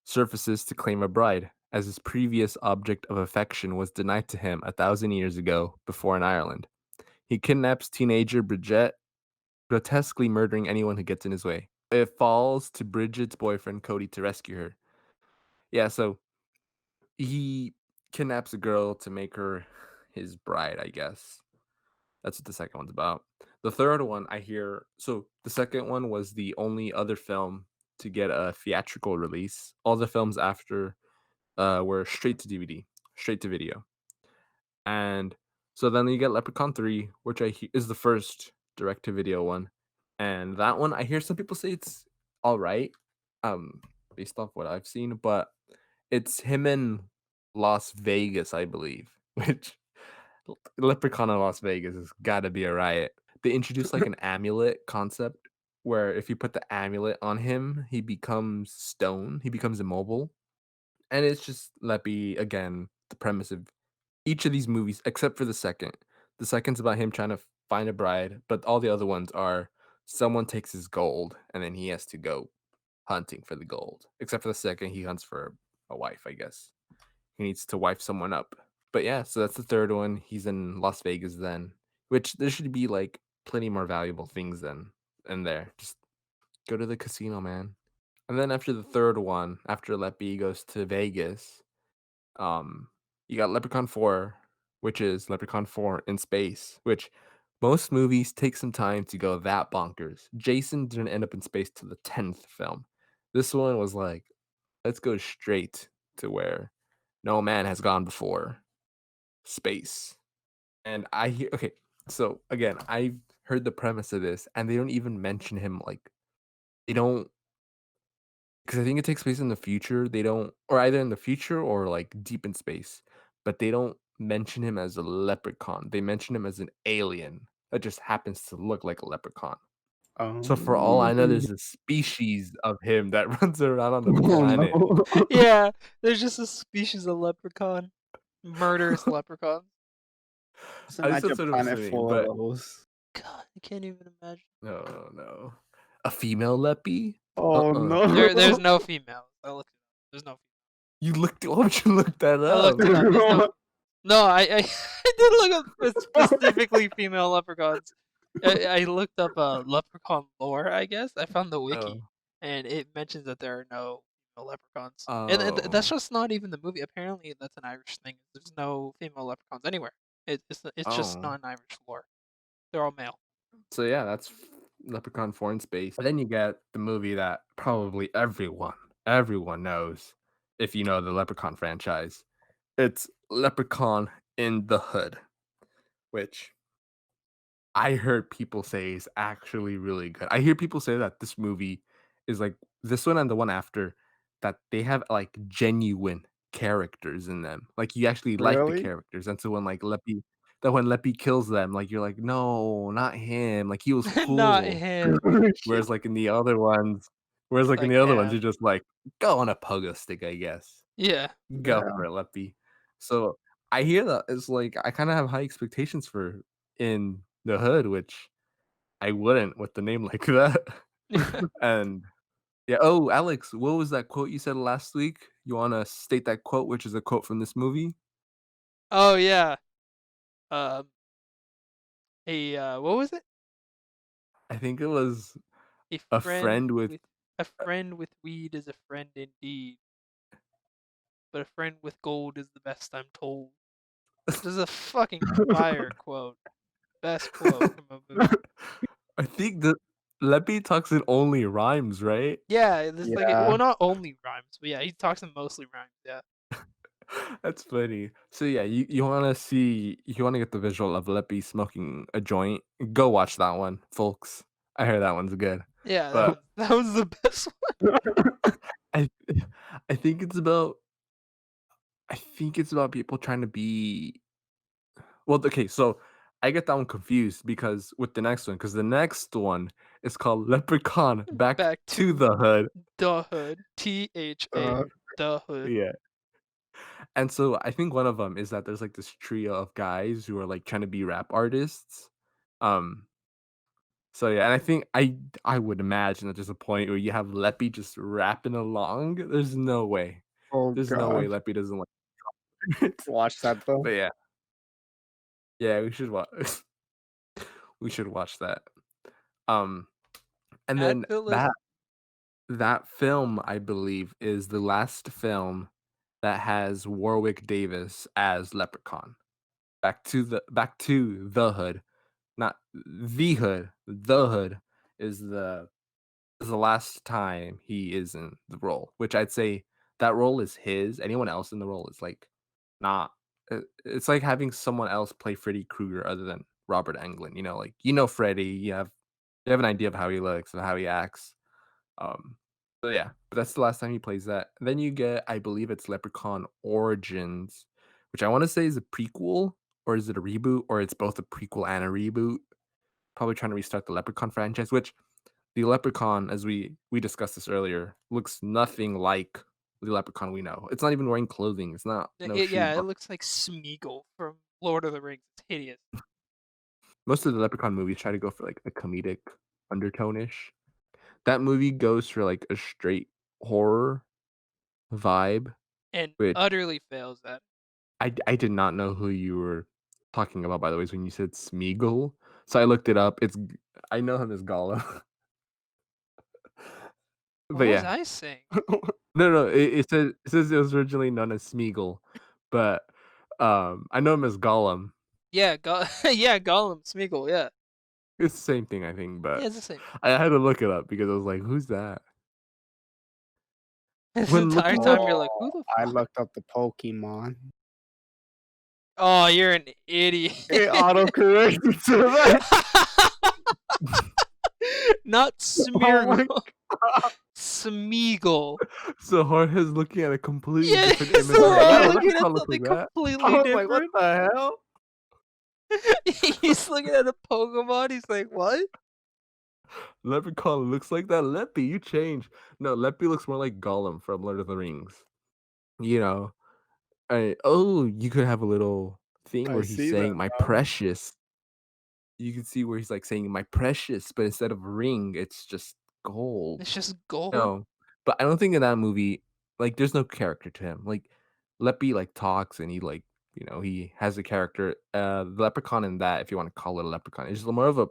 Speaker 1: surfaces to claim a bride, as his previous object of affection was denied to him 1,000 years ago before in Ireland. He kidnaps teenager Bridget, grotesquely murdering anyone who gets in his way. It falls to Bridget's boyfriend Cody to rescue her. Yeah, so he kidnaps a girl to make her his bride, I guess. That's what the second one's about. The third one I hear, so the second one was the only other film to get a theatrical release. All the films after were straight to DVD, straight to video. And so then you get Leprechaun 3, which is the first direct to video one. And that one I hear some people say it's all right, um, based off what I've seen, but it's him in Las Vegas, I believe, which Leprechaun in Las Vegas has got to be a riot. They introduced like an amulet concept where if you put the amulet on him, he becomes stone, he becomes immobile. And it's just Leppy again, the premise of each of these movies, except for the second. The second's about him trying to find a bride, but all the other ones are someone takes his gold and then he has to go hunting for the gold. Except for the second, he hunts for a wife, I guess. He needs to wife someone up. But yeah, so that's the third one. He's in Las Vegas then, which there should be like plenty more valuable things than in there. Just go to the casino, man. And then after the third one, after Leppy goes to Vegas, um, you got Leprechaun 4, which is Leprechaun 4 in space, which most movies take some time to go that bonkers. Jason didn't end up in space to the 10th film. This one was like, let's go straight to where no man has gone before, space. And okay, so again, I've heard the premise of this, and they don't even mention him. Like, they don't, because I think it takes place in the future. They don't, or either in the future or like deep in space, but they don't mention him as a leprechaun. They mention him as an alien that just happens to look like a leprechaun. So for all I know, there's a species of him that runs around on the
Speaker 3: Oh
Speaker 1: planet.
Speaker 3: no.
Speaker 2: Yeah, there's just a species of leprechaun. Murderous leprechauns.
Speaker 3: Just
Speaker 1: I just
Speaker 3: imagine a
Speaker 1: sort of
Speaker 3: planet
Speaker 1: assuming,
Speaker 3: full of
Speaker 1: but
Speaker 3: those.
Speaker 2: God, I can't even imagine.
Speaker 1: no, no, a female leppy.
Speaker 3: Oh
Speaker 2: There's
Speaker 3: no.
Speaker 2: no females. I looked it up. There's no.
Speaker 1: You looked. Why would you look that
Speaker 2: I looked
Speaker 1: up?
Speaker 2: it up. There's no. No, I I did look up specifically female leprechauns. I looked up leprechaun lore. I guess I found the wiki,
Speaker 1: Oh,
Speaker 2: and it mentions that there are no female leprechauns. And that's
Speaker 1: oh,
Speaker 2: just not even the movie. Apparently, that's an Irish thing. There's no female leprechauns anywhere. It's just
Speaker 1: oh.
Speaker 2: not an Irish lore. They're all male.
Speaker 1: So yeah, that's Leprechaun 4 in space. And then you get the movie that probably everyone knows if you know the Leprechaun franchise. It's Leprechaun in the Hood, which I heard people say is actually really good. I hear people say that this movie is like this one and the one after that they have like genuine characters in them. Like you actually like the
Speaker 3: Really?
Speaker 1: characters. And so when Leppy kills them, like you're like, no, not him. Like he was
Speaker 2: Not
Speaker 1: cool.
Speaker 2: him.
Speaker 1: Whereas like in the other ones,
Speaker 2: Like,
Speaker 1: you're
Speaker 2: damn.
Speaker 1: just like, go on a pogo stick, I guess.
Speaker 2: Yeah.
Speaker 1: Go
Speaker 3: Yeah.
Speaker 1: for it, Leppy. So I hear that it's like I kind of have high expectations for in the hood, which I wouldn't with the name like that. And yeah. Oh, Alex, what was that quote you said last week? You want to state that quote, which is a quote from this movie?
Speaker 2: Oh yeah. Um. What was it?
Speaker 1: I think it was
Speaker 2: A
Speaker 1: a
Speaker 2: friend
Speaker 1: friend with.
Speaker 2: with a friend with weed is a friend indeed, but a friend with gold is the best I'm told. This is a fucking fire quote. Best quote from a movie.
Speaker 1: I think that Leppy talks in only rhymes, right?
Speaker 2: Yeah, this like
Speaker 3: Yeah.
Speaker 2: well, not only rhymes, but yeah, he talks in mostly rhymes. Yeah.
Speaker 1: That's funny. So yeah, you wanna get the visual of Leppy smoking a joint, go watch that one, folks. I heard that one's good.
Speaker 2: Yeah,
Speaker 1: But
Speaker 2: that was the best one.
Speaker 1: I I think it's about people trying to be well, okay, so I get that one confused because with the next one, because the next one is called Leprechaun Back
Speaker 2: Back
Speaker 1: to
Speaker 2: to
Speaker 1: the Hood.
Speaker 2: the hood. THA.
Speaker 3: Uh,
Speaker 2: The hood.
Speaker 1: Yeah. And so I think one of them is that there's like this trio of guys who are like trying to be rap artists. Um, so yeah, and I think I would imagine that there's a point where you have Leppy just rapping along. There's no way.
Speaker 3: oh
Speaker 1: There's no way
Speaker 3: god.
Speaker 1: Leppy doesn't like it.
Speaker 3: Watch that though.
Speaker 1: But yeah. Yeah, we should watch we should watch that. Um and
Speaker 2: Add
Speaker 1: then
Speaker 2: to the list.
Speaker 1: that film, I believe, is the last film that has Warwick Davis as Leprechaun. Back to the Hood. Not the Hood. The Hood is the last time he is in the role, which I'd say that role is his. Anyone else in the role is like not. It's like having someone else play Freddy Krueger other than Robert Englund. You know, like Freddy. You have an idea of how he looks and how he acts. Um, so yeah, but that's the last time he plays that. Then you get, I believe it's Leprechaun Origins, which I want to say is a prequel, or is it a reboot, or it's both a prequel and a reboot. Probably trying to restart the Leprechaun franchise, which the Leprechaun, as we discussed this earlier, looks nothing like the Leprechaun we know. It's not even wearing clothing. It's not no shoes.
Speaker 2: Yeah, it looks like Smeagol from Lord of the Rings. It's hideous.
Speaker 1: Most of the Leprechaun movies try to go for like a comedic undertone-ish. That movie goes for like a straight horror vibe,
Speaker 2: And
Speaker 1: which
Speaker 2: utterly fails at.
Speaker 1: I did not know who you were talking about, by the way, when you said Smeagol. So I looked it up. I know him as Gollum. But
Speaker 2: What was
Speaker 1: yeah.
Speaker 2: I saying?
Speaker 1: No, it says it was originally known as Smeagol, but I know him as Gollum.
Speaker 2: Yeah, yeah, Gollum, Smeagol, yeah.
Speaker 1: It's the same thing, I think,
Speaker 2: Yeah,
Speaker 1: but
Speaker 2: it's the same.
Speaker 1: I had to look it up because I was like, who's that?
Speaker 2: This
Speaker 1: When
Speaker 2: entire
Speaker 1: looking up
Speaker 2: time you're like, who the
Speaker 3: I
Speaker 2: fuck?
Speaker 3: looked up the Pokemon.
Speaker 2: Oh, you're an idiot.
Speaker 3: It autocorrected to that.
Speaker 2: Not
Speaker 3: Oh my
Speaker 2: Smeagol. Smeagol.
Speaker 1: so Jorge's looking at a completely
Speaker 2: Yeah,
Speaker 1: different
Speaker 2: he's
Speaker 1: image. Like, wow,
Speaker 2: looking at
Speaker 1: Leprechaun looks
Speaker 2: something
Speaker 1: like that.
Speaker 3: I
Speaker 2: completely
Speaker 3: was like, what
Speaker 2: different.
Speaker 3: the hell?
Speaker 2: He's looking at a Pokemon. He's like, what?
Speaker 1: Leprechaun looks like that. Leppy, you changed. No, Leppy looks more like Gollum from Lord of the Rings. You know, you could have a little thing
Speaker 3: I
Speaker 1: where he's
Speaker 3: see that
Speaker 1: saying "my
Speaker 3: now.
Speaker 1: precious." You can see where he's like saying "my precious," but instead of ring, it's just gold.
Speaker 2: It's just gold.
Speaker 1: No, but I don't think in that movie, like, there's no character to him. Like, Leppy like talks and he like, he has a character. The leprechaun in that, if you want to call it a leprechaun, is more of a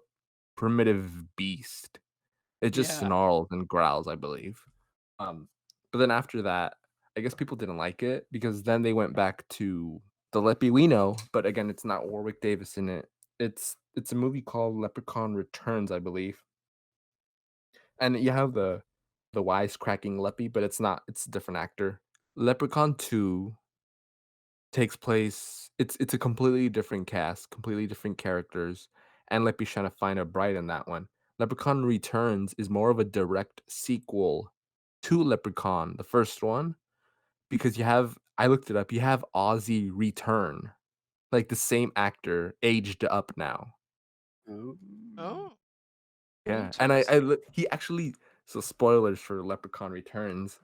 Speaker 1: primitive beast. It just
Speaker 2: Yeah.
Speaker 1: snarls and growls, I believe. Um, but then after that, I guess people didn't like it because then they went back to the Leppy we know, but again, it's not Warwick Davis in it. It's a movie called Leprechaun Returns, I believe. And you have the wisecracking Leppy, but it's not. It's a different actor. Leprechaun 2 takes place. It's a completely different cast, completely different characters, and Leppy's trying to find a bride in that one. Leprechaun Returns is more of a direct sequel to Leprechaun, the first one, because you have. I looked it up. You have Ozzy return, like the same actor, aged up now.
Speaker 3: Oh.
Speaker 2: Oh,
Speaker 1: Yeah, and
Speaker 2: interesting.
Speaker 1: he actually so spoilers for Leprechaun Returns.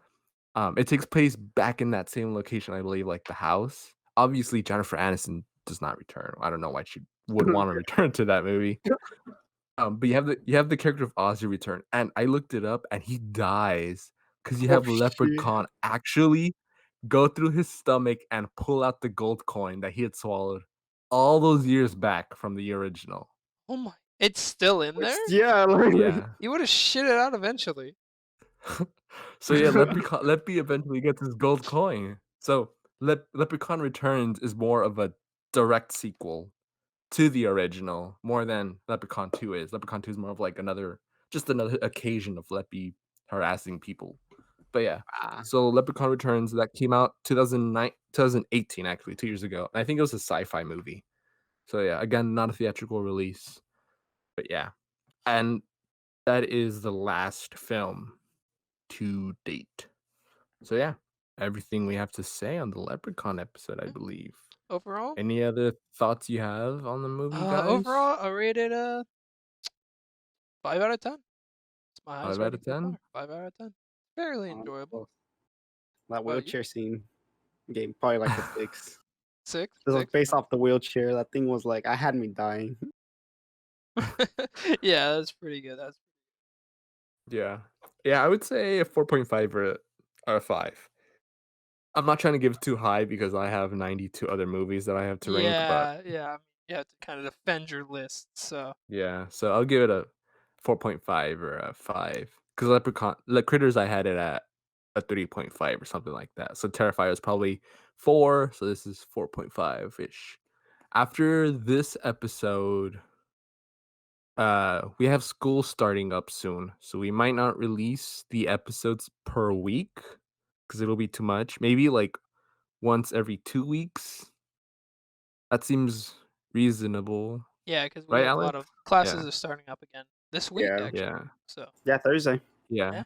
Speaker 1: It takes place back in that same location, I believe, like the house. Obviously, Jennifer Aniston does not return. I don't know why she would want to return to that movie. But you have the character of Ozzy return, and I looked it up, and he dies because you
Speaker 3: Oh
Speaker 1: have
Speaker 3: shit.
Speaker 1: Leprechaun actually go through his stomach and pull out the gold coin that he had swallowed all those years back from the original.
Speaker 2: Oh my, it's still in there?
Speaker 3: Yeah, like
Speaker 1: Yeah.
Speaker 2: You would have shit it out eventually.
Speaker 1: So yeah, Leppy eventually gets his gold coin. So Leprechaun Returns is more of a direct sequel to the original, more than Leprechaun 2 is. Leprechaun 2 is more of like another occasion of Leppy harassing people. But yeah.
Speaker 3: ah,
Speaker 1: So Leprechaun Returns that came out 2018 actually, 2 years ago. And I think it was a sci-fi movie. So yeah, again, not a theatrical release. But yeah. And that is the last film to date. So yeah, everything we have to say on the Leprechaun episode, I
Speaker 2: Mm,
Speaker 1: believe.
Speaker 2: Overall,
Speaker 1: Any other thoughts you have on the movie, guys?
Speaker 2: overall, I rated 5 out of 10. It's my highest
Speaker 1: 5 out
Speaker 2: rating
Speaker 1: of
Speaker 2: so
Speaker 1: 10?
Speaker 2: far. 5 out of 10. Fairly
Speaker 3: oh,
Speaker 2: enjoyable.
Speaker 3: well, that
Speaker 2: What about you?
Speaker 3: wheelchair scene game probably like a 6.
Speaker 2: Six,
Speaker 3: This was
Speaker 2: six.
Speaker 3: based off the wheelchair. That thing was like I had me dying.
Speaker 2: Yeah, that's pretty good. That's
Speaker 1: Yeah. Yeah, I would say a 4.5 or a 5. I'm not trying to give too high because I have 92 other movies that I have to rank, but
Speaker 2: yeah. I mean, you have to kind of defend your list. So
Speaker 1: yeah, so I'll give it a 4.5 or a 5. Because the Critters, I had it at a 3.5 or something like that. So Terrifier is probably 4, so this is 4.5 ish. After this episode, we have school starting up soon, so we might not release the episodes per week because it'll be too much. Maybe like once every 2 weeks. That seems reasonable,
Speaker 2: yeah, because we
Speaker 1: right,
Speaker 2: have a lot
Speaker 1: Alex?
Speaker 2: of classes
Speaker 1: Yeah,
Speaker 2: are starting up again this week,
Speaker 3: Yeah.
Speaker 2: actually.
Speaker 1: yeah,
Speaker 2: So
Speaker 3: Yeah, Thursday.
Speaker 1: yeah.
Speaker 2: yeah,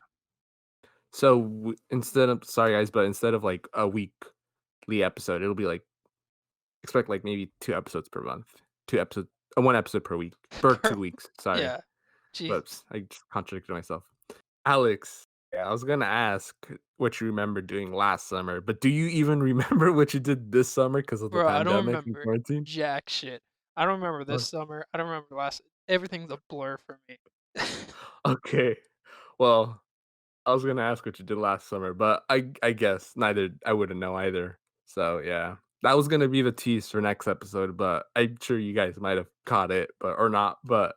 Speaker 1: So instead of sorry guys, but instead of like a weekly episode, it'll be like expect like maybe 2 episodes per month, 2 episodes, 1 episode per week, per
Speaker 2: per
Speaker 1: 2 weeks. Sorry,
Speaker 2: yeah. Jeez.
Speaker 1: whoops, I just contradicted myself. Alex, yeah, I was gonna ask what you remember doing last summer, but do you even remember what you did this summer because of the
Speaker 2: Bro, I don't
Speaker 1: pandemic and
Speaker 2: remember
Speaker 1: quarantine?
Speaker 2: jack shit. I don't remember this
Speaker 1: O-
Speaker 2: summer. I don't remember last. Everything's a blur for me.
Speaker 1: Okay, well, I was gonna ask what you did last summer, but I guess neither I wouldn't know either. So yeah, that was gonna be the tease for next episode, but I'm sure you guys might have caught it, but or not. But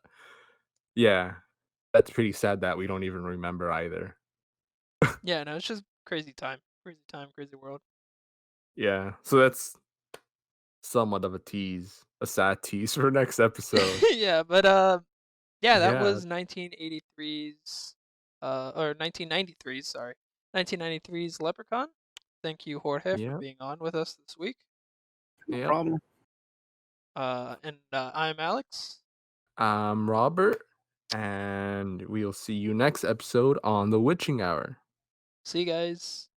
Speaker 1: yeah, that's pretty sad that we don't even remember either.
Speaker 2: Yeah, no, it's just crazy time, crazy world.
Speaker 1: Yeah, so that's somewhat of a tease, a sad tease for next episode.
Speaker 2: Yeah, but yeah, that
Speaker 1: Yeah,
Speaker 2: was 1983's or 1993's, sorry. 1993's Leprechaun. Thank you, Jorge, for
Speaker 1: yeah,
Speaker 2: being on with us this week.
Speaker 3: No
Speaker 1: yep.
Speaker 3: problem.
Speaker 2: And I'm Alex.
Speaker 1: I'm Robert, and we'll see you next episode on the Witching Hour.
Speaker 2: See you guys.